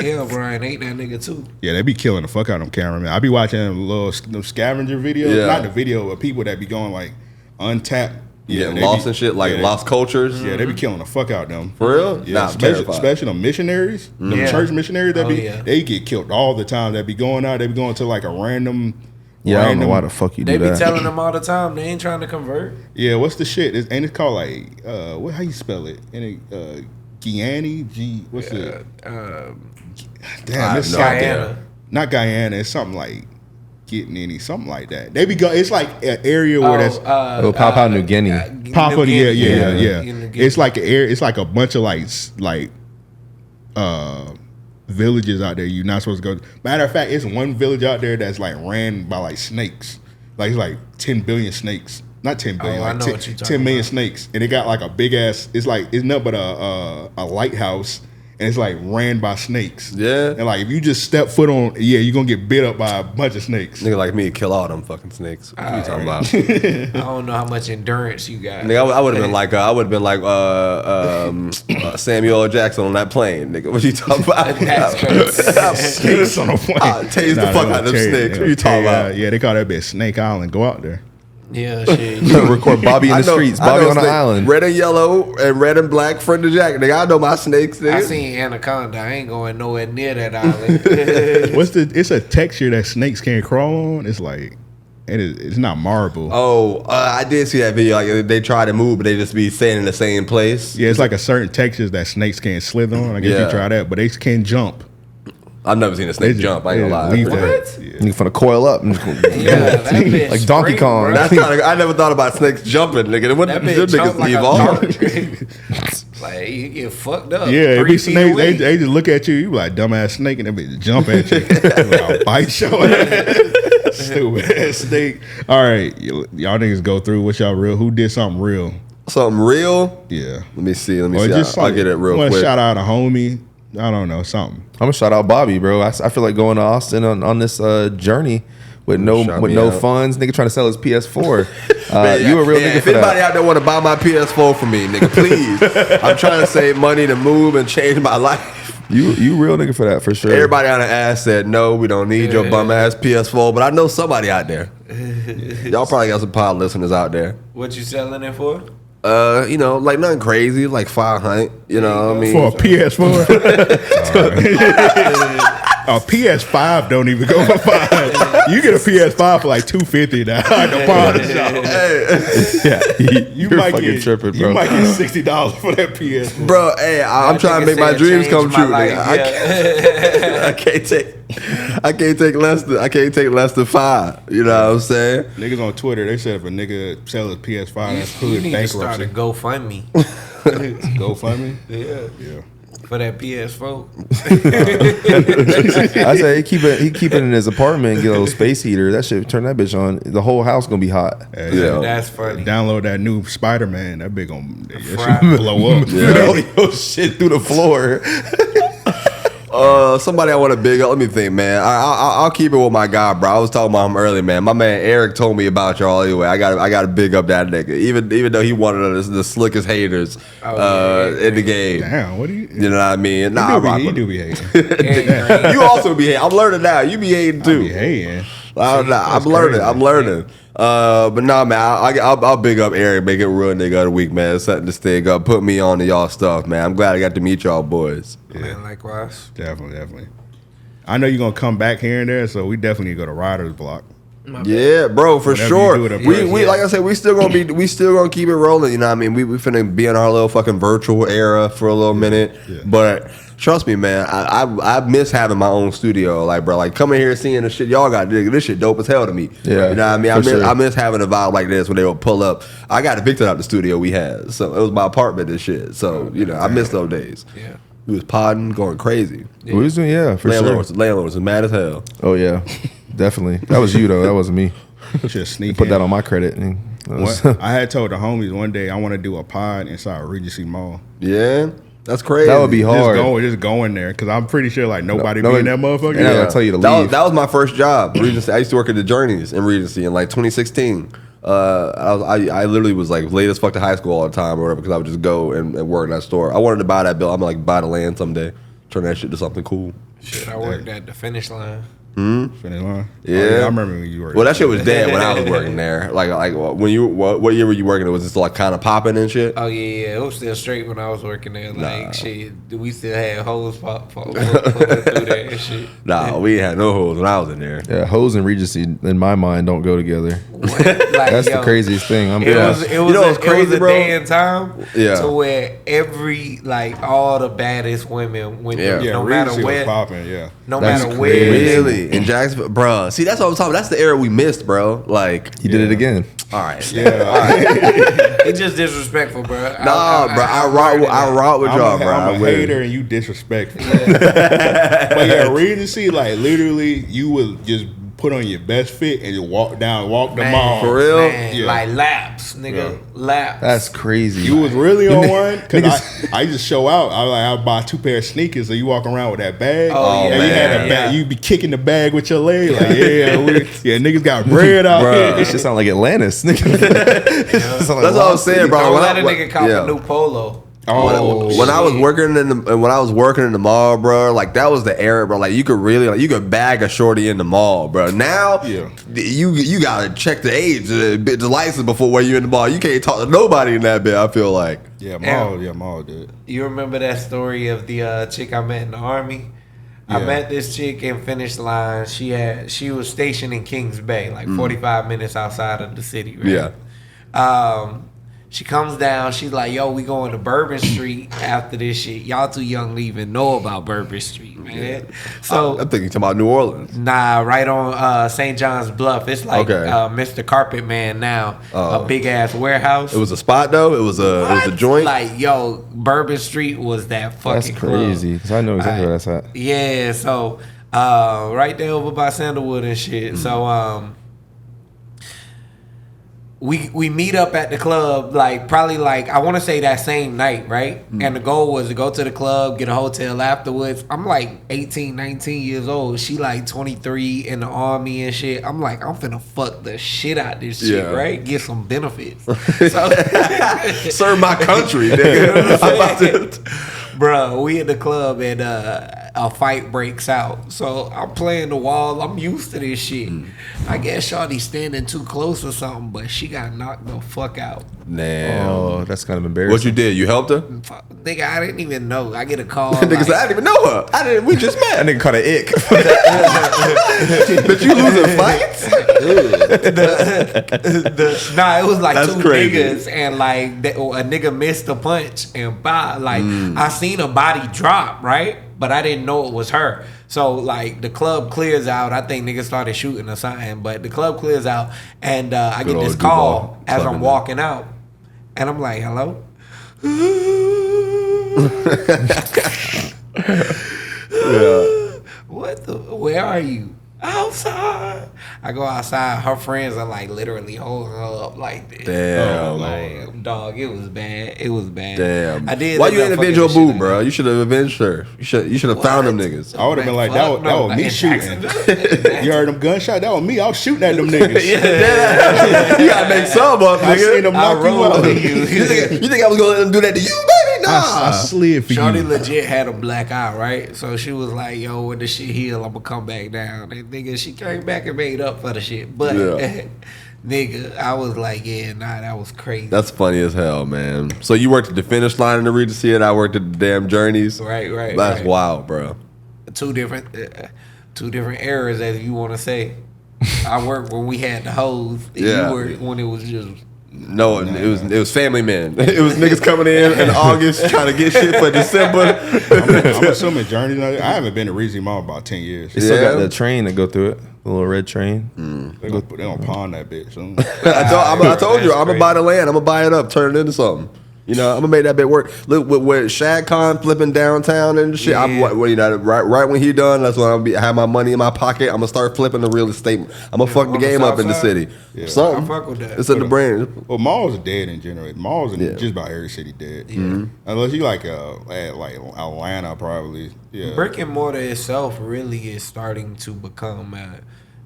Yeah, Brian ate that nigga too. Yeah, they be killing the fuck out of them cameramen. I be watching them scavenger videos, not the video, but people that be going like untapped. Lost and shit, like lost cultures. Yeah, they be killing the fuck out of them. For real? Yeah, especially the missionaries, the church missionaries they get killed all the time. They be going out, they be going to like a random. Yeah, I don't know why the fuck you do that. They be telling them all the time they ain't trying to convert. Yeah, what's the shit? It's called like how you spell it? Guyana? What's it? Damn, it's Guyana. Not Guyana. It's something like getting any something like that. They be go. It's like an area where that's Papua New Guinea. Papua, yeah. It's like an area. It's like a bunch of like villages out there you're not supposed to go. Matter of fact, it's one village out there that's like ran by like snakes. Like it's like 10 billion snakes. Not 10 billion. I know like what you're 10 million about. Snakes, and it got like a big ass. It's nothing but a lighthouse. And it's like ran by snakes. Yeah. And like if you just step foot on, you're gonna get bit up by a bunch of snakes. Nigga like me kill all them fucking snakes. What you talking about? I don't know how much endurance you got. Nigga, I would have been like Samuel L. Jackson on that plane. Nigga, what you talking about? That's crazy. Snakes on a plane. Tase the fuck out of them snakes. What you talking about? Yeah, they call that bitch Snake Island. Go out there. Yeah, shit. Record Bobby in the streets. Bobby on the island. Red and yellow and red and black friend of Jack. Nigga, I know my snakes. Nigga. I seen Anaconda. I ain't going nowhere near that island. It's a texture that snakes can't crawl on. It's like, it's not marble. Oh, I did see that video. Like they try to move, but they just be staying in the same place. Yeah, it's like a certain texture that snakes can't slither on. I guess you try that, but they can jump. I've never seen a snake jump. I ain't gonna lie. What? You finna coil up and that like Donkey Kong. That's kind of. I never thought about snakes jumping, nigga. What That them bitch jump niggas like evolve? Like you get fucked up. Yeah, it be snakes. They just look at you. You be like dumbass snake, and they be jump at you. Like, I'll bite your ass. Stupid ass snake. All right, y'all niggas go through what y'all real. Who did something real? Something real? Yeah. Let me see. Just I'll get it real quick. Shout out a homie. I don't know, something. I'm gonna shout out Bobby, bro. I feel like going to Austin on this journey with no funds. Nigga trying to sell his PS4. You a real nigga if for anybody that. out there want to buy my PS4 for me, nigga, please. I'm trying to save money to move and change my life. You real nigga for that, for sure. Everybody on the ass said, no, we don't need your bum ass PS4, but I know somebody out there. Y'all probably got some pod listeners out there. What you selling it for? Like nothing crazy, like 500. You know what I mean? For a PS4. A PS5 don't even go for 5. You get a PS5 for like $250 now at the pawn shop. Yeah, you're might fucking get, tripping, bro. You might get $60 for that PS4. Bro, hey, I'm trying to make my dreams come true. I can't take less than 5. You know what I'm saying? Niggas on Twitter, they said if a nigga sell his PS5, that's You hood need to start bankruptcy. a GoFundMe. GoFundMe? Yeah. For that PS4. I say he keep it in his apartment and get a little space heater. That shit, turn that bitch on. The whole house gonna be hot. Yeah. That's funny. Download that new Spider-Man. That bitch gonna Fry. blow up. Yo, shit through the floor. Somebody I want to big up. Let me think, man. I'll keep it with my guy, bro. I was talking about him earlier, man. My man Eric told me about y'all anyway. I got to big up that nigga, even though he one of the slickest haters in the game. Damn, what do you? You know what I mean? He do be hating. You also be hating. I'm learning now. You be hating too. I be hating. I'm learning. But nah, man. I'll big up Eric, make it real nigga of the week, man. Setting this thing up, put me on to y'all stuff, man. I'm glad I got to meet y'all boys. Yeah. Man, likewise. Definitely. I know you're gonna come back here and there, so we definitely go to Riders Block. Yeah, bro, for Whatever sure. you do it up We there. like I said, we still gonna keep it rolling. You know what I mean? We finna be in our little fucking virtual era for a little minute. Yeah. But trust me, man, I miss having my own studio. Like, bro, like coming here seeing the shit y'all got. This shit dope as hell to me. Yeah, you know what I mean? for I sure. miss having a vibe like this when they would pull up. I got evicted out the studio we had, so it was my apartment and shit. So you know, I miss those days. Yeah. We was podding, going crazy. We was doing, yeah, for sure. Landlords was mad as hell. Oh yeah, definitely. That was you though. That wasn't me. Just sneak Put in. that on my credit. And that was- I had told the homies one day I want to do a pod inside Regency Mall. Yeah, that's crazy. That would be hard. Just going there because I'm pretty sure like nobody No, be in that motherfucker. and I'll tell you to That leave. was my first job. Regency. I used to work at the Journeys in Regency in like 2016. I literally was like late as fuck to high school all the time or whatever because I would just go and work in that store. I wanted to buy that bill. I'm like buy the land someday, turn that shit to something cool. Shit, I worked at the Finish Line. Finish line. Yeah. Oh, yeah, I remember when you were. Well, that shit was dead when I was working there. Like when you what year were you working? It was just like kind of popping and shit. Oh yeah, it was still straight when I was working there. Like shit, we still had hoes pop through there and shit. Nah, we had no hoes when I was in there. Yeah, hoes and Regency in my mind don't go together. Like, That's the craziest thing. It was crazy, a bro? day and time Yeah. to where all the baddest women went there, Yeah, no matter Regency was where, popping. Yeah. no That's matter where. crazy. Really in Jacksonville, bro. See, that's what I'm talking about. That's the era we missed, bro. Like, He did it again. all right, It's just disrespectful, bro. Nah, bro. I rock with y'all, bro. I'm a with- hater and you disrespectful. But yeah, Regency, like literally, you would just put on your best fit and you walk the mall. For real? Man, Yeah. like laps, nigga, laps. That's crazy. You was really on one because niggas- I just show out. I'll buy 2 pair of sneakers, so you walk around with that bag. Oh, and yeah, you had a yeah. bag. You be kicking the bag with your leg. Like niggas got bread out here. This shit sound like Atlantis. Nigga. That's what I'm saying, bro. Don't When let I- a nigga cop yeah. a new polo. When I was working in the mall, bro, like that was the era, bro. Like you could bag a shorty in the mall, bro. Now, you gotta check the age, the license before when you in the mall. You can't talk to nobody in that bit. I feel like. Mall did. You remember that story of the chick I met in the army? I met this chick in Finish Line. She was stationed in Kings Bay, like 45 minutes outside of the city. Right? Yeah. She comes down. She's like, "Yo, we going to Bourbon Street after this shit. Y'all too young to even know about Bourbon Street, man." So I'm thinking about New Orleans. Nah, right on St. John's Bluff. It's like Mr. Carpet Man now, a big ass warehouse. It was a spot though. It was a joint. Like, yo, Bourbon Street was that fucking. That's crazy. Because I know exactly where that's at. Yeah, so right there over by Sandalwood and shit. So we meet up at the club, like probably like I want to say that same night, right? And the goal was to go to the club, get a hotel afterwards. I'm like 18, 19 years old. She like 23 in the army and shit. I'm like, I'm finna fuck the shit out this shit, right? Get some benefits. So, serve my country, nigga. Bro, we at the club and a fight breaks out. So I'm playing the wall. I'm used to this shit. I guess Shawty's standing too close or something, but she got knocked the fuck out. Damn. Oh, that's kind of embarrassing. What you did? You helped her? Nigga, I didn't even know. I get a call. Nigga said, I didn't even know her. We just met. That nigga caught an ick. But you losing fights? Nah, it was like That's two crazy. niggas and like a nigga missed a punch and I seen a body drop, right? But I didn't know it was her. So like the club clears out. I think niggas started shooting or something, but the club clears out and I get this call as I'm walking out. And I'm like, hello? Where are you? Outside. I go outside. Her friends are like literally holding her up like this. Damn. Like, dog, it was bad. It was bad. Damn. I did. Why you ain't avenge your boo, bro? You should have avenged her. You should have found them niggas. I would have been like, that was me shooting. You heard them gunshots? That was me. I was shooting at them niggas. You gotta make some up, nigga. I seen them knock you out. You think I was gonna let them do that to you, baby? Nah. I slid for Shawty you. legit had a black eye, right? So she was like, yo, when the shit heal, I'm gonna come back down. And nigga, she came back and made up for the shit. But nigga, I was like, yeah, nah, that was crazy. That's funny as hell, man. So you worked at the finish line in the Regency, and I worked at the damn Journeys. Right. That's wild, bro. Two different eras, as you want to say. I worked when we had the hose. And you worked when it was just. No, it was family men. It was niggas coming in August trying to get shit for December. I'm assuming Journey. I haven't been to Regency Mall about 10 years. They still got the train to go through it. The little red train. They gonna pawn that bitch soon. I told you, I'm gonna buy the land. I'm gonna buy it up, turn it into something. You know, I'm gonna make that bit work. Look, with Shad Khan flipping downtown and shit. Yeah. Right when he done, that's when I have my money in my pocket. I'm gonna start flipping the real estate. I'm gonna fuck the game up in the city. Yeah. Something. I fuck with that. It's in the brain. Well, malls are dead in general. Malls in just about every city dead. Unless you like Atlanta, probably. Yeah. Brick and mortar itself really is starting to become a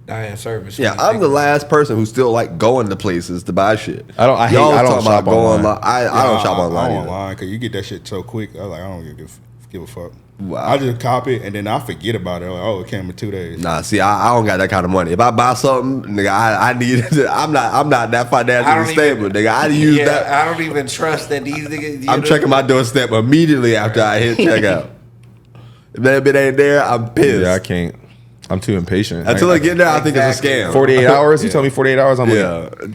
dying service. Yeah, I'm the last person who still like going to places to buy shit. I don't shop online. I don't shop online. I don't online because you get that shit so quick. I don't give a fuck. Wow. I just copy it and then I forget about it. Like, oh, it came in 2 days. Nah, see, I don't got that kind of money. If I buy something, nigga, I need it. I'm not that financially stable, nigga. I use that. I don't even trust that these niggas. I'm checking my doorstep immediately after I hit checkout. If that bit ain't there, I'm pissed. Yeah, I can't. I'm too impatient. Until I get there, I think it's a scam. 48 hours? You tell me 48 hours? I'm like,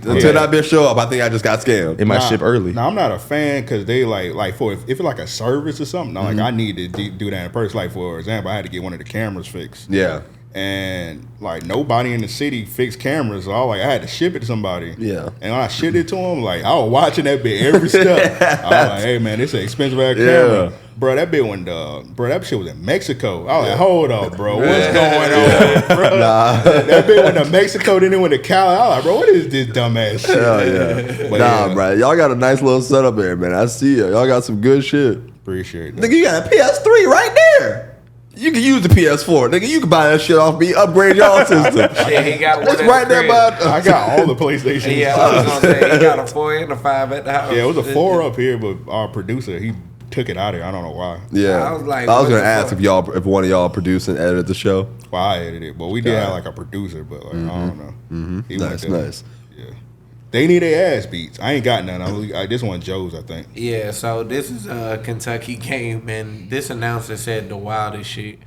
Until that bitch show up, I think I just got scammed. It might ship early. Now I'm not a fan because they like for if it's like a service or something. Like I need to do that in person. Like for example, I had to get one of the cameras fixed. Yeah. And like nobody in the city fixed cameras, so I had to ship it to somebody. Yeah. And when I shipped it to them, like I was watching that bit every step. I was like, hey man, this is an expensive ass camera. Bro, that bit that shit was in Mexico. I was like, hold up, bro. What's going on, bro? That bit went to Mexico, then it went to Cali. I was like, bro, what is this dumbass shit? Hell yeah. But bro. Y'all got a nice little setup here, man. I see you. Y'all got some good shit. Appreciate that. Nigga, you got a PS3 right there. You can use the PS4. Nigga, you can buy that shit off me, upgrade y'all system. Yeah, he got one. It's right there, bud. I got all the PlayStations. Yeah, I was gonna say he got a 4 and a 5 at the house. Yeah, it was a 4 up here, but our producer, he took it out of here. I don't know why. Yeah. I was like, I was gonna ask if one of y'all produced and edited the show. Well, I edited it, but we did have like a producer, but like I don't know. He Nice. Yeah. They need their ass beats. I ain't got none. This one Joe's, I think. Yeah, so this is a Kentucky game, and this announcer said the wildest shit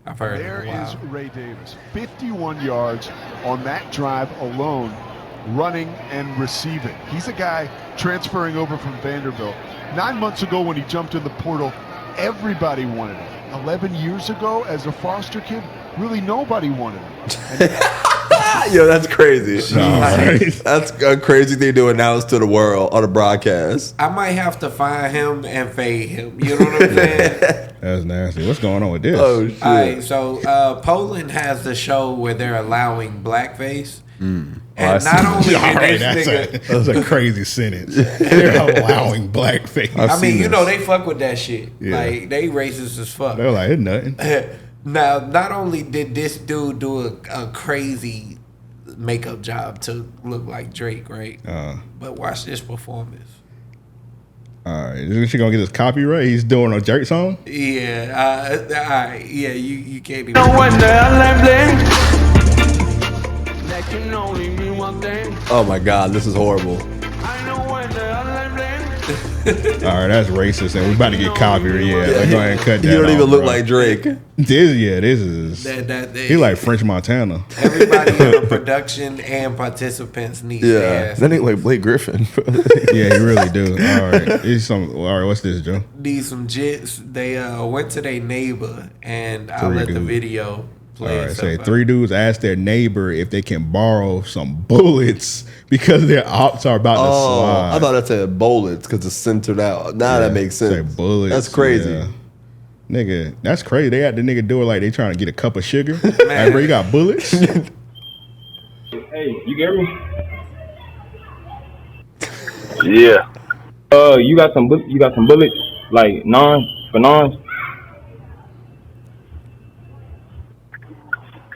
I've heard. There is Ray Davis, 51 yards on that drive alone, running and receiving. He's a guy transferring over from Vanderbilt. 9 months ago when he jumped in the portal, everybody wanted him. 11 years ago, as a foster kid, really nobody wanted him. Yo, that's crazy. Right. That's a crazy thing to announce to the world on a broadcast. I might have to find him and fade him. You know what I'm saying? That's nasty. What's going on with this? Oh shit! All right, so Poland has the show where they're allowing blackface. And not only did this nigga... That's a crazy sentence. They're allowing blackface. I mean, you know, they fuck with that shit. Yeah. Like, they racist as fuck. They're like, it's nothing. Now, not only did this dude do a crazy makeup job to look like Drake, right? But watch this performance. All right, is she gonna get his copyright? He's doing a Drake song? Yeah, all right. Yeah, you can't even... No wonder I'm that can only mean one thing. Oh my god, this is horrible. I know when All right, that's racist, and we about to get copyright. Yeah, let's go ahead and cut that. You don't off, even look bro. like Drake. This is. He like French Montana. Everybody in the production and participants need that ain't like Blake Griffin. Yeah, he really do. All right, all right. What's this, Joe? Need some jits. They went to their neighbor, and I let the video play. All right, say 3 dudes asked their neighbor if they can borrow some bullets because their ops are about to slide. I thought that said bullets because it's centered out. Now that makes sense. Say bullets. That's crazy. Yeah. Nigga, that's crazy. They had the nigga do it like they trying to get a cup of sugar. Like, bro, you got bullets? Hey, you get me? Yeah. You got some bullets, like for nons?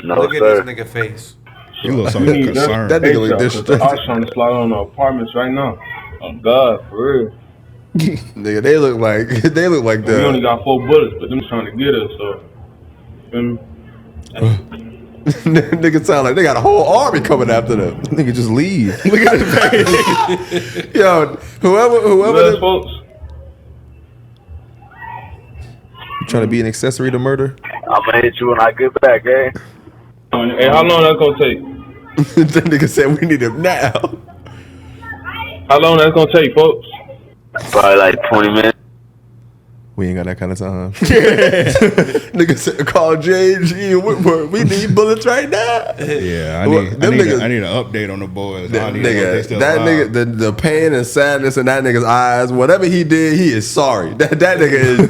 No, look at this nigga face. You look something concerned. That nigga look distressed. I was trying to slide on the apartments right now. Oh God, for real. Nigga, they look like the. We only got 4 bullets, but them trying to get us. So, Nigga sound like they got a whole army coming after them. Nigga, just leave. Look at the face. Yo, whoever. Folks. You trying to be an accessory to murder? I'm gonna hit you when I get back, eh? Hey, how long that's gonna take? That nigga said we need him now. How long that's gonna take, folks? Probably like 20 minutes. We ain't got that kind of time. Nigga said, call J&G and Whitworth. We need bullets right now. Yeah, I need an update on the boys. Nigga, the pain and sadness in that nigga's eyes, whatever he did, he is sorry. That nigga is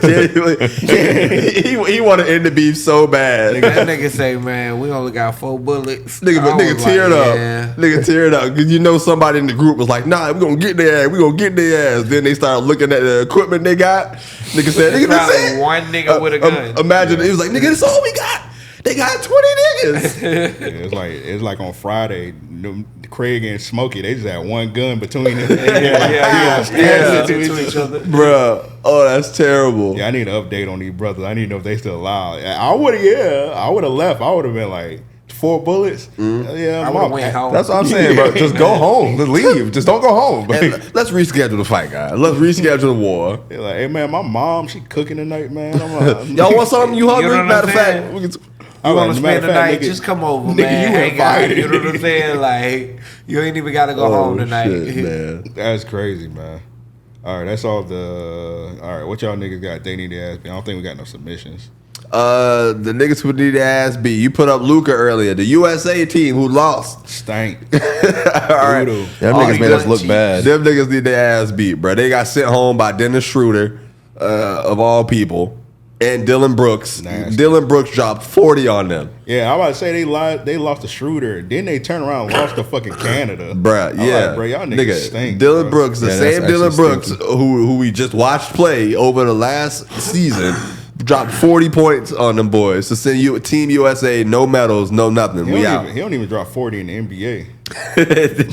genuinely, he want to end the beef so bad. That nigga say, man, we only got 4 bullets. Nigga teared up. Yeah. Nigga teared up. Because you know somebody in the group was like, nah, we gonna get their ass. We gonna get their ass. Then they started looking at the equipment they got. Nigga said, nigga, this it. One nigga with a gun. Imagine he was like, nigga, this all we got. They got 20 niggas. Yeah, it's like on Friday, Craig and Smokey, they just had one gun between them. To each other. Bruh. Oh, that's terrible. Yeah, I need an update on these brothers. I need to know if they still alive. I would have left. I would have been like 4 bullets. Yeah, I would have went home. That's what I'm saying, bro. Just go home. Just leave. Just don't go home. Let's reschedule the fight, guys. Let's reschedule the war. They're like, hey man, my mom, she cooking tonight, man. I'm like, y'all want something? You hungry? Matter of fact, you want to spend the night? Just come over, nigga, man. You invited. You know what I'm saying? Like, you ain't even got to go home tonight. Shit, man. That's crazy, man. All right, that's all the. All right, what y'all niggas got? They need to ask me. I don't think we got no submissions. The niggas who need to ass beat. You put up Luka earlier. The USA team who lost. Stank. All right. Them niggas made us look bad. Them niggas need their ass beat, bro. They got sent home by Dennis Schroeder, of all people, and Dylan Brooks. Nasty. Dylan Brooks dropped 40 on them. Yeah, I was about to say they lost to Schroeder. Then they turned around and lost to fucking Canada. Bruh, yeah. Like, bro, y'all niggas stink. Dylan bro. Brooks, the same Dylan Brooks who we just watched play over the last season, dropped 40 points on them boys to send you Team USA, no medals, no nothing. He don't even drop 40 in the NBA.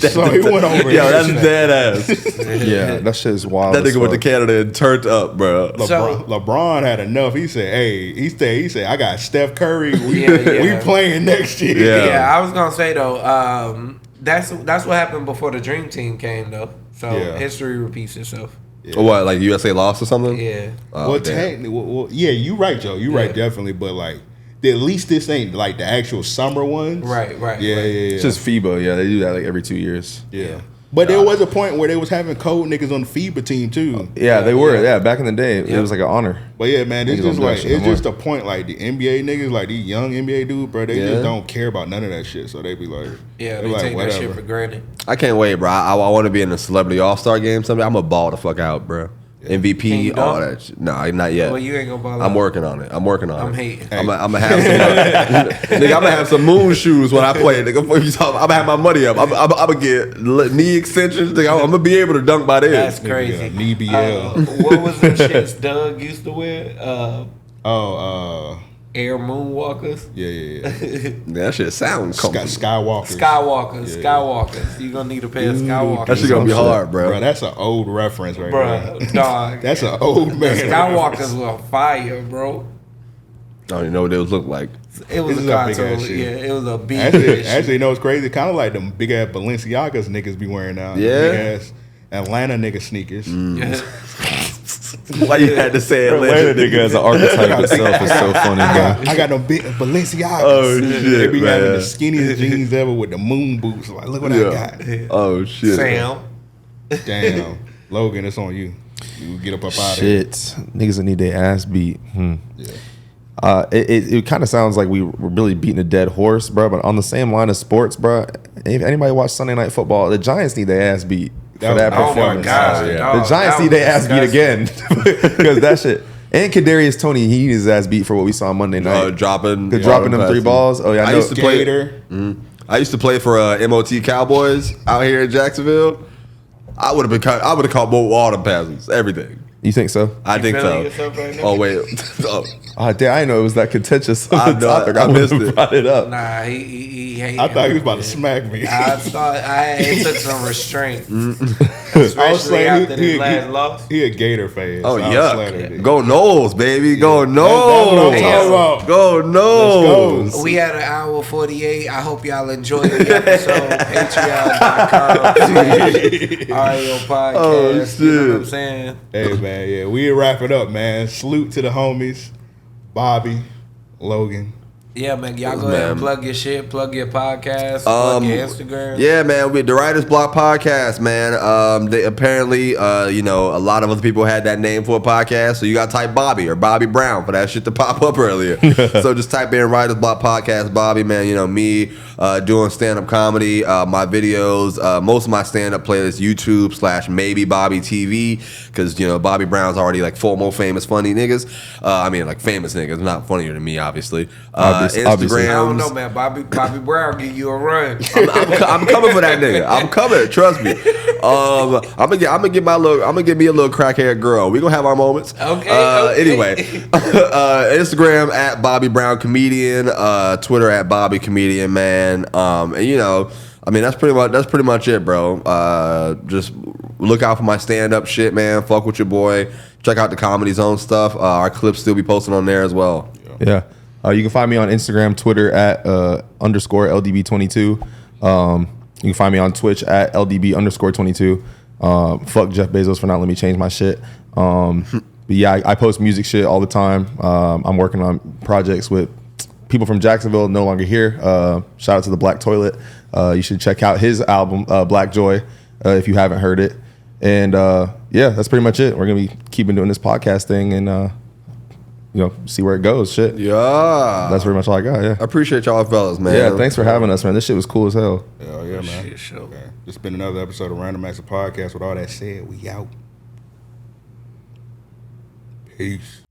So he went over. Yo, that's dead ass. Yeah, that shit is wild. That nigga went to Canada and turned up, bro. LeBron had enough. He said, "Hey, he said, I got Steph Curry. We playing next year." Yeah, I was gonna say though, that's what happened before the Dream Team came though. So history repeats itself. Yeah. What, like USA lost or something? Yeah. Well, technically, yeah, you right, Joe. You right, definitely. But like, at least this ain't like the actual summer ones. Right. Yeah. It's just FIBA. Yeah, they do that like every 2 years. Yeah. But there was a point where they was having cold niggas on the FIBA team too. Yeah, they were. Yeah, back in the day, it was like an honor. But yeah, man, it's just like it's just a point. Like the NBA niggas, like these young NBA dudes, bro, they just don't care about none of that shit. So they be like, they like, take whatever. that shit for granted. I can't wait, bro. I want to be in a celebrity all-star game someday. I'm gonna ball the fuck out, bro. MVP, all that shit. No, not yet. Well, you ain't gonna ball I'm out. working on it. I'm hating. I'm gonna have some. Nigga, I'm gonna have some moon shoes when I play. Nigga, I'm gonna have my money up. I'm gonna get knee extensions. Nigga, I'm gonna be able to dunk by this. That's crazy. Knee BL. What was the shits Doug used to wear? Air moonwalkers. Yeah. That shit sounds Skywalkers. Skywalkers. You gonna need a pair of Skywalkers. That shit gonna be hard, bro. Bro, that's an old reference right Bro, there. dog. That's an old man. Skywalkers were fire, bro. I don't even know what those look like. It was This a is a big cartoon. ass shit. Yeah, it was a big Actually, you know what's crazy? Kind of like them big ass Balenciagas niggas be wearing now. Yeah. Big ass Atlanta nigga sneakers. Why you had to say Atlanta nigga as an archetype itself is so funny, bro. I got them big Balenciagas. Oh, shit, They be having man. the skinniest jeans ever with the moon boots. Like, look what I got. Oh shit. Sam. Damn. Logan, it's on you. You get up out of here. Shit, niggas that need their ass beat. It kind of sounds like we were really beating a dead horse, bro. But on the same line of sports, bro. If anybody watch Sunday Night Football, the Giants need their ass beat for that Oh my performance. God, The Giants need their ass beat again because that shit. And Kadarius Toney, he needs his ass beat for what we saw Monday night. Dropping them 3 balls. Oh yeah, I used to play. I used to play for MOT Cowboys out here in Jacksonville. I would have caught all the passes, everything. You think so? I think so. Right now? Oh wait. Oh damn! I didn't know it was that contentious I of a know, topic. I I missed missed it. brought it up. Nah, he hated I thought he was about to smack me. It took some restraint. I was Especially saying after this last loss. he a Gator fan. Oh so I was yeah. flattered. Go Knowles, baby. Go That's what I'm Knowles. talking about. Go Knowles. Let's go. We had an hour 48. I hope y'all enjoyed the episode. Patreon.com. RAO Podcast. Oh, You know what shit. I'm saying? Hey man, yeah, we wrap it up, man. Salute to the homies, Bobby, Logan. Yeah, man. Y'all go ahead and plug your shit, plug your podcast, plug your Instagram. Yeah, man, we the Writers Block podcast, man. They apparently, a lot of other people had that name for a podcast, so you got to type Bobby or Bobby Brown for that shit to pop up earlier. So just type in Writers Block podcast, Bobby, man. Me doing stand up comedy, my videos, most of my stand up playlists, YouTube/maybe Bobby TV, because Bobby Brown's already like 4 more famous funny niggas. Like famous niggas, not funnier than me, obviously. Instagram. I don't know, man. Bobby Brown give you a run. I'm coming for that nigga. I'm coming. Trust me. I'm gonna get me a little crackhead girl. We gonna have our moments. Okay. Anyway, Instagram at Bobby Brown Comedian. Twitter at Bobby Comedian, man. That's pretty much it, bro. Just look out for my stand up shit, man. Fuck with your boy. Check out the Comedy Zone stuff. Our clips still be posted on there as well. Yeah. You can find me on Instagram, Twitter at _LDB22. You can find me on Twitch at LDB_22. Fuck Jeff Bezos for not letting me change my shit. But yeah, I post music shit all the time. I'm working on projects with people from Jacksonville, no longer here. Shout out to the Black Toilet. You should check out his album, Black Joy, if you haven't heard it. And yeah, that's pretty much it. We're gonna be keeping doing this podcast thing and see where it goes. Shit. Yeah. That's pretty much all I got. Yeah. I appreciate y'all fellas, man. Yeah, thanks for having us, man. This shit was cool as hell. Yeah, man. Shit, sure. Okay. This has been another episode of Random Acts of Podcast. With all that said, we out. Peace.